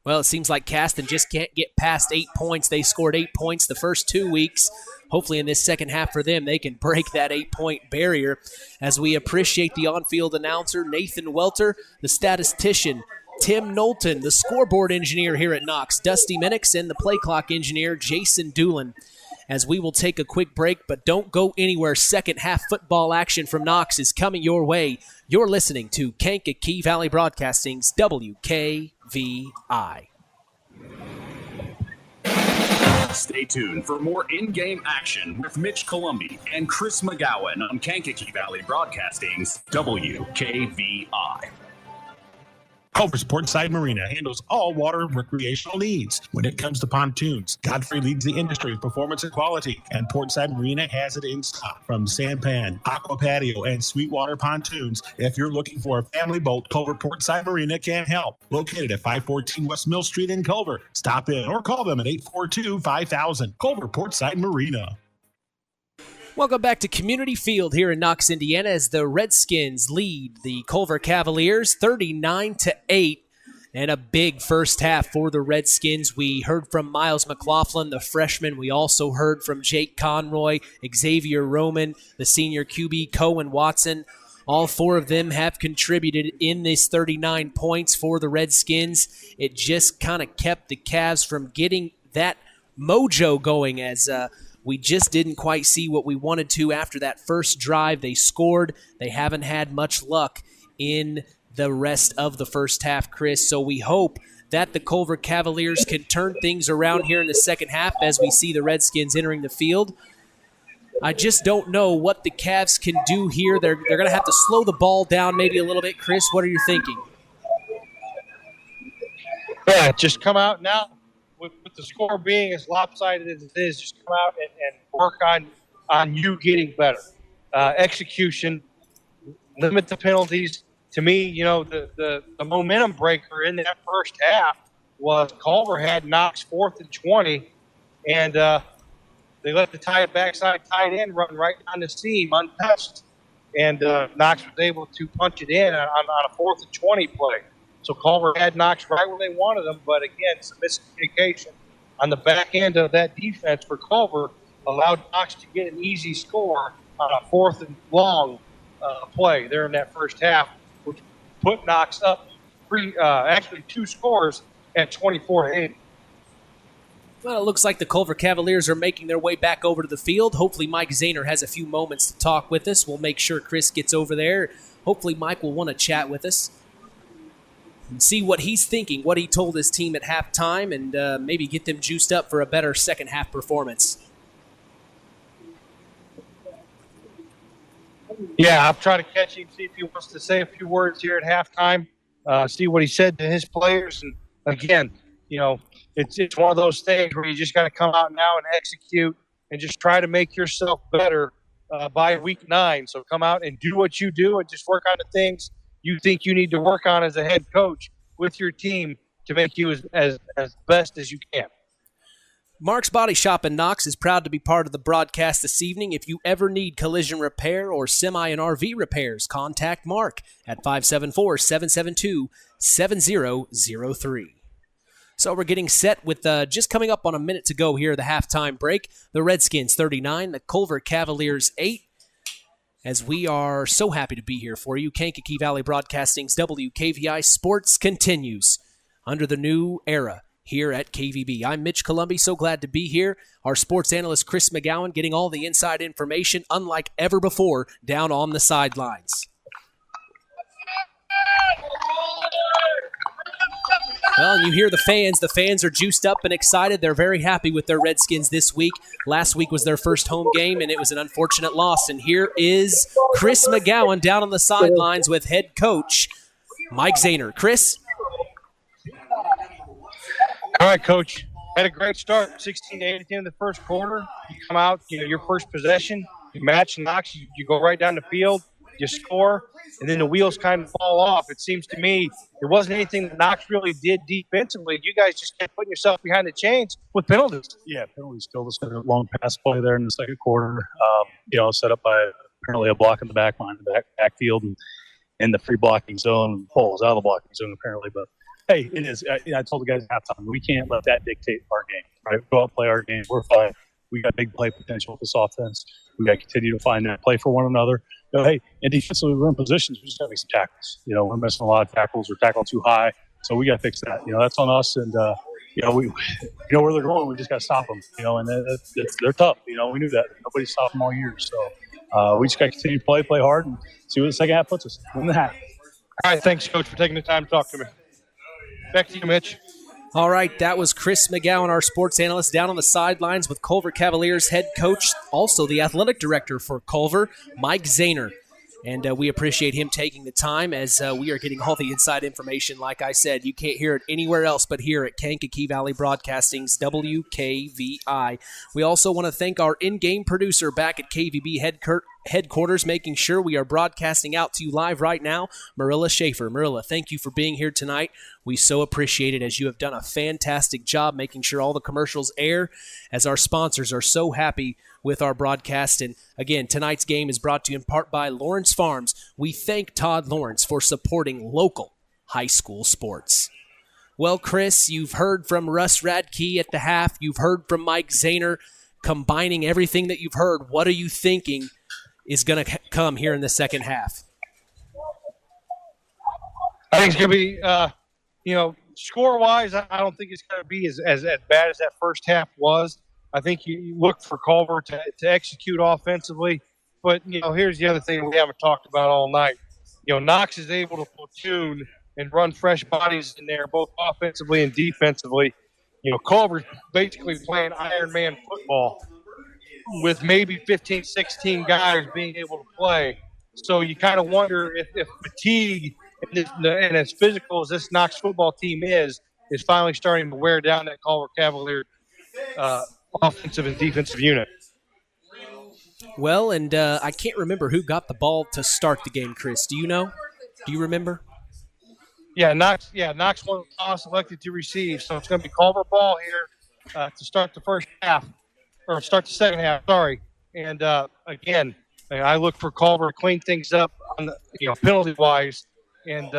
Well, it seems like Caston just can't get past 8 points. They scored 8 points the first 2 weeks. Hopefully in this second half for them, they can break that 8-point barrier. As we appreciate the on-field announcer, Nathan Welter, the statistician, Tim Knowlton, the scoreboard engineer here at Knox, Dusty Minix, and the play clock engineer, Jason Doolin. As we will take a quick break, but don't go anywhere. Second half football action from Knox is coming your way. You're listening to Kankakee Valley Broadcasting's WKVI. Stay tuned for more in-game action with Mitch Columbi and Chris McGowan on Kankakee Valley Broadcasting's WKVI. Culver's Portside Marina handles all water recreational needs. When it comes to pontoons, Godfrey leads the industry in performance and quality, and Portside Marina has it in stock. From sampan, aqua patio, and sweetwater pontoons, if you're looking for a family boat, Culver Portside Marina can help. Located at 514 West Mill Street in Culver. Stop in or call them at 842-5000. Culver Portside Marina. Welcome back to Community Field here in Knox, Indiana, as the Redskins lead the Culver Cavaliers 39-8, and a big first half for the Redskins. We heard from Miles McLaughlin, the freshman. We also heard from Jake Conroy, Xavier Roman, the senior QB, Cohen Watson. All 4 of them have contributed in this 39 points for the Redskins. It just kind of kept the Cavs from getting that mojo going, as we just didn't quite see what we wanted to after that first drive. They scored. They haven't had much luck in the rest of the first half, Chris. So we hope that the Culver Cavaliers can turn things around here in the second half as we see the Redskins entering the field. I just don't know what the Cavs can do here. They're going to have to slow the ball down maybe a little bit. Chris, what are you thinking? Yeah, just come out now. With the score being as lopsided as it is, just come out and work on you getting better. Execution, limit the penalties. To me, the momentum breaker in that first half was Culver had Knox 4th and 20, and they let the backside tight end run right down the seam untouched. and Knox was able to punch it in on a 4th and 20 play. So Culver had Knox right where they wanted him, but again, some miscommunication on the back end of that defense for Culver allowed Knox to get an easy score on a 4th and long play there in that first half, which put Knox up actually 2 scores at 24-8. Well, it looks like the Culver Cavaliers are making their way back over to the field. Hopefully Mike Zahner has a few moments to talk with us. We'll make sure Chris gets over there. Hopefully Mike will want to chat with us and see what he's thinking, what he told his team at halftime, and maybe get them juiced up for a better second half performance. Yeah, I'll try to catch him, see if he wants to say a few words here at halftime, see what he said to his players. And again, it's one of those things where you just got to come out now and execute and just try to make yourself better by week 9. So come out and do what you do and just work on the things you think you need to work on as a head coach with your team to make you as best as you can. Mark's Body Shop in Knox is proud to be part of the broadcast this evening. If you ever need collision repair or semi and RV repairs, contact Mark at 574-772-7003. So we're getting set with just coming up on a minute to go here, the halftime break. The Redskins 39, the Culver Cavaliers 8. As we are so happy to be here for you, Kankakee Valley Broadcasting's WKVI Sports continues under the new era here at KVB. I'm Mitch Columbi, so glad to be here. Our sports analyst Chris McGowan getting all the inside information, unlike ever before, down on the sidelines. Well, and you hear the fans. The fans are juiced up and excited. They're very happy with their Redskins this week. Last week was their first home game, and it was an unfortunate loss. And here is Chris McGowan down on the sidelines with head coach Mike Zahner. Chris? All right, Coach. Had a great start, 16-8 at the end of the first quarter. You come out, your first possession, you match Knox, you go right down the field, you score, and then the wheels kind of fall off. It seems to me there wasn't anything that Knox really did defensively. You guys just kept putting yourself behind the chains with penalties. Yeah, penalties killed us. A long pass play there in the second quarter, set up by apparently a block in the back line, the backfield, and in the free blocking zone. Paul was out of the blocking zone apparently, but hey, it is. I told the guys at halftime, we can't let that dictate our game. Right? Go out, play our game. We're fine. We got big play potential with this offense. We got to continue to find that play for one another. Hey, and defensively, we're in positions. We just got to make some tackles. We're missing a lot of tackles. We're tackling too high, so we got to fix that. That's on us. And we where they're going. We just got to stop them. And they're tough. We knew that. Nobody stopped them all year. So we just got to continue to play hard, and see what the second half puts us. Win the half. All right, thanks, Coach, for taking the time to talk to me. Back to you, Mitch. All right, that was Chris McGowan, our sports analyst, down on the sidelines with Culver Cavaliers head coach, also the athletic director for Culver, Mike Zahner. And we appreciate him taking the time as we are getting all the inside information. Like I said, you can't hear it anywhere else but here at Kankakee Valley Broadcasting's WKVI. We also want to thank our in-game producer back at KVB headquarters, making sure we are broadcasting out to you live right now, Marilla Schaefer. Marilla, thank you for being here tonight. We so appreciate it, as you have done a fantastic job making sure all the commercials air, as our sponsors are so happy with our broadcast. And again, tonight's game is brought to you in part by Lawrence Farms. We thank Todd Lawrence for supporting local high school sports. Well, Chris, you've heard from Russ Radke at the half. You've heard from Mike Zahner. Combining everything that you've heard, what are you thinking is going to come here in the second half? I think it's going to be, score-wise, I don't think it's going to be as bad as that first half was. I think you look for Culver to execute offensively. But, here's the other thing we haven't talked about all night. Knox is able to platoon and run fresh bodies in there, both offensively and defensively. Culver's basically playing Iron Man football with maybe 15, 16 guys being able to play. So you kind of wonder if fatigue and as physical as this Knox football team is finally starting to wear down that Culver Cavalier offensive and defensive unit. Well, and I can't remember who got the ball to start the game, Chris. Do you know? Do you remember? Yeah, Knox won the toss, elected to receive. So it's going to be Culver ball here to start the first half, or start the second half, sorry. And, again, And I look for Culver to clean things up on the, penalty-wise and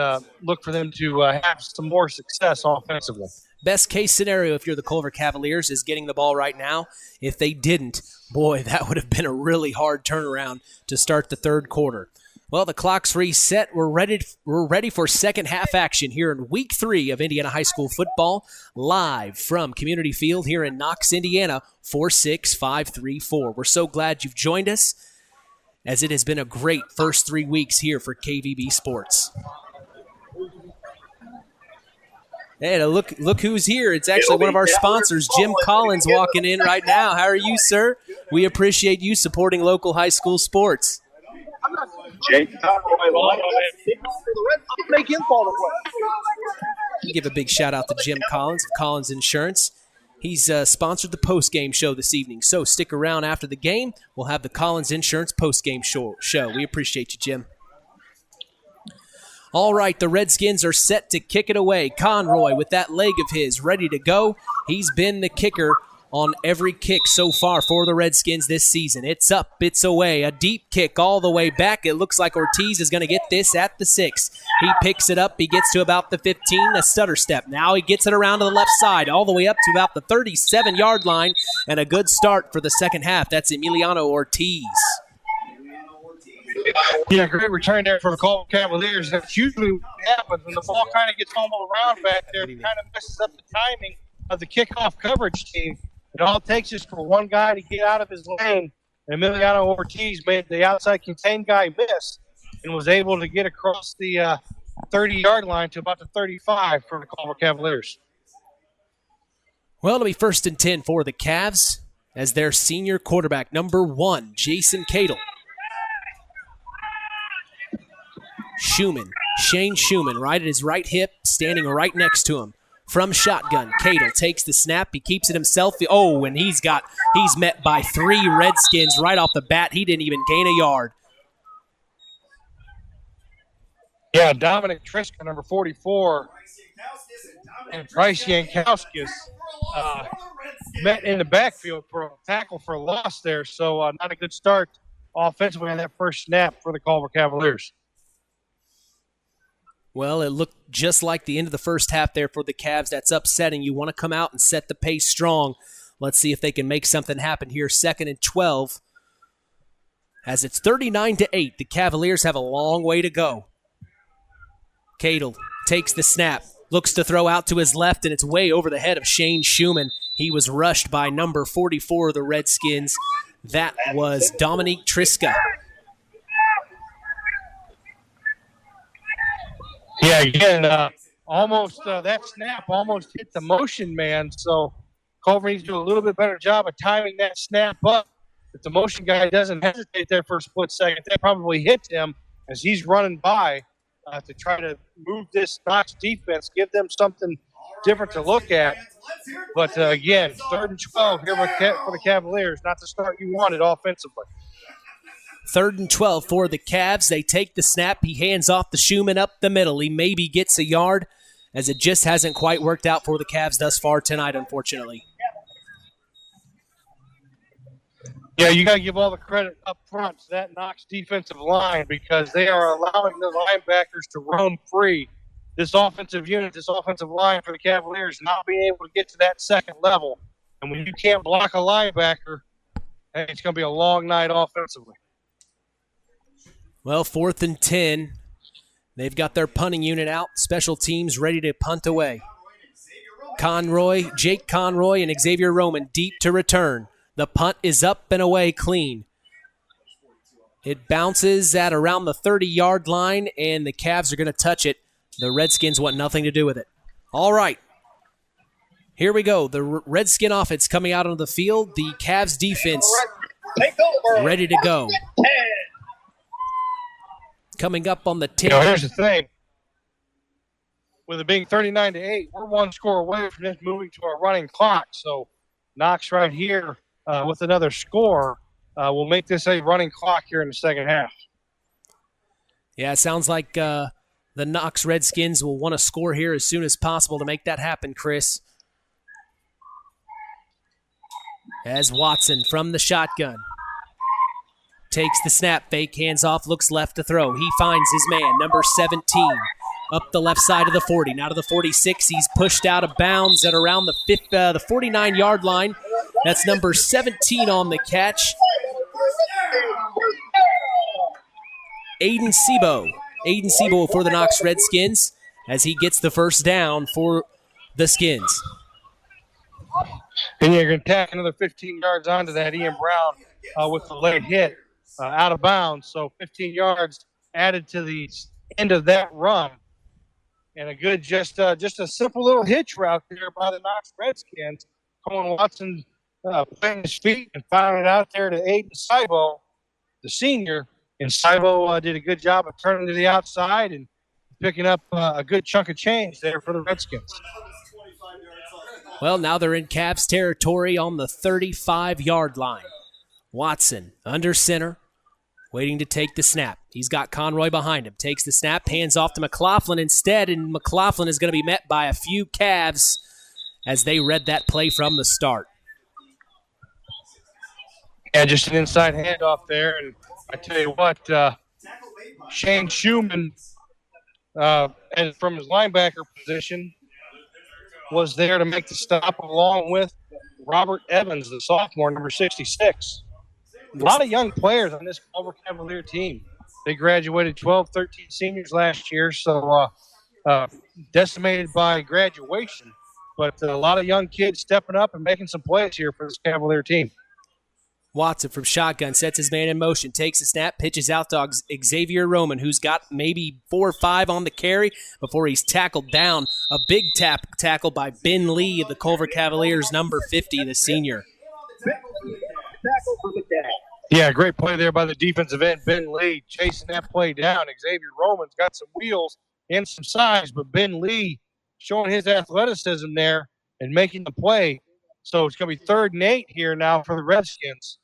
look for them to have some more success offensively. Best case scenario if you're the Culver Cavaliers is getting the ball right now. If they didn't, boy, that would have been a really hard turnaround to start the third quarter. Well, the clock's reset. We're ready for second half action here in week 3 of Indiana High School football, live from Community Field here in Knox, Indiana, 46534. We're so glad you've joined us, as it has been a great first 3 weeks here for KVB Sports. Hey, look who's here. It's actually one of our sponsors, Jim Collins, walking in right now. How are you, sir? We appreciate you supporting local high school sports. Give a big shout out to Jim Collins of Collins Insurance. He's sponsored the post-game show this evening, so stick around after the game. We'll have the Collins Insurance post-game show. We appreciate you, Jim. All right, the Redskins are set to kick it away. Conroy with that leg of his ready to go. He's been the kicker on every kick so far for the Redskins this season. It's up, it's away, a deep kick all the way back. It looks like Ortiz is going to get this at the 6. He picks it up, he gets to about the 15, a stutter step. Now he gets it around to the left side, all the way up to about the 37-yard line, and a good start for the second half. That's Emiliano Ortiz. Yeah, great return there for the Culver Cavaliers. That's usually what happens when the ball kind of gets fumbled around back there. It kind of messes up the timing of the kickoff coverage team. It all it takes is for one guy to get out of his lane. And Emiliano Ortiz made the outside contained guy miss and was able to get across the 30-yard line to about the 35 for the Culver Cavaliers. Well, it'll be 1st and 10 for the Cavs as their senior quarterback, number 1, Jason Cadle. Shane Schumann, right at his right hip, standing right next to him. From shotgun, Cadle takes the snap. He keeps it himself. Oh, and he's met by 3 Redskins right off the bat. He didn't even gain a yard. Yeah, Dominic Triska, number 44, and Bryce Yankowskis met in the backfield for a tackle for a loss there. So not a good start offensively on that first snap for the Culver Cavaliers. Well, it looked just like the end of the first half there for the Cavs. That's upsetting. You want to come out and set the pace strong. Let's see if they can make something happen here. 2nd and 12. As it's 39-8, the Cavaliers have a long way to go. Cadle takes the snap, looks to throw out to his left, and it's way over the head of Shane Schumann. He was rushed by number 44 of the Redskins. That was Dominique Triska. Yeah, again, almost that snap almost hit the motion man. So Culver needs to do a little bit better job of timing that snap up. If the motion guy doesn't hesitate there for a split second, that probably hits him as he's running by to try to move this Knox defense, give them something different to look at. But again, 3rd and 12 here for the Cavaliers, not the start you wanted offensively. 3rd and 12 for the Cavs. They take the snap. He hands off the Schumann up the middle. He maybe gets a yard, as it just hasn't quite worked out for the Cavs thus far tonight, unfortunately. Yeah, you got to give all the credit up front to that Knox defensive line because they are allowing the linebackers to roam free. This offensive unit, this offensive line for the Cavaliers not being able to get to that second level. And when you can't block a linebacker, hey, it's going to be a long night offensively. Well, 4th and 10. They've got their punting unit out. Special teams ready to punt away. Jake Conroy, and Xavier Roman deep to return. The punt is up and away clean. It bounces at around the 30-yard line, and the Cavs are going to touch it. The Redskins want nothing to do with it. All right. Here we go. The Redskin offense coming out on the field. The Cavs defense ready to go. Coming up on the 10. Here's the thing. With it being 39-8, we're one score away from this moving to a running clock. So Knox right here with another score will make this a running clock here in the second half. Yeah, it sounds like the Knox Redskins will want to score here as soon as possible to make that happen, Chris. As Watson from the shotgun takes the snap, fake, hands off, looks left to throw. He finds his man, number 17, up the left side of the 40. Now to the 46, he's pushed out of bounds at around the 49-yard line. That's number 17 on the catch. Aiden Sebo for the Knox Redskins as he gets the first down for the Skins. And you're going to tack another 15 yards onto that. Ian Brown with the late hit out of bounds. So 15 yards added to the end of that run. And a good, just a simple little hitch route there by the Knox Redskins. Cohen Watson playing his feet and firing it out there to Aiden Sebo, the senior. And Sebo did a good job of turning to the outside and picking up a good chunk of change there for the Redskins. Well, now they're in Cavs territory on the 35-yard line. Watson under center, waiting to take the snap. He's got Conroy behind him. Takes the snap, hands off to McLaughlin instead, and McLaughlin is going to be met by a few Cavs as they read that play from the start. Yeah, just an inside handoff there, and I tell you what, Shane Schumann, and from his linebacker position, was there to make the stop along with Robert Evans, the sophomore, number 66. A lot of young players on this Culver Cavalier team. They graduated 12, 13 seniors last year, so decimated by graduation. But a lot of young kids stepping up and making some plays here for this Cavalier team. Watson from shotgun sets his man in motion, takes a snap, pitches out to Xavier Roman, who's got maybe 4 or 5 on the carry before he's tackled down. A big tackle by Ben Lee of the Culver Cavaliers, number 50, the senior. Yeah, great play there by the defensive end, Ben Lee, chasing that play down. Xavier Roman's got some wheels and some size, but Ben Lee showing his athleticism there and making the play. So it's going to be 3rd and 8 here now for the Redskins.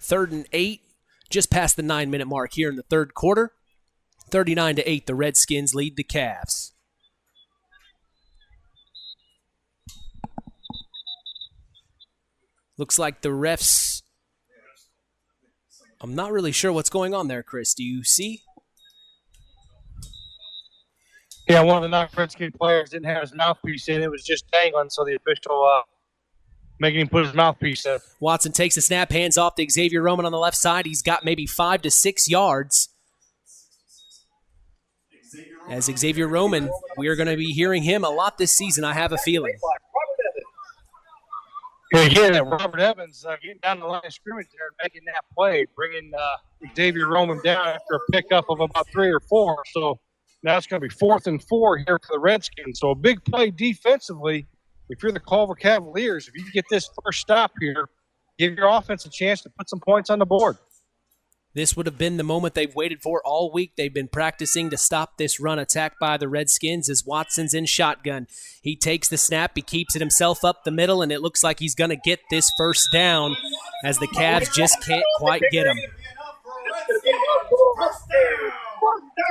3rd and 8, just past the 9-minute mark here in the third quarter. 39-8, the Redskins lead the Cavs. Looks like the refs, I'm not really sure what's going on there, Chris. Do you see? Yeah, one of the Knox Redskin players didn't have his mouthpiece in. It was just dangling, so the official making him put his mouthpiece in. Watson takes the snap, hands off to Xavier Roman on the left side. He's got maybe 5 to 6 yards. As Xavier Roman, we are going to be hearing him a lot this season, I have a feeling. Again, Robert Evans getting down the line of scrimmage there and making that play, bringing Xavier Roman down after a pickup of about 3 or 4. So now it's going to be 4th and 4 here for the Redskins. So a big play defensively. If you're the Culver Cavaliers, if you get this first stop here, give your offense a chance to put some points on the board. This would have been the moment they've waited for all week. They've been practicing to stop this run attack by the Redskins as Watson's in shotgun. He takes the snap, he keeps it himself up the middle, and it looks like he's going to get this first down as the Cavs just can't quite get him.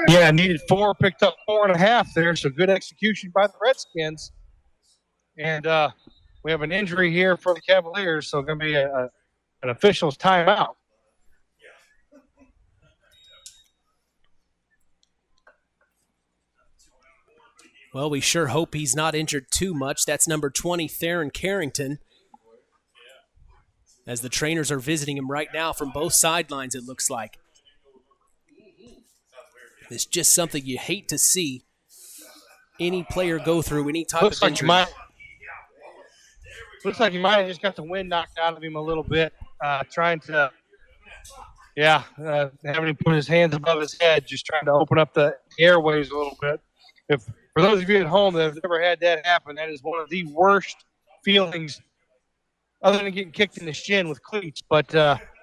Yeah, needed 4, picked up 4.5 there, so good execution by the Redskins. And we have an injury here for the Cavaliers, so going to be an official's timeout. Well, we sure hope he's not injured too much. That's number 20, Theron Carrington. As the trainers are visiting him right now from both sidelines, it looks like. It's just something you hate to see any player go through, any type of injury. Looks like he might have just got the wind knocked out of him a little bit, trying to, having him put his hands above his head, just trying to open up the airways a little bit. For those of you at home that have never had that happen, that is one of the worst feelings, other than getting kicked in the shin with cleats. But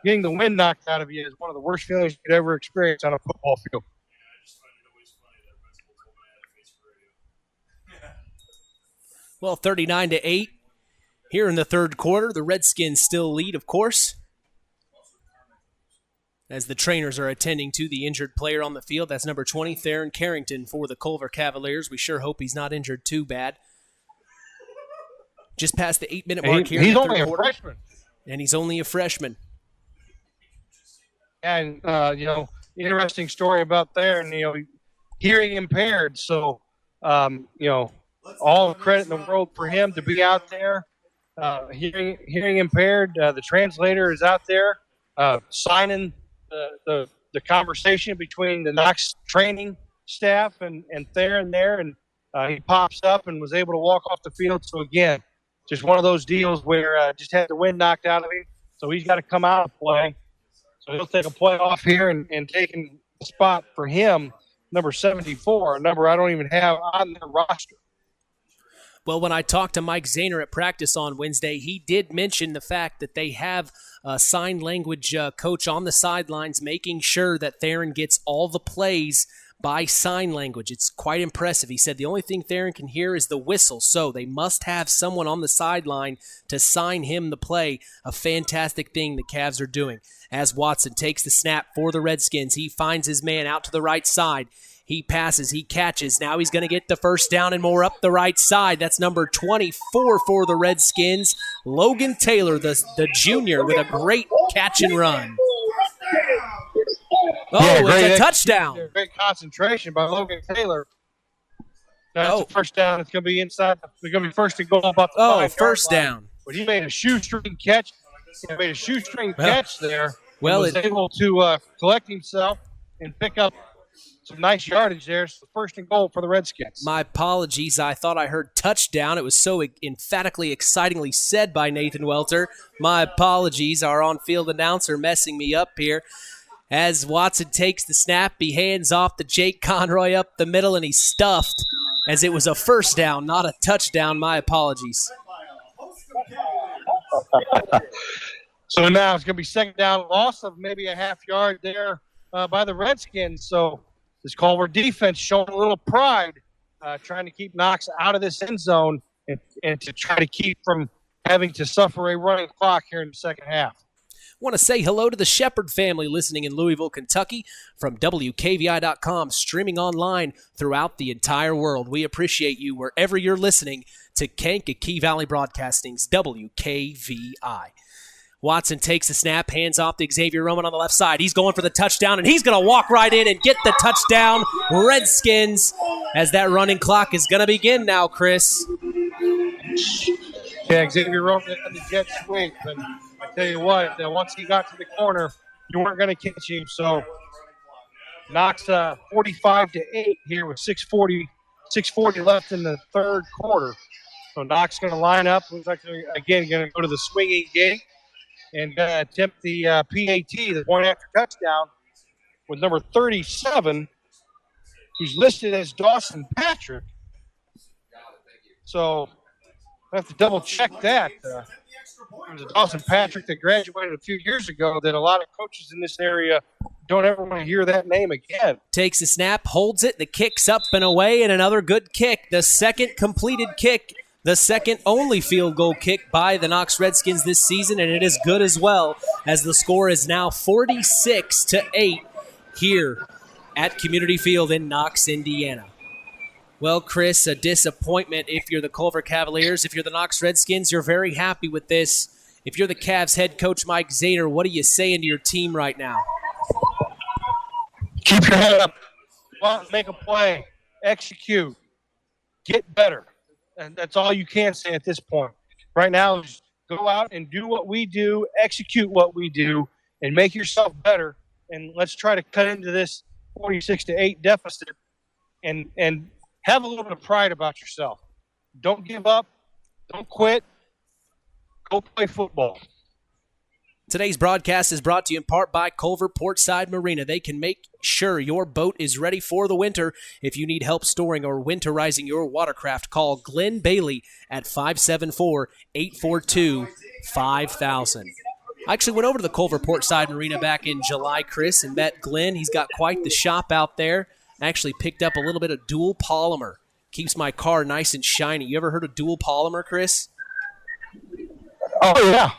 getting the wind knocked out of you is one of the worst feelings you could ever experience on a football field. Well, 39-8 here in the third quarter. The Redskins still lead, of course, as the trainers are attending to the injured player on the field. That's number 20, Theron Carrington for the Culver Cavaliers. We sure hope he's not injured too bad. Just past the 8-minute mark here. He's only a freshman. And he's only a freshman. And, interesting story about there, and, hearing impaired. So, all the credit in the world for him to be out there. Hearing impaired, the translator is out there signing the conversation between the Knox training staff and Theron there, and he pops up and was able to walk off the field. So again, just one of those deals where just had the wind knocked out of him, so he's got to come out and play. So he'll take a play off here and taking the spot for him, number 74, a number I don't even have on their roster. Well, when I talked to Mike Zahner at practice on Wednesday, he did mention the fact that they have a sign language coach on the sidelines making sure that Theron gets all the plays by sign language. It's quite impressive. He said the only thing Theron can hear is the whistle, so they must have someone on the sideline to sign him the play. A fantastic thing the Cavs are doing. As Watson takes the snap for the Redskins, he finds his man out to the right side. He passes, he catches. Now he's going to get the first down and more up the right side. That's number 24 for the Redskins, Logan Taylor, the junior, with a great catch and run. It's a touchdown. Great concentration by Logan Taylor. That's a first down. It's going to be inside. They're going to be first and goal about the 5-yard first line. down. But he made a shoestring catch. Catch there. Well, was able to collect himself and pick up some nice yardage there. So first and goal for the Redskins. My apologies. I thought I heard touchdown. It was so emphatically, excitingly said by Nathan Welter. My apologies. Our on-field announcer messing me up here. As Watson takes the snap, he hands off to Jake Conroy up the middle, and he's stuffed as it was a first down, not a touchdown. My apologies. So now it's going to be second down, loss of maybe a half yard there by the Redskins. So this Culver defense showing a little pride, trying to keep Knox out of this end zone and to try to keep from having to suffer a running clock here in the second half. Want to say hello to the Shepherd family listening in Louisville, Kentucky from WKVI.com, streaming online throughout the entire world. We appreciate you wherever you're listening to Kankakee Valley Broadcasting's WKVI. Watson takes the snap, hands off to Xavier Roman on the left side. He's going for the touchdown, and he's going to walk right in and get the touchdown. Redskins, as that running clock is going to begin now, Chris. Yeah, Xavier Roman had the jet sweep, but I tell you what, once he got to the corner, you weren't going to catch him. So Knox 45-8 here with 6:40 left in the third quarter. So Knox going to line up. Looks like they're, again, going to go to the swinging gate and attempt the PAT, the point after touchdown, with number 37, who's listed as Dawson Patrick. So I have to double check that. There was a Dawson Patrick that graduated a few years ago that a lot of coaches in this area don't ever want to hear that name again. Takes a snap, holds it, the kick's up and away, and another good kick. The second completed kick, the second only field goal kick by the Knox Redskins this season, and it is good as well, as the score is now 46-8 here at Community Field in Knox, Indiana. Well, Chris, a disappointment if you're the Culver Cavaliers. If you're the Knox Redskins, you're very happy with this. If you're the Cavs head coach Mike Zahner, what are you saying to your team right now? Keep your head up. Go out and make a play. Execute. Get better. And that's all you can say at this point. Right now, just go out and do what we do, execute what we do, and make yourself better. And let's try to cut into this 46-8 deficit and have a little bit of pride about yourself. Don't give up. Don't quit. Go play football. Today's broadcast is brought to you in part by Culver Portside Marina. They can make sure your boat is ready for the winter. If you need help storing or winterizing your watercraft, call Glenn Bailey at 574-842-5000. I actually went over to the Culver Portside Marina back in July, Chris, and met Glenn. He's got quite the shop out there. Actually picked up a little bit of dual polymer. Keeps my car nice and shiny. You ever heard of dual polymer, Chris? Oh, yeah.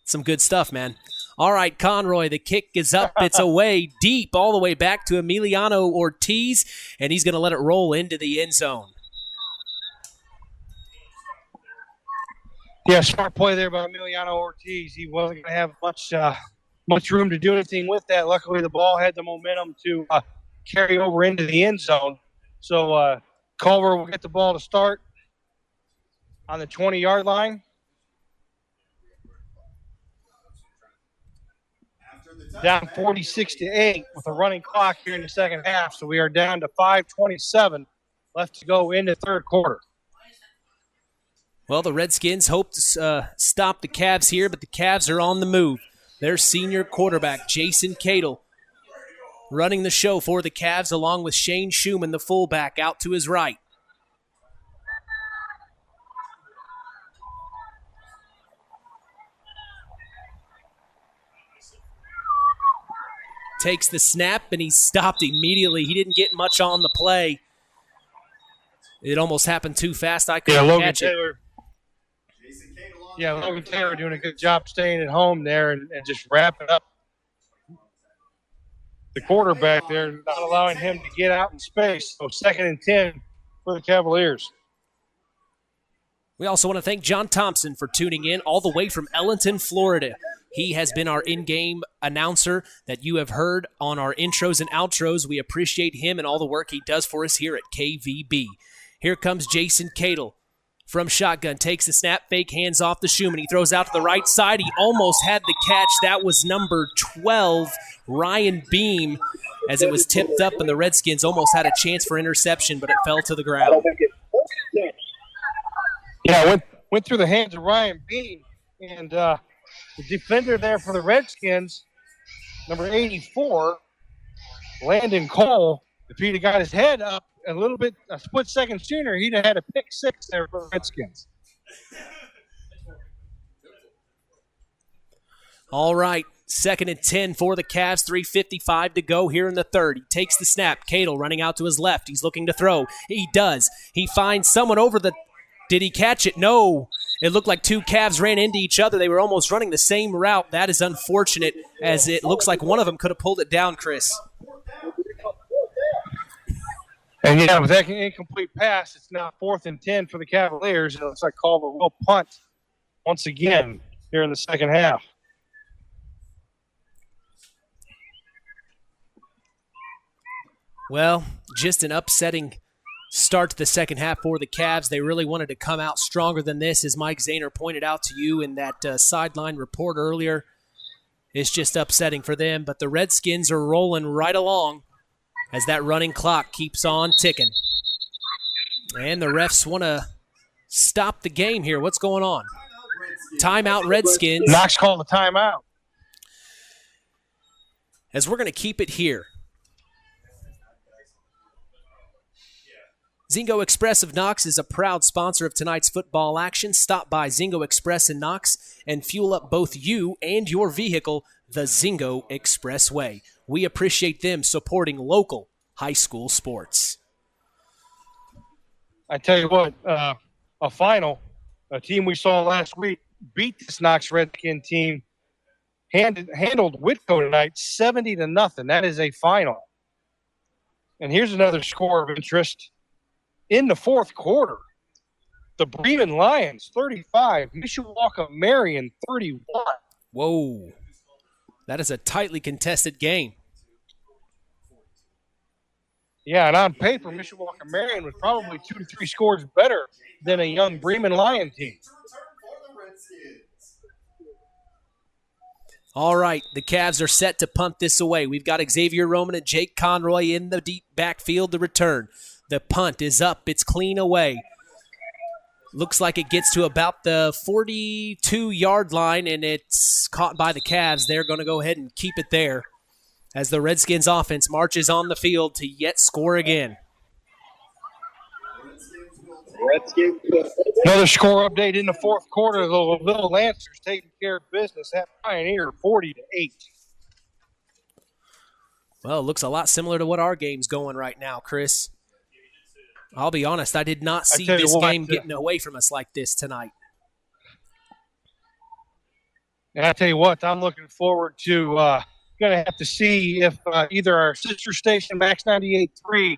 Some good stuff, man. All right, Conroy, the kick is up. It's away deep all the way back to Emiliano Ortiz, and he's going to let it roll into the end zone. Yeah, smart play there by Emiliano Ortiz. He wasn't going to have much room to do anything with that. Luckily, the ball had the momentum to carry over into the end zone. So Culver will get the ball to start on the 20-yard line. Down 46-8 with a running clock here in the second half. So we are down to 5:27 left to go in the third quarter. Well, the Redskins hope to stop the Cavs here, but the Cavs are on the move. Their senior quarterback, Jason Cadle, running the show for the Cavs along with Shane Schumann, the fullback, out to his right. Takes the snap, and he's stopped immediately. He didn't get much on the play. It almost happened too fast. I couldn't catch it. Logan Taylor doing a good job staying at home there and just wrapping up the quarterback there, not allowing him to get out in space. So 2nd and 10 for the Cavaliers. We also want to thank John Thompson for tuning in all the way from Ellenton, Florida. He has been our in-game announcer that you have heard on our intros and outros. We appreciate him and all the work he does for us here at KVB. Here comes Jason Cadle from shotgun. Takes the snap, fake, hands off to Schumann. He throws out to the right side. He almost had the catch. That was number 12, Ryan Beam, as it was tipped up, and the Redskins almost had a chance for interception, but it fell to the ground. Yeah, went through the hands of Ryan Beam, and the defender there for the Redskins, number 84, Landon Cole, if he'd have got his head up a split second sooner, he'd have had a pick six there for the Redskins. All right, 2nd and 10 for the Cavs, 3:55 to go here in the third. He takes the snap. Cadle running out to his left. He's looking to throw. He does. He finds someone over the... Did he catch it? No. It looked like two Cavs ran into each other. They were almost running the same route. That is unfortunate, as it looks like one of them could have pulled it down, Chris. And with that incomplete pass, it's now 4th and 10 for the Cavaliers. It looks like Culver will punt once again here in the second half. Well, just an upsetting start to the second half for the Cavs. They really wanted to come out stronger than this, as Mike Zahner pointed out to you in that sideline report earlier. It's just upsetting for them, but the Redskins are rolling right along as that running clock keeps on ticking. And the refs want to stop the game here. What's going on? Timeout, Redskins. Knox called the timeout. As we're going to keep it here. Zingo Express of Knox is a proud sponsor of tonight's football action. Stop by Zingo Express in Knox and fuel up both you and your vehicle the Zingo Express way. We appreciate them supporting local high school sports. I tell you what, a team we saw last week beat this Knox Redskin team, handled Whitco tonight 70-0. That is a final. And here's another score of interest. In the fourth quarter, the Bremen Lions 35, Mishawaka Marion 31. Whoa. That is a tightly contested game. Yeah, and on paper, Mishawaka Marion was probably 2 to 3 scores better than a young Bremen Lion team. All right, the Cavs are set to punt this away. We've got Xavier Roman and Jake Conroy in the deep backfield to return. The punt is up. It's clean away. Looks like it gets to about the 42-yard line, and it's caught by the Cavs. They're going to go ahead and keep it there as the Redskins offense marches on the field to yet score again. Another score update in the fourth quarter. The Louisville Lancers taking care of business at Pioneer 40-8. Well, it looks a lot similar to what our game's going right now, Chris. I'll be honest, I did not see this game getting away from us like this tonight. And I tell you what, I'm looking forward to going to have to see if either our sister station, Max 98.3,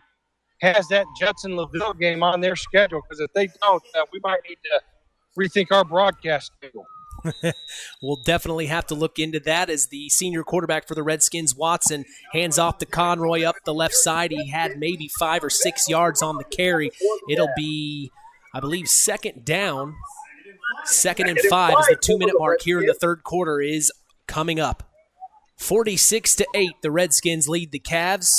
has that Judson-Laville game on their schedule. Because if they don't, we might need to rethink our broadcast table. We'll definitely have to look into that as the senior quarterback for the Redskins, Watson, hands off to Conroy up the left side. He had maybe 5 or 6 yards on the carry. It'll be, I believe, second down. 2nd and 5 as the 2-minute mark here in the third quarter is coming up. 46-8, the Redskins lead the Cavs.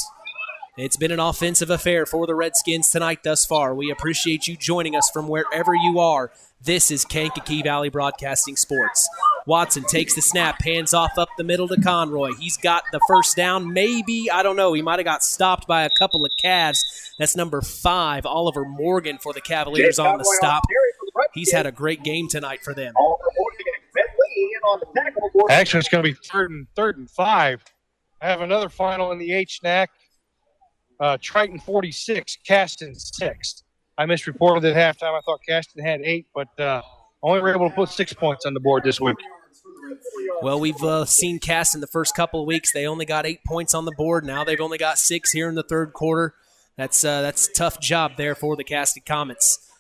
It's been an offensive affair for the Redskins tonight thus far. We appreciate you joining us from wherever you are. This is Kankakee Valley Broadcasting Sports. Watson takes the snap, hands off up the middle to Conroy. He's got the first down. Maybe, I don't know, he might have got stopped by a couple of Cavs. That's number 5, Oliver Morgan for the Cavaliers on the stop. He's had a great game tonight for them. Actually, it's going to be third and 5. I have another final in the HNAC. Triton 46, Caston 6. I misreported at halftime. I thought Caston had 8, but only were able to put 6 points on the board this week. Well, we've seen Caston the first couple of weeks. They only got 8 points on the board. Now they've only got 6 here in the third quarter. That's a tough job there for the Caston Comets.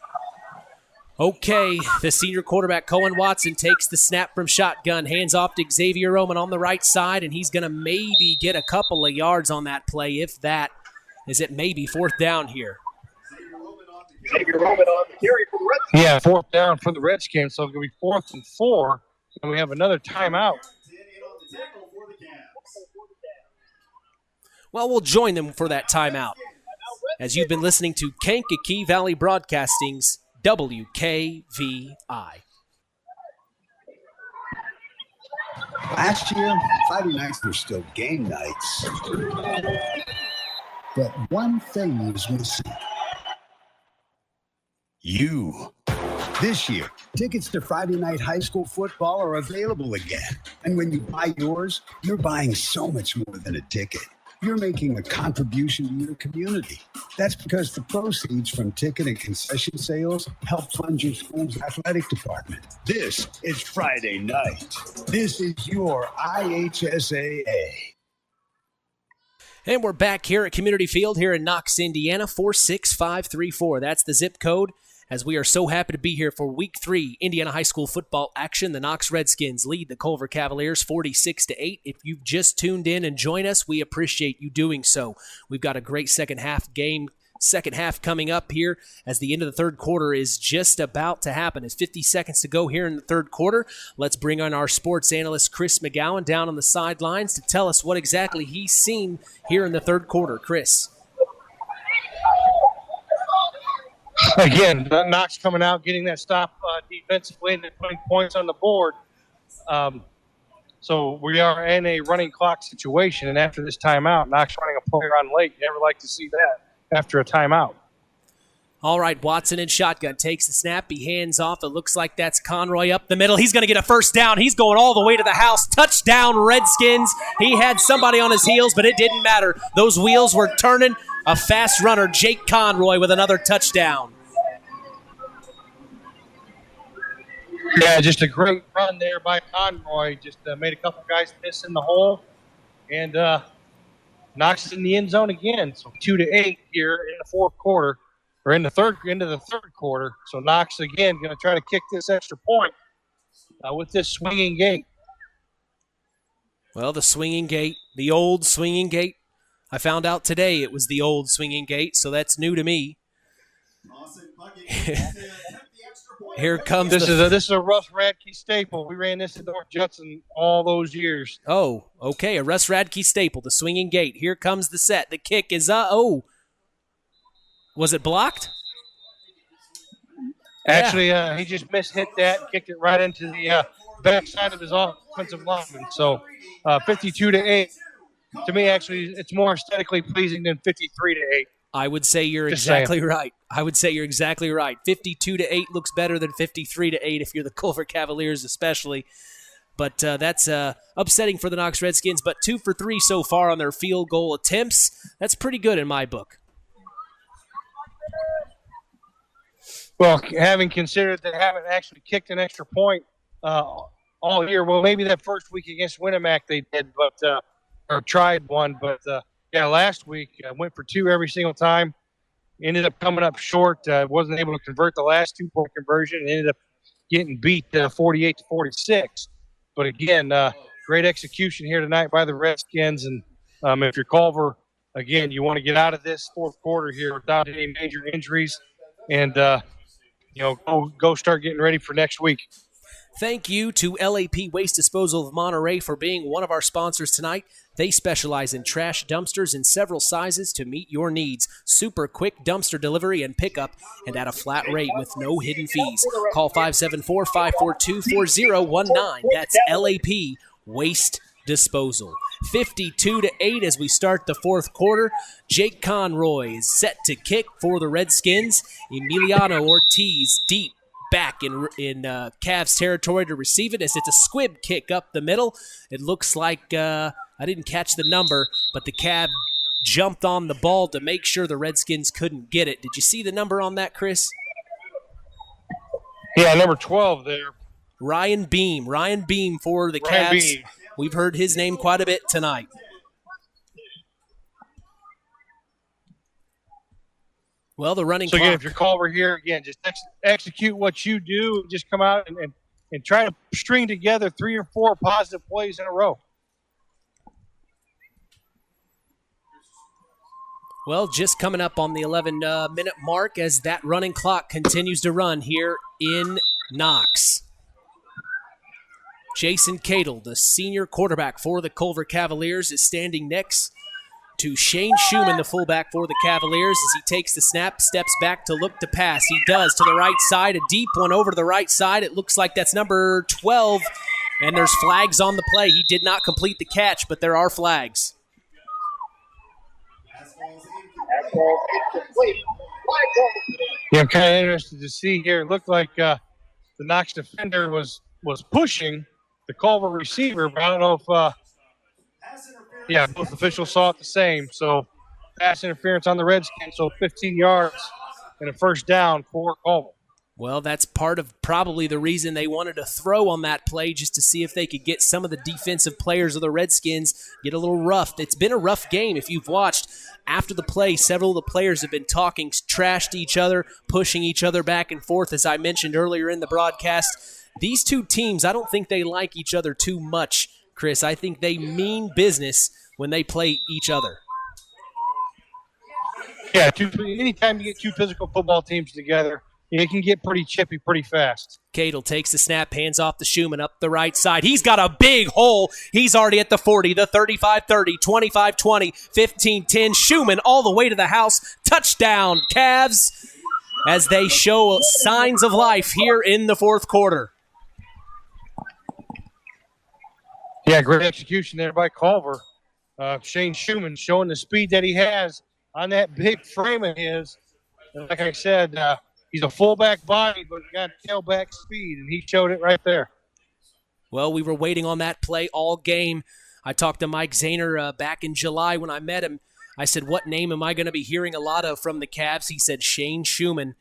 Okay, the senior quarterback, Cohen Watson, takes the snap from shotgun, hands off to Xavier Roman on the right side, and he's going to maybe get a couple of yards on that play, if that, as it may be 4th down here. Xavier Roman on the carry for the Redskins. Yeah, 4th down for the Redskins, so it's going to be 4th and 4, and we have another timeout. Well, we'll join them for that timeout, as you've been listening to Kankakee Valley Broadcasting's WKVI. Last year, Friday nights were still game nights. But one thing was missing. You. This year, tickets to Friday night high school football are available again. And when you buy yours, you're buying so much more than a ticket. You're making a contribution to your community. That's because the proceeds from ticket and concession sales help fund your school's athletic department. This is Friday night. This is your IHSAA. And we're back here at Community Field here in Knox, Indiana, 46534. That's the zip code, as we are so happy to be here for Week 3 Indiana High School football action. The Knox Redskins lead the Culver Cavaliers 46-8. If you've just tuned in and joined us, we appreciate you doing so. We've got a great second half coming up here as the end of the third quarter is just about to happen. It's 50 seconds to go here in the third quarter. Let's bring on our sports analyst, Chris McGowan, down on the sidelines to tell us what exactly he's seen here in the third quarter. Chris. Again, Knox coming out, getting that stop defensively and putting points on the board. So we are in a running clock situation, and after this timeout, Knox running a player on late. You never like to see that after a timeout. All right, Watson in shotgun takes the snap. He hands off. It looks like that's Conroy up the middle. He's going to get a first down. He's going all the way to the house. Touchdown, Redskins. He had somebody on his heels, but it didn't matter. Those wheels were turning. A fast runner, Jake Conroy, with another touchdown. Yeah, just a great run there by Conroy. Just made a couple guys miss in the hole. And Knox in the end zone again. So 2-8 here in the fourth quarter, or into the third quarter. So Knox again going to try to kick this extra point with this swinging gate. Well, the swinging gate, the old swinging gate. I found out today it was the old swinging gate, so that's new to me. Here comes this is a Russ Radke staple. We ran this at North Judson all those years. Oh, okay, a Russ Radke staple, the swinging gate. Here comes the set. The kick is was it blocked? Actually, he just mishit that, kicked it right into the backside of his offensive lineman. So 52-8. To me, actually, it's more aesthetically pleasing than 53-8. I would say you're exactly right. 52-8 looks better than 53-8 if you're the Culver Cavaliers especially. But that's upsetting for the Knox Redskins. But 2 for 3 so far on their field goal attempts. That's pretty good in my book. Well, having considered they haven't actually kicked an extra point all year, well, maybe that first week against Winamac they did, but or tried one. But, last week went for 2 every single time. Ended up coming up short. Wasn't able to convert the last 2-point conversion. And ended up getting beat 48-46. But again, great execution here tonight by the Redskins. And if you're Culver, again, you want to get out of this fourth quarter here without any major injuries, and go start getting ready for next week. Thank you to LAP Waste Disposal of Monterey for being one of our sponsors tonight. They specialize in trash dumpsters in several sizes to meet your needs. Super quick dumpster delivery and pickup, and at a flat rate with no hidden fees. Call 574-542-4019. That's LAP Waste Disposal. 52-8 as we start the fourth quarter. Jake Conroy is set to kick for the Redskins. Emiliano Ortiz deep back in Cavs territory to receive it as it's a squib kick up the middle. It looks like I didn't catch the number, but the Cav jumped on the ball to make sure the Redskins couldn't get it. Did you see the number on that, Chris? Yeah, number 12 there. Ryan Beam for the Cavs. Beam. We've heard his name quite a bit tonight. Well, the running clock. So again, if you're Culver here, again, just execute what you do. Just come out and try to string together 3 or 4 positive plays in a row. Well, just coming up on the 11-minute mark as that running clock continues to run here in Knox. Jason Cadle, the senior quarterback for the Culver Cavaliers, is standing next to Shane Schumann, the fullback for the Cavaliers, as he takes the snap, steps back to look to pass. He does to the right side, a deep one over to the right side. It looks like that's number 12, and there's flags on the play. He did not complete the catch, but there are flags. Yeah, I'm kind of interested to see here. It looked like the Knox defender was pushing the Culver receiver, but I don't know if both officials saw it the same. So pass interference on the Redskins, so 15 yards and a first down for Culver. Well, that's part of probably the reason they wanted to throw on that play, just to see if they could get some of the defensive players of the Redskins get a little roughed. It's been a rough game. If you've watched after the play, several of the players have been talking trash to each other, pushing each other back and forth, as I mentioned earlier in the broadcast. These two teams, I don't think they like each other too much, Chris. I think they mean business when they play each other. Yeah, anytime you get two physical football teams together, it can get pretty chippy pretty fast. Cadle takes the snap, hands off to Schumann up the right side. He's got a big hole. He's already at the 40, the 35-30, 25-20, 15-10. Schumann all the way to the house. Touchdown, Cavs, as they show signs of life here in the fourth quarter. Yeah, great execution there by Culver. Shane Schumann showing the speed that he has on that big frame of his. And like I said, he's a fullback body, but got tailback speed, and he showed it right there. Well, we were waiting on that play all game. I talked to Mike Zahner back in July when I met him. I said, what name am I going to be hearing a lot of from the Cavs? He said Shane Schumann.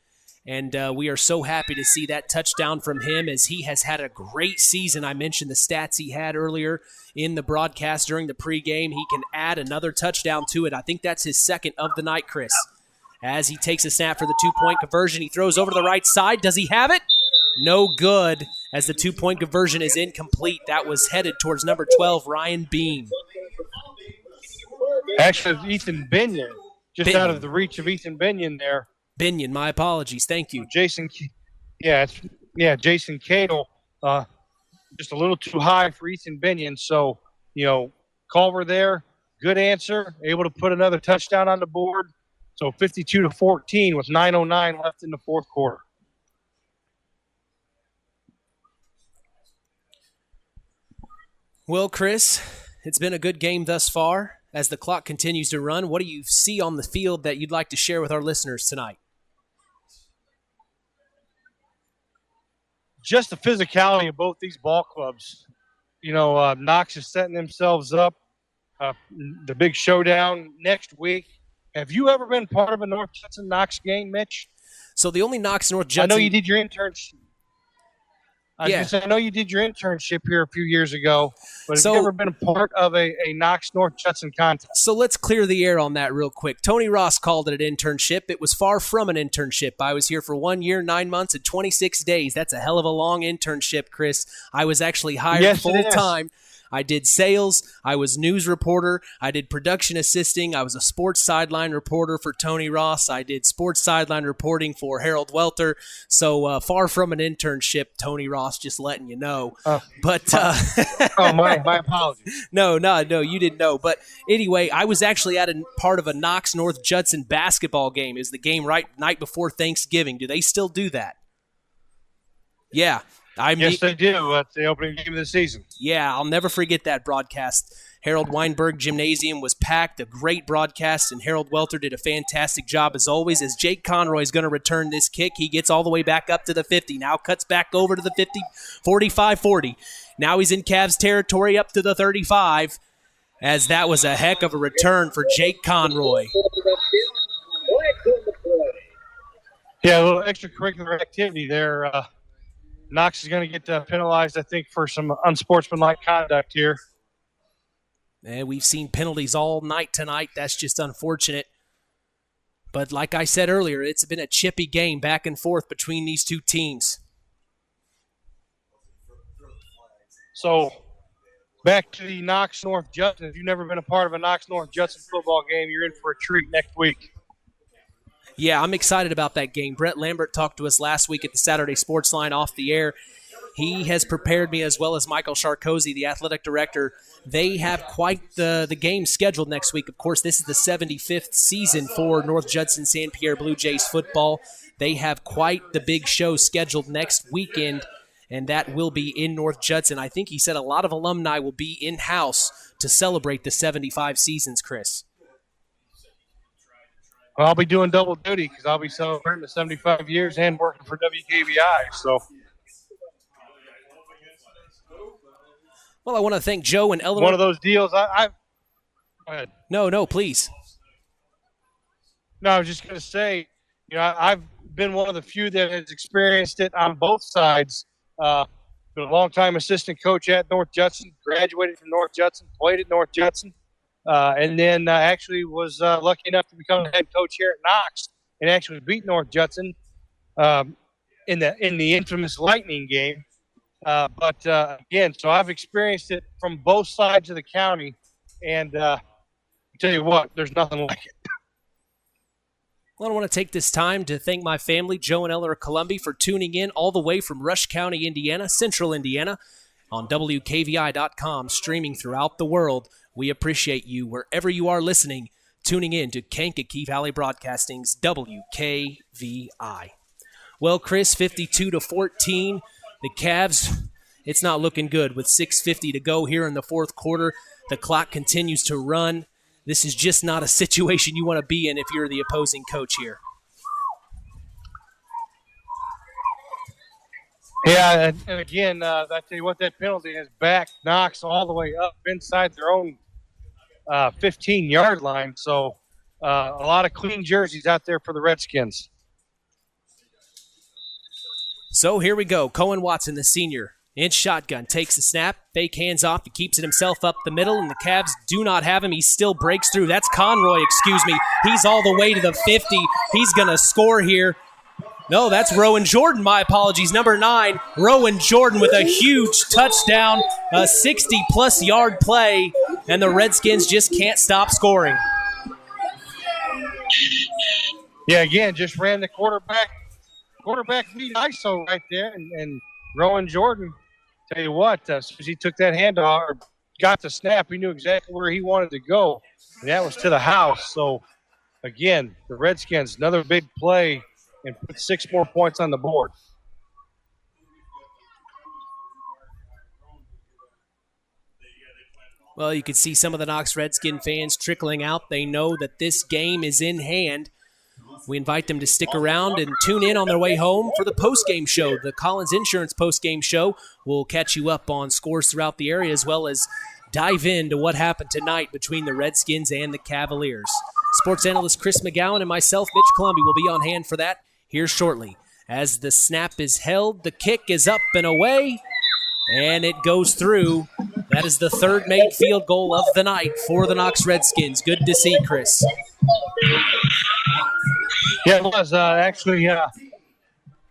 And we are so happy to see that touchdown from him, as he has had a great season. I mentioned the stats he had earlier in the broadcast during the pregame. He can add another touchdown to it. I think that's his second of the night, Chris. As he takes a snap for the two-point conversion, he throws over to the right side. Does he have it? No good, as the two-point conversion is incomplete. That was headed towards number 12, Ryan Beam. Actually, Ethan Binion, just out of the reach of Ethan Binion there. Binion, my apologies. Thank you. Jason Cadle, just a little too high for Ethan Binion. So, Culver there, good answer, able to put another touchdown on the board. So 52-14 with 9:09 left in the fourth quarter. Well, Chris, it's been a good game thus far. As the clock continues to run, what do you see on the field that you'd like to share with our listeners tonight? Just the physicality of both these ball clubs. Knox is setting themselves up. The big showdown next week. Have you ever been part of a North Judson Knox game, Mitch? So the only Knox North Judson. I know you did your internship. I know you did your internship here a few years ago, but have So- you ever been a part of a Knox North Judson contest? So let's clear the air on that real quick. Tony Ross called it an internship. It was far from an internship. I was here for 1 year, 9 months, and 26 days. That's a hell of a long internship, Chris. I was actually hired full-time. I did sales. I was news reporter. I did production assisting. I was a sports sideline reporter for Tony Ross. I did sports sideline reporting for Harold Welter. So far from an internship, Tony Ross, just letting you know. My apologies. No, you didn't know. But anyway, I was actually at a part of a Knox North Judson basketball game. It was the game night before Thanksgiving. Do they still do that? Yeah. Yes, they do. It's the opening game of the season. Yeah, I'll never forget that broadcast. Harold Weinberg Gymnasium was packed, a great broadcast, and Harold Welter did a fantastic job as always. As Jake Conroy is going to return this kick, he gets all the way back up to the 50, now cuts back over to the 50, 45-40. Now he's in Cavs territory up to the 35, as that was a heck of a return for Jake Conroy. Yeah, a little extracurricular activity there. Knox is going to get penalized, I think, for some unsportsmanlike conduct here. And we've seen penalties all night tonight. That's just unfortunate. But like I said earlier, it's been a chippy game back and forth between these two teams. So, back to the Knox North Judson. If you've never been a part of a Knox North Judson football game, you're in for a treat next week. Yeah, I'm excited about that game. Brett Lambert talked to us last week at the Saturday Sports Line off the air. He has prepared me, as well as Michael Sharkozy, the athletic director. They have quite the game scheduled next week. Of course, this is the 75th season for North Judson St. Pierre Blue Jays football. They have quite the big show scheduled next weekend, and that will be in North Judson. I think he said a lot of alumni will be in-house to celebrate the 75 seasons, Chris. Well, I'll be doing double duty because I'll be celebrating the 75 years and working for WKVI. So, well, I want to thank Joe and Eleanor. One of those deals. Go ahead. No, please. No, I was just going to say, I've been one of the few that has experienced it on both sides. Been a long-time assistant coach at North Judson, graduated from North Judson, played at North Judson. And then actually was lucky enough to become the head coach here at Knox and actually beat North Judson in the infamous Lightning game. But again, so I've experienced it from both sides of the county, and I tell you what, there's nothing like it. Well, I want to take this time to thank my family, Joe and Eleanor Columbi, for tuning in all the way from Rush County, Indiana, Central Indiana, on WKVI.com, streaming throughout the world. We appreciate you wherever you are listening, tuning in to Kankakee Valley Broadcasting's WKVI. Well, Chris, 52-14, the Cavs, it's not looking good with 6:50 to go here in the fourth quarter. The clock continues to run. This is just not a situation you want to be in if you're the opposing coach here. Yeah, and again, I tell you what, that penalty has backed Knox all the way up inside their own 15-yard line. So a lot of clean jerseys out there for the Redskins. So here we go. Cohen Watson, the senior, in shotgun, takes the snap, fake hands off, he keeps it himself up the middle, and the Cavs do not have him. He still breaks through. That's Conroy, excuse me. He's all the way to the 50. He's going to score here. No, that's Rowan Jordan. My apologies. Number 9, Rowan Jordan with a huge touchdown, a 60-plus yard play, and the Redskins just can't stop scoring. Yeah, again, just ran the quarterback lead ISO right there, and Rowan Jordan, tell you what, as soon as he took that handoff or got the snap, he knew exactly where he wanted to go, and that was to the house. So, again, the Redskins, another big play, and put 6 more points on the board. Well, you can see some of the Knox Redskin fans trickling out. They know that this game is in hand. We invite them to stick around and tune in on their way home for the postgame show. The Collins Insurance postgame show will catch you up on scores throughout the area, as well as dive into what happened tonight between the Redskins and the Cavaliers. Sports analyst Chris McGowan and myself, Mitch Columbi, will be on hand for that here shortly. As the snap is held, the kick is up and away, and it goes through. That is the third made field goal of the night for the Knox Redskins. Good to see, Chris. Yeah, it was actually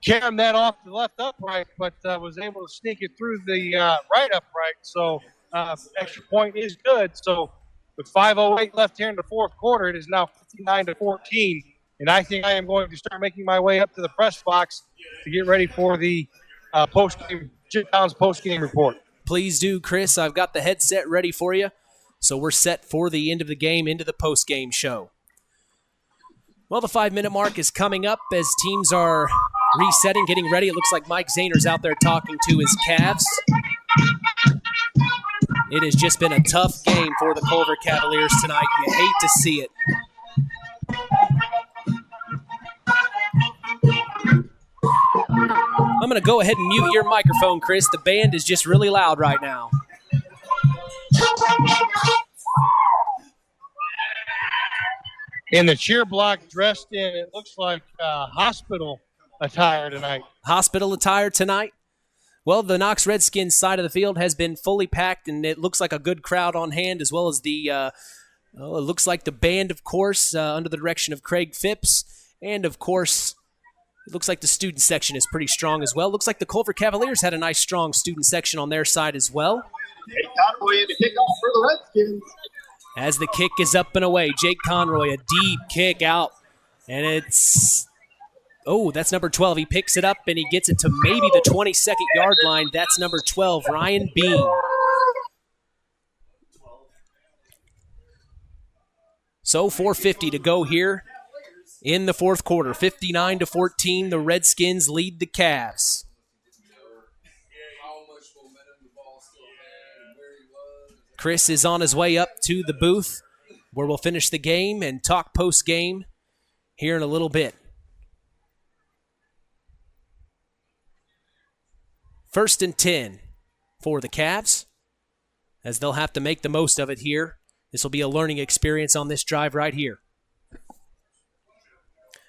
jammed that off the left upright, but was able to sneak it through the right upright. So extra point is good. So with 5:08 left here in the fourth quarter, it is now 59-14. And I think I am going to start making my way up to the press box to get ready for the Chiptown's post-game report. Please do, Chris. I've got the headset ready for you. So we're set for the end of the game into the post-game show. Well, the 5-minute mark is coming up as teams are resetting, getting ready. It looks like Mike Zahner's out there talking to his Cavs. It has just been a tough game for the Culver Cavaliers tonight. You hate to see it. I'm going to go ahead and mute your microphone, Chris. The band is just really loud right now. In the cheer block, dressed in, it looks like hospital attire tonight. Hospital attire tonight? Well, the Knox Redskins side of the field has been fully packed, and it looks like a good crowd on hand, as well as the, it looks like the band, of course, under the direction of Craig Phipps. And, of course, it looks like the student section is pretty strong as well. Looks like the Culver Cavaliers had a nice, strong student section on their side as well. Jake Conroy in the kickoff for the Redskins. As the kick is up and away, Jake Conroy, a deep kick out. And it's, that's number 12. He picks it up and he gets it to maybe the 22nd yard line. That's number 12, Ryan Bean. So 4:50 to go here in the fourth quarter. 59-14, the Redskins lead the Cavs. Chris is on his way up to the booth where we'll finish the game and talk post-game here in a little bit. First and 10 for the Cavs, as they'll have to make the most of it here. This will be a learning experience on this drive right here.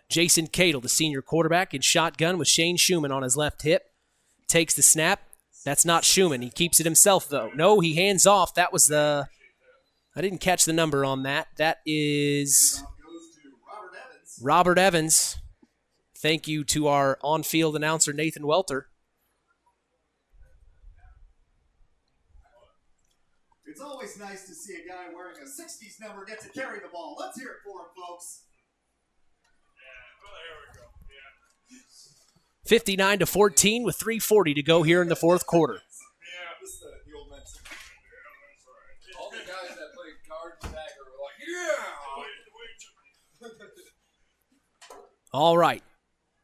Jason Cadle, the senior quarterback, in shotgun with Shane Schumann on his left hip. Takes the snap. That's not Schumann. He keeps it himself, though. No, he hands off. That was I didn't catch the number on that. That is Robert Evans. Thank you to our on-field announcer, Nathan Welter. It's always nice to see a guy wearing a 60s number get to carry the ball. Let's hear it for him, folks. 59-14 with 3:40 to go here in the fourth quarter. All the guys that play cards tag are like, yeah! All right.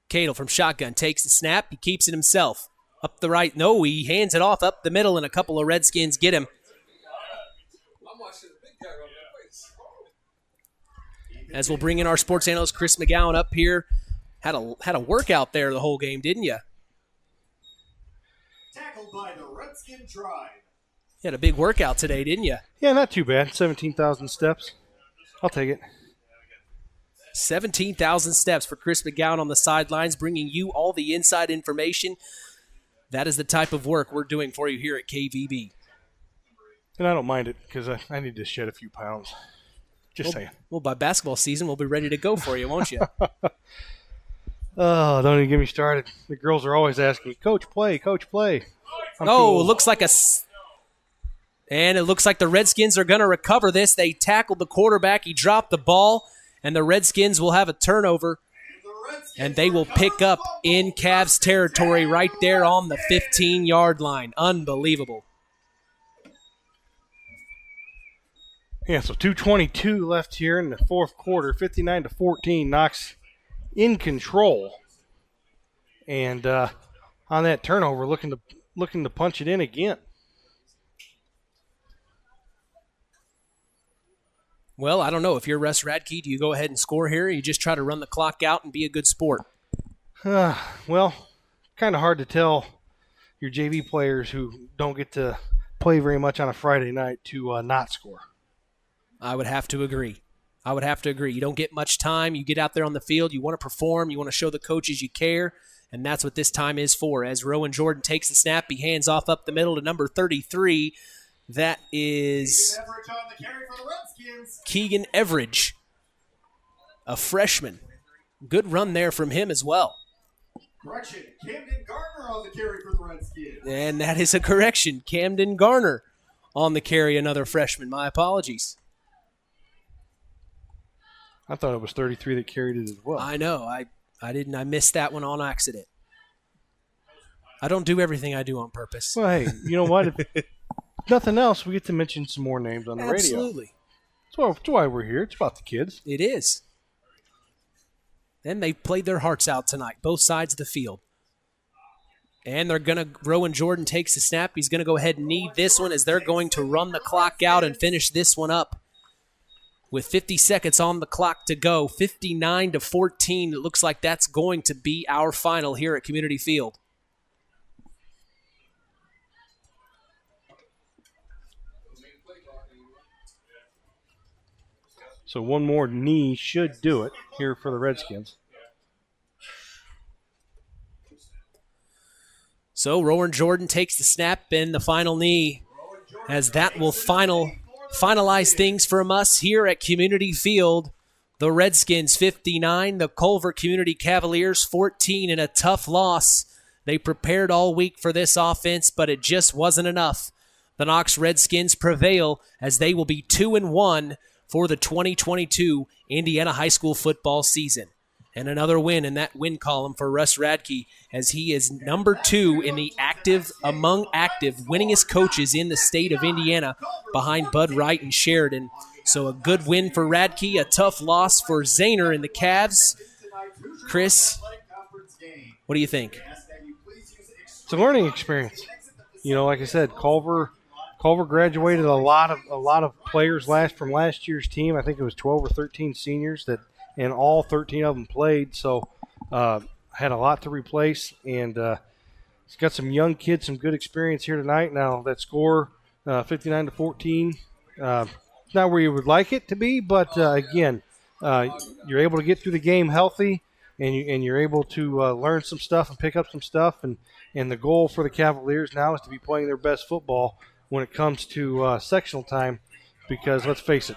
Cadle from shotgun takes the snap. He keeps it himself. Up the right. No, he hands it off up the middle, and a couple of Redskins get him. As we'll bring in our sports analyst, Chris McGowan, up here. Had a workout there the whole game, didn't you? Tackled by the Redskin Tribe. You had a big workout today, didn't you? Yeah, not too bad. 17,000 steps. I'll take it. 17,000 steps for Chris McGowan on the sidelines, bringing you all the inside information. That is the type of work we're doing for you here at KVB. And I don't mind it because I need to shed a few pounds. Just saying. Well, by basketball season, we'll be ready to go for you, won't you? Oh, don't even get me started. The girls are always asking me, Coach, play, Coach, play. It looks like and it looks like the Redskins are going to recover this. They tackled the quarterback. He dropped the ball, and the Redskins will have a turnover, and they will pick up in Cavs territory right there on the 15-yard line. Unbelievable. Yeah, so 2:22 left here in the fourth quarter, 59-14. Knox in control, and on that turnover, looking to punch it in again. Well, I don't know. If you're Russ Radke, do you go ahead and score here, or you just try to run the clock out and be a good sport? Well, kind of hard to tell your JV players who don't get to play very much on a Friday night to not score. I would have to agree. You don't get much time. You get out there on the field. You want to perform. You want to show the coaches you care. And that's what this time is for. As Rowan Jordan takes the snap, he hands off up the middle to number 33. That is Keegan Everidge, a freshman. Good run there from him as well. Correction, Camden Garner on the carry for the Redskins. And that is a correction. Camden Garner on the carry, another freshman. My apologies. I thought it was 33 that carried it as well. I know. I didn't. I missed that one on accident. I don't do everything I do on purpose. Well, hey, you know what? If nothing else, we get to mention some more names on the radio. Absolutely. That's why we're here. It's about the kids. It is. And they played their hearts out tonight, both sides of the field. And Rowan Jordan takes the snap. He's going to go ahead and knee this one as they're going to run the clock out and finish this one up. With 50 seconds on the clock to go, 59-14, it looks like that's going to be our final here at Community Field. So one more knee should do it here for the Redskins. So Rowan Jordan takes the snap and the final knee, as that will finalize things from us here at Community Field. The Redskins 59, the Culver Community Cavaliers 14 in a tough loss. They prepared all week for this offense, but it just wasn't enough. The Knox Redskins prevail as they will be 2-1 for the 2022 Indiana high school football season. And another win in that win column for Russ Radke, as he is number 2 in the among active winningest coaches in the state of Indiana, behind Bud Wright and Sheridan. So a good win for Radke, a tough loss for Zahner and the Cavs. Chris, what do you think? It's a learning experience. You know, like I said, Culver graduated a lot of players from last year's team. I think it was 12 or 13 seniors and all 13 of them played. So had a lot to replace, and it's got some young kids, some good experience here tonight. Now that score, 59-14, not where you would like it to be, but again, you're able to get through the game healthy, and you're able to learn some stuff and pick up some stuff. And the goal for the Cavaliers now is to be playing their best football when it comes to sectional time, because let's face it,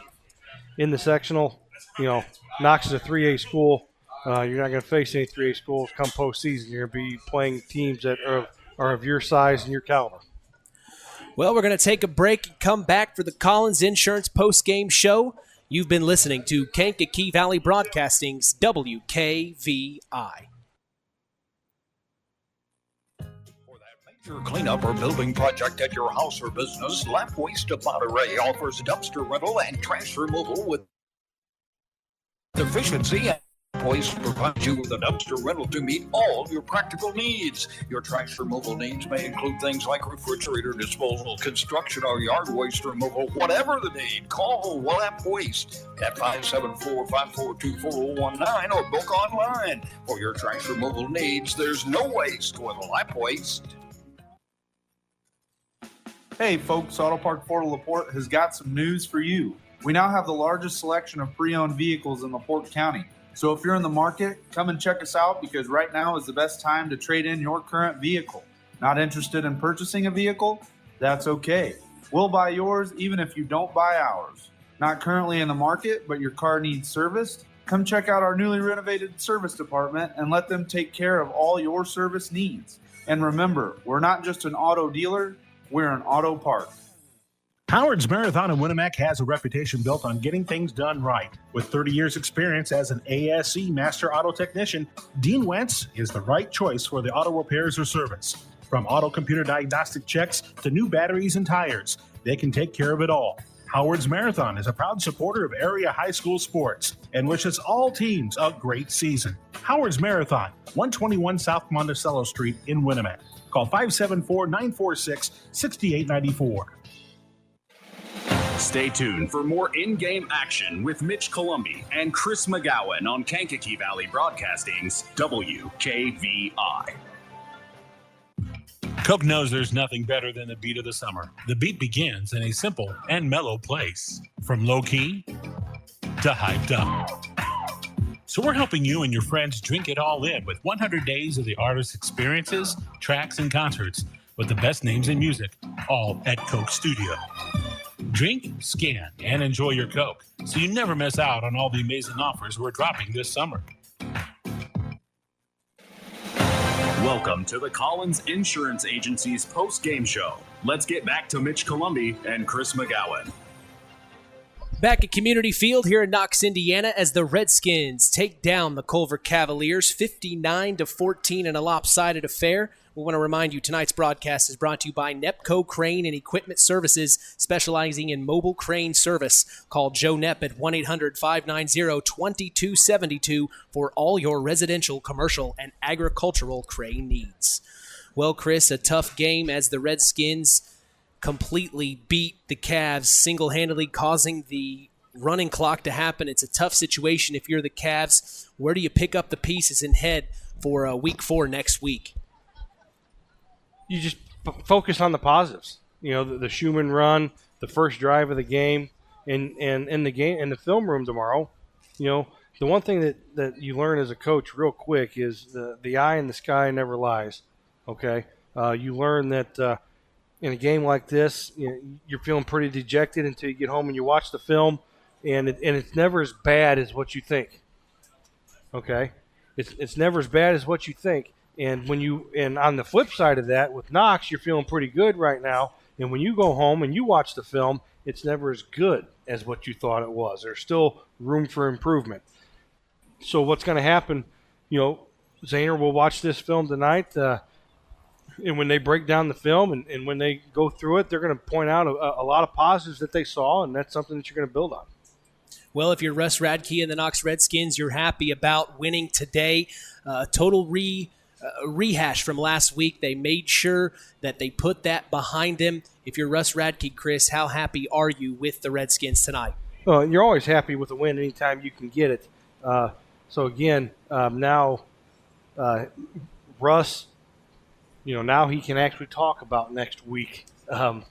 in the sectional, you know, Knox is a 3A school. You're not going to face any 3A schools come postseason. You're going to be playing teams that are of your size and your caliber. Well, we're going to take a break and come back for the Collins Insurance post-game show. You've been listening to Kankakee Valley Broadcasting's WKVI. Your cleanup or building project at your house or business, Lap Waste of Monterey offers dumpster rental and trash removal with efficiency. Waste provides you with a dumpster rental to meet all your practical needs. Your trash removal needs may include things like refrigerator disposal, construction or yard waste removal. Whatever the need, call Lap Waste at 574-542-4019 or book online. For your trash removal needs, there's no waste with Lap Waste. Hey folks, Auto Park Fort LaPorte has got some news for you. We now have the largest selection of pre-owned vehicles in LaPorte County. So if you're in the market, come and check us out, because right now is the best time to trade in your current vehicle. Not interested in purchasing a vehicle? That's okay. We'll buy yours even if you don't buy ours. Not currently in the market, but your car needs serviced? Come check out our newly renovated service department and let them take care of all your service needs. And remember, we're not just an auto dealer, we're an auto park. Howard's Marathon in Winamac has a reputation built on getting things done right. With 30 years experience as an ASE Master Auto Technician, Dean Wentz is the right choice for the auto repairs or service. From auto computer diagnostic checks to new batteries and tires, they can take care of it all. Howard's Marathon is a proud supporter of area high school sports and wishes all teams a great season. Howard's Marathon, 121 South Monticello Street in Winamac. Call 574-946-6894. Stay tuned for more in-game action with Mitch Columbi and Chris McGowan on Kankakee Valley Broadcasting's WKVI. Coke knows there's nothing better than the beat of the summer. The beat begins in a simple and mellow place. From low-key to hyped up. So we're helping you and your friends drink it all in with 100 days of the artist's experiences, tracks, and concerts with the best names in music, all at Coke Studio. Drink, scan, and enjoy your Coke so you never miss out on all the amazing offers we're dropping this summer. Welcome to the Collins Insurance Agency's post-game show. Let's get back to Mitch Columbi and Chris McGowan. Back at Community Field here in Knox, Indiana, as the Redskins take down the Culver Cavaliers 59-14 in a lopsided affair. We want to remind you tonight's broadcast is brought to you by Nepco Crane and Equipment Services, specializing in mobile crane service. Call Joe Nepp at 1-800-590-2272 for all your residential, commercial, and agricultural crane needs. Well, Chris, a tough game as the Redskins completely beat the Cavs single-handedly, causing the running clock to happen. It's a tough situation if you're the Cavs. Where do you pick up the pieces and head for Week 4 next week? You just focus on the positives. You know, the Schumann run, the first drive of the game, and in the game in the film room tomorrow. You know, the one thing that you learn as a coach real quick is the eye in the sky never lies. Okay, you learn that in a game like this, you know, you're feeling pretty dejected until you get home and you watch the film, and it's never as bad as what you think. Okay, it's never as bad as what you think. And on the flip side of that, with Knox, you're feeling pretty good right now. And when you go home and you watch the film, it's never as good as what you thought it was. There's still room for improvement. So what's going to happen? You know, Zahner will watch this film tonight, and when they break down the film and when they go through it, they're going to point out a lot of positives that they saw, and that's something that you're going to build on. Well, if you're Russ Radke and the Knox Redskins, you're happy about winning today. Total rehash from last week. They made sure that they put that behind them. If you're Russ Radke, Chris, how happy are you with the Redskins tonight? Well, you're always happy with a win anytime you can get it. So again, now Russ, you know, now he can actually talk about next week. You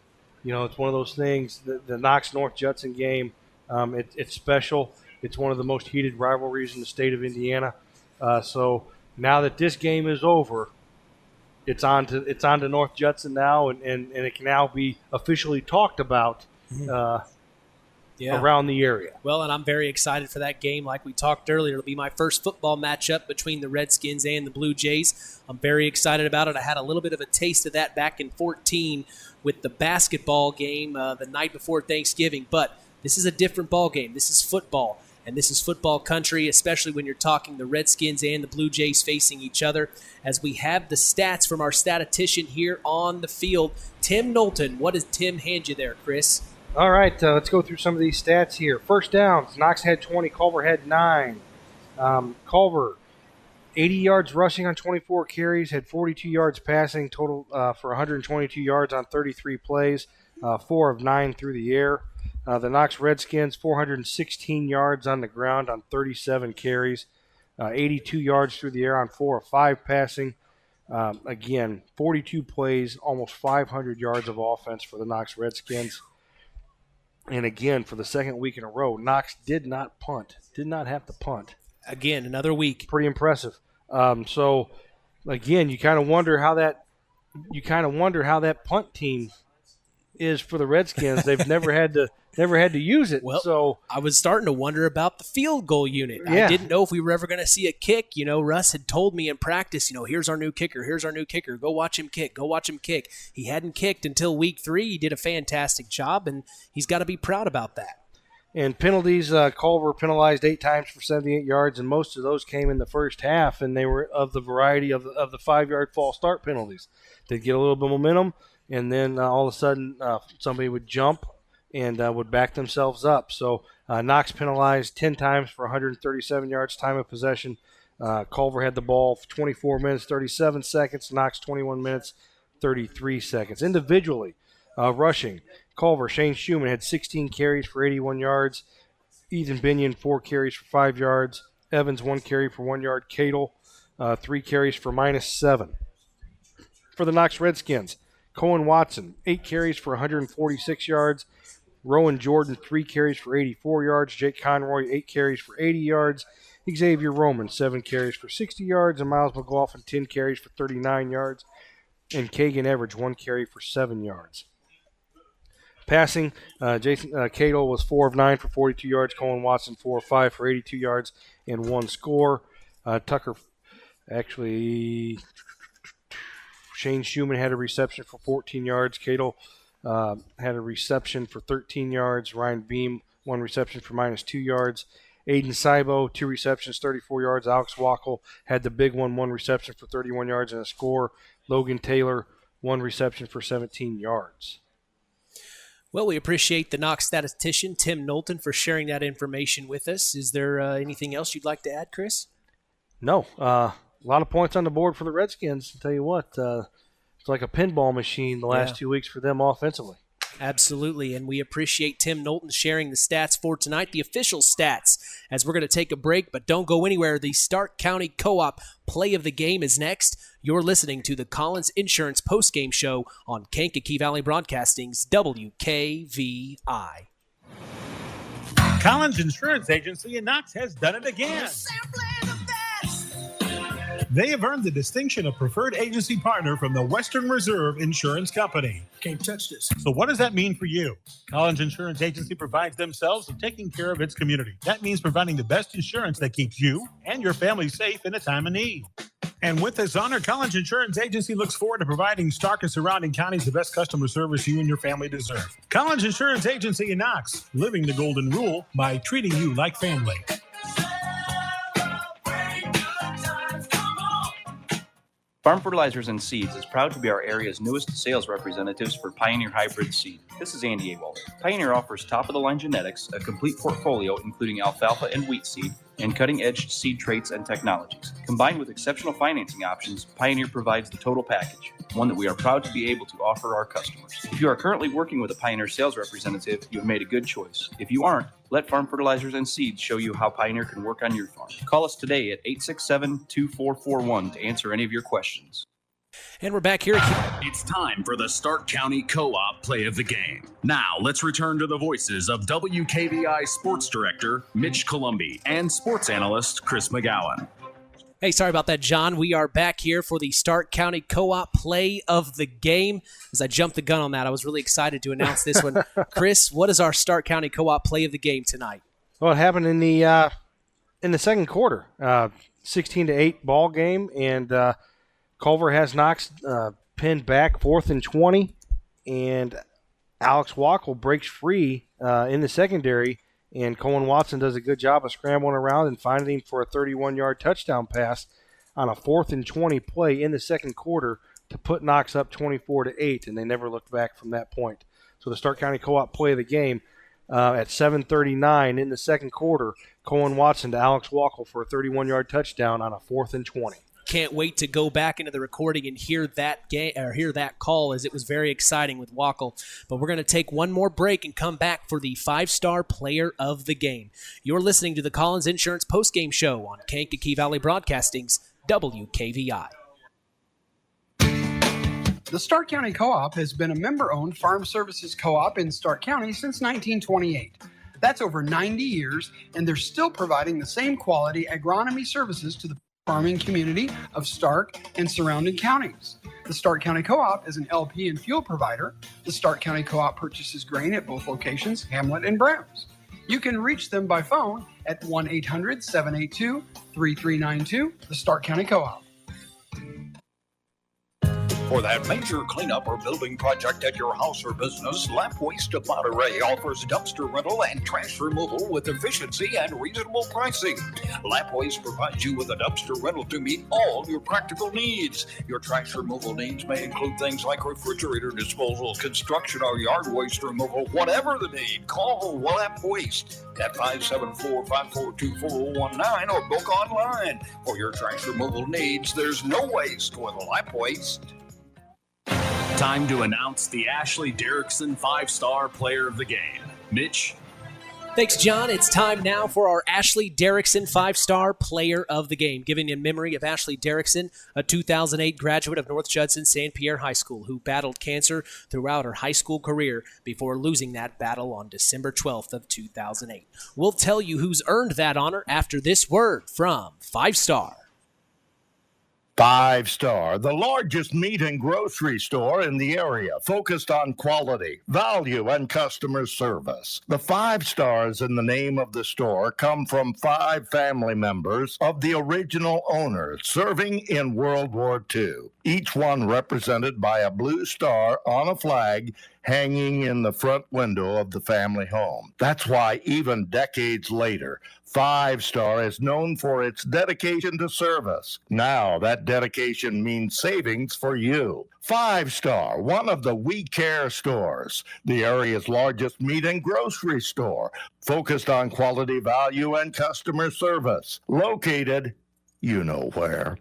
know, it's one of those things. The Knox North Judson game, it's special. It's one of the most heated rivalries in the state of Indiana. So now that this game is over, it's on to North Judson now, and it can now be officially talked about around the area. Well, and I'm very excited for that game. Like we talked earlier, it'll be my first football matchup between the Redskins and the Blue Jays. I'm very excited about it. I had a little bit of a taste of that back in 2014 with the basketball game the night before Thanksgiving, but this is a different ball game. This is football. And this is football country, especially when you're talking the Redskins and the Blue Jays facing each other. As we have the stats from our statistician here on the field, Tim Knowlton. What does Tim hand you there, Chris? All right, let's go through some of these stats here. First downs, Knox had 20, Culver had 9. Culver, 80 yards rushing on 24 carries, had 42 yards passing, total for 122 yards on 33 plays, 4 of 9 through the air. The Knox Redskins, 416 yards on the ground on 37 carries, 82 yards through the air on 4 of 5 passing. Again, 42 plays, almost 500 yards of offense for the Knox Redskins. And again, for the second week in a row, Knox did not punt, did not have to punt. Again, another week. Pretty impressive. So, again, you kind of wonder how that punt team is for the Redskins. They've never had to use it. Well, so I was starting to wonder about the field goal unit. Yeah. I didn't know if we were ever going to see a kick. You know, Russ had told me in practice, you know, here's our new kicker. Go watch him kick. He hadn't kicked until week 3. He did a fantastic job, and he's got to be proud about that. And penalties, Culver penalized 8 times for 78 yards, and most of those came in the first half, and they were of the variety of the 5-yard false start penalties. They'd get a little bit of momentum, and then all of a sudden somebody would jump and would back themselves up. So Knox penalized 10 times for 137 yards time of possession. Culver had the ball for 24 minutes, 37 seconds. Knox 21 minutes, 33 seconds. Individually, rushing, Culver, Shane Schumann had 16 carries for 81 yards. Ethan Binion, 4 carries for 5 yards. Evans, 1 carry for 1 yard. Cadle, 3 carries for -7. For the Knox Redskins, Cohen Watson, 8 carries for 146 yards. Rowan Jordan, 3 carries for 84 yards. Jake Conroy, 8 carries for 80 yards. Xavier Roman, 7 carries for 60 yards, and Miles McLaughlin, 10 carries for 39 yards, and Kagan Everidge, 1 carry for 7 yards. Passing, Jason Cato was 4 of 9 for 42 yards. Colin Watson, 4 of 5 for 82 yards and 1 score. Shane Schumann had a reception for 14 yards. Cato had a reception for 13 yards. Ryan Beam, 1 reception for -2 yards. Aiden Saibo, 2 receptions, 34 yards. Alex Wackel had the big one, 1 reception for 31 yards and a score. Logan Taylor, 1 reception for 17 yards. Well, we appreciate the Knox statistician, Tim Knowlton, for sharing that information with us. Is there anything else you'd like to add, Chris? No. A lot of points on the board for the Redskins. I'll tell you what, it's like a pinball machine the last 2 weeks for them offensively. Absolutely, and we appreciate Tim Knowlton sharing the stats for tonight, the official stats, as we're going to take a break, but don't go anywhere. The Stark County Co-op Play of the Game is next. You're listening to the Collins Insurance Postgame Show on Kankakee Valley Broadcasting's WKVI. Collins Insurance Agency in Knox has done it again. They have earned the distinction of preferred agency partner from the Western Reserve Insurance Company. Can't touch this. So what does that mean for you? Collins Insurance Agency provides themselves in taking care of its community. That means providing the best insurance that keeps you and your family safe in a time of need. And with this honor, Collins Insurance Agency looks forward to providing Stark and surrounding counties the best customer service you and your family deserve. Collins Insurance Agency in Knox, living the golden rule by treating you like family. Farm Fertilizers and Seeds is proud to be our area's newest sales representatives for Pioneer Hybrid Seed. This is Andy Awald. Pioneer offers top-of-the-line genetics, a complete portfolio including alfalfa and wheat seed, and cutting-edge seed traits and technologies. Combined with exceptional financing options, Pioneer provides the total package, one that we are proud to be able to offer our customers. If you are currently working with a Pioneer sales representative, you have made a good choice. If you aren't, let Farm Fertilizers and Seeds show you how Pioneer can work on your farm. Call us today at 867-2441 to answer any of your questions. And we're back here. It's time for the Stark County Co-op Play of the Game. Now, let's return to the voices of WKVI Sports Director Mitch Columbi and Sports Analyst Chris McGowan. Hey, sorry about that, John. We are back here for the Stark County Co-op Play of the Game. As I jumped the gun on that, I was really excited to announce this one. Chris, what is our Stark County Co-op Play of the Game tonight? Well, it happened in the second quarter, 16-8 ball game, and Culver has Knox pinned back 4th and 20, and Alex Wackel breaks free in the secondary, and Colin Watson does a good job of scrambling around and finding him for a 31-yard touchdown pass on a 4th and 20 play in the second quarter to put Knox up 24-8, and they never looked back from that point. So the Stark County Co-op Play of the Game at 7:39 in the second quarter, Colin Watson to Alex Wackel for a 31-yard touchdown on a 4th and 20. Can't wait to go back into the recording and hear that hear that call, as it was very exciting with Wackel. But we're going to take one more break and come back for the 5-star player of the game. You're listening to the Collins Insurance Postgame Show on Kankakee Valley Broadcasting's WKVI. The Stark County Co-op has been a member-owned farm services co-op in Stark County since 1928. That's over 90 years, and they're still providing the same quality agronomy services to the farming community of Stark and surrounding counties. The Stark County Co-op is an LP and fuel provider. The Stark County Co-op purchases grain at both locations, Hamlet and Browns. You can reach them by phone at 1-800-782-3392, the Stark County Co-op. For that major cleanup or building project at your house or business, Lap Waste of Monterey offers dumpster rental and trash removal with efficiency and reasonable pricing. Lap Waste provides you with a dumpster rental to meet all your practical needs. Your trash removal needs may include things like refrigerator disposal, construction or yard waste removal. Whatever the need, call Lap Waste at 574-542-4019 or book online. For your trash removal needs, there's no waste with Lap Waste. Time to announce the Ashley Derrickson 5-star player of the game. Mitch? Thanks, John. It's time now for our Ashley Derrickson 5-Star Player of the Game, giving in memory of Ashley Derrickson, a 2008 graduate of North Judson St. Pierre High School who battled cancer throughout her high school career before losing that battle on December 12th of 2008. We'll tell you who's earned that honor after this word from 5-Star. 5-Star, the largest meat and grocery store in the area, focused on quality, value, and customer service. The 5 stars in the name of the store come from 5 family members of the original owners serving in World War II, each one represented by a blue star on a flag hanging in the front window of the family home. That's why even decades later, 5-Star is known for its dedication to service. Now that dedication means savings for you. 5-Star, one of the We Care stores, the area's largest meat and grocery store, focused on quality, value, and customer service. Located, you know where,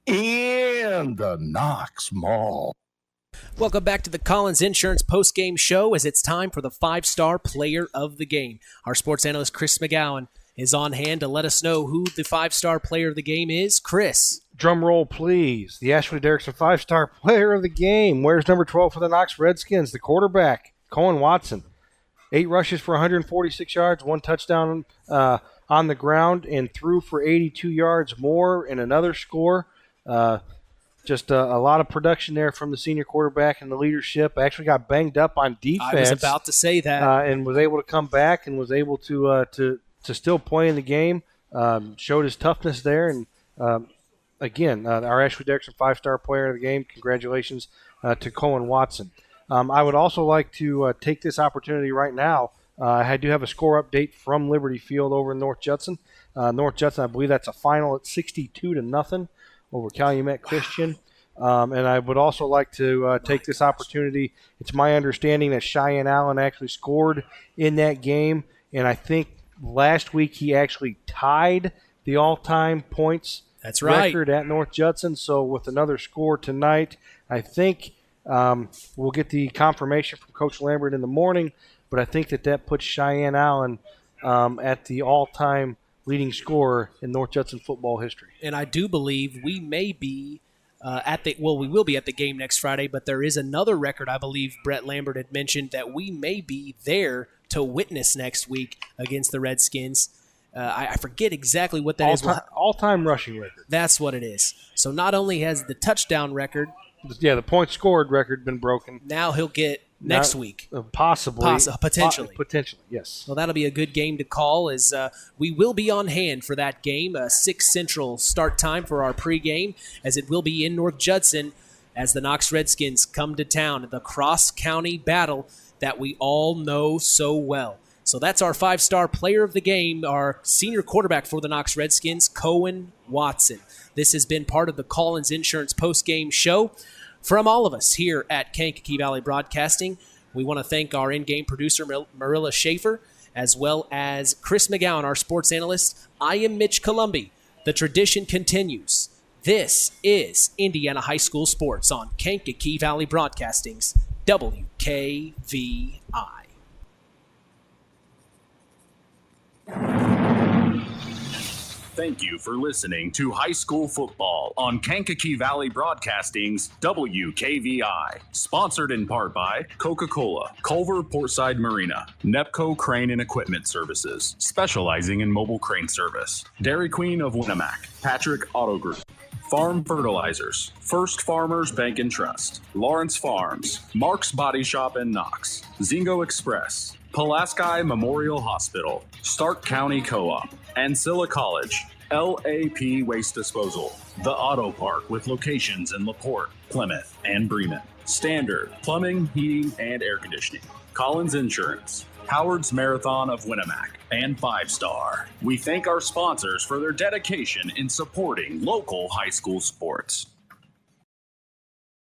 in the Knox Mall. Welcome back to the Collins Insurance postgame show as it's time for the 5-Star Player of the Game. Our sports analyst Chris McGowan is on hand to let us know who the 5-Star Player of the Game is. Chris. Drum roll, please. The Ashley Derrickson 5-Star Player of the Game. Where's number 12 for the Knox Redskins? The quarterback, Cohen Watson. 8 rushes for 146 yards, 1 touchdown on the ground, and threw for 82 yards more and another score. Just a lot of production there from the senior quarterback and the leadership. Actually got banged up on defense. I was about to say that. And was able to come back and was able to still play in the game. Showed his toughness there. And, again, our Ashley Derrickson 5-Star Player of the Game. Congratulations to Cohen Watson. I would also like to take this opportunity right now. I do have a score update from Liberty Field over in North Judson. North Judson, I believe that's a final at 62-0. Over Calumet Christian. And I would also like to take this opportunity. It's my understanding that Cheyenne Allen actually scored in that game, and I think last week he actually tied the all-time points record at North Judson. So with another score tonight, I think we'll get the confirmation from Coach Lambert in the morning, but I think that puts Cheyenne Allen at the all-time leading scorer in North Judson football history. And I do believe we may be we will be at the game next Friday, but there is another record I believe Brett Lambert had mentioned that we may be there to witness next week against the Redskins. I forget exactly what that is. All-time rushing record. That's what it is. So not only has the touchdown record. Yeah, the points scored record been broken. Now he'll get next week. Possibly. Potentially. Potentially, yes. Well, that'll be a good game to call as we will be on hand for that game. 6 Central start time for our pregame as it will be in North Judson as the Knox Redskins come to town. The cross-county battle that we all know so well. So that's our 5-Star Player of the Game, our senior quarterback for the Knox Redskins, Cohen Watson. This has been part of the Collins Insurance postgame show. From all of us here at Kankakee Valley Broadcasting, we want to thank our in-game producer, Marilla Schaefer, as well as Chris McGowan, our sports analyst. I am Mitch Columbi. The tradition continues. This is Indiana High School Sports on Kankakee Valley Broadcasting's WKVI. Thank you for listening to High School Football on Kankakee Valley Broadcasting's WKVI. Sponsored in part by Coca-Cola, Culver Portside Marina, Nepco Crane and Equipment Services, specializing in mobile crane service, Dairy Queen of Winamac, Patrick Auto Group, Farm Fertilizers, First Farmers Bank and Trust, Lawrence Farms, Mark's Body Shop in Knox, Zingo Express, Pulaski Memorial Hospital, Stark County Co-op, Ancilla College, LAP Waste Disposal, The Auto Park with locations in LaPorte, Plymouth, and Bremen, Standard Plumbing, Heating, and Air Conditioning, Collins Insurance, Howard's Marathon of Winamac, and 5-Star. We thank our sponsors for their dedication in supporting local high school sports.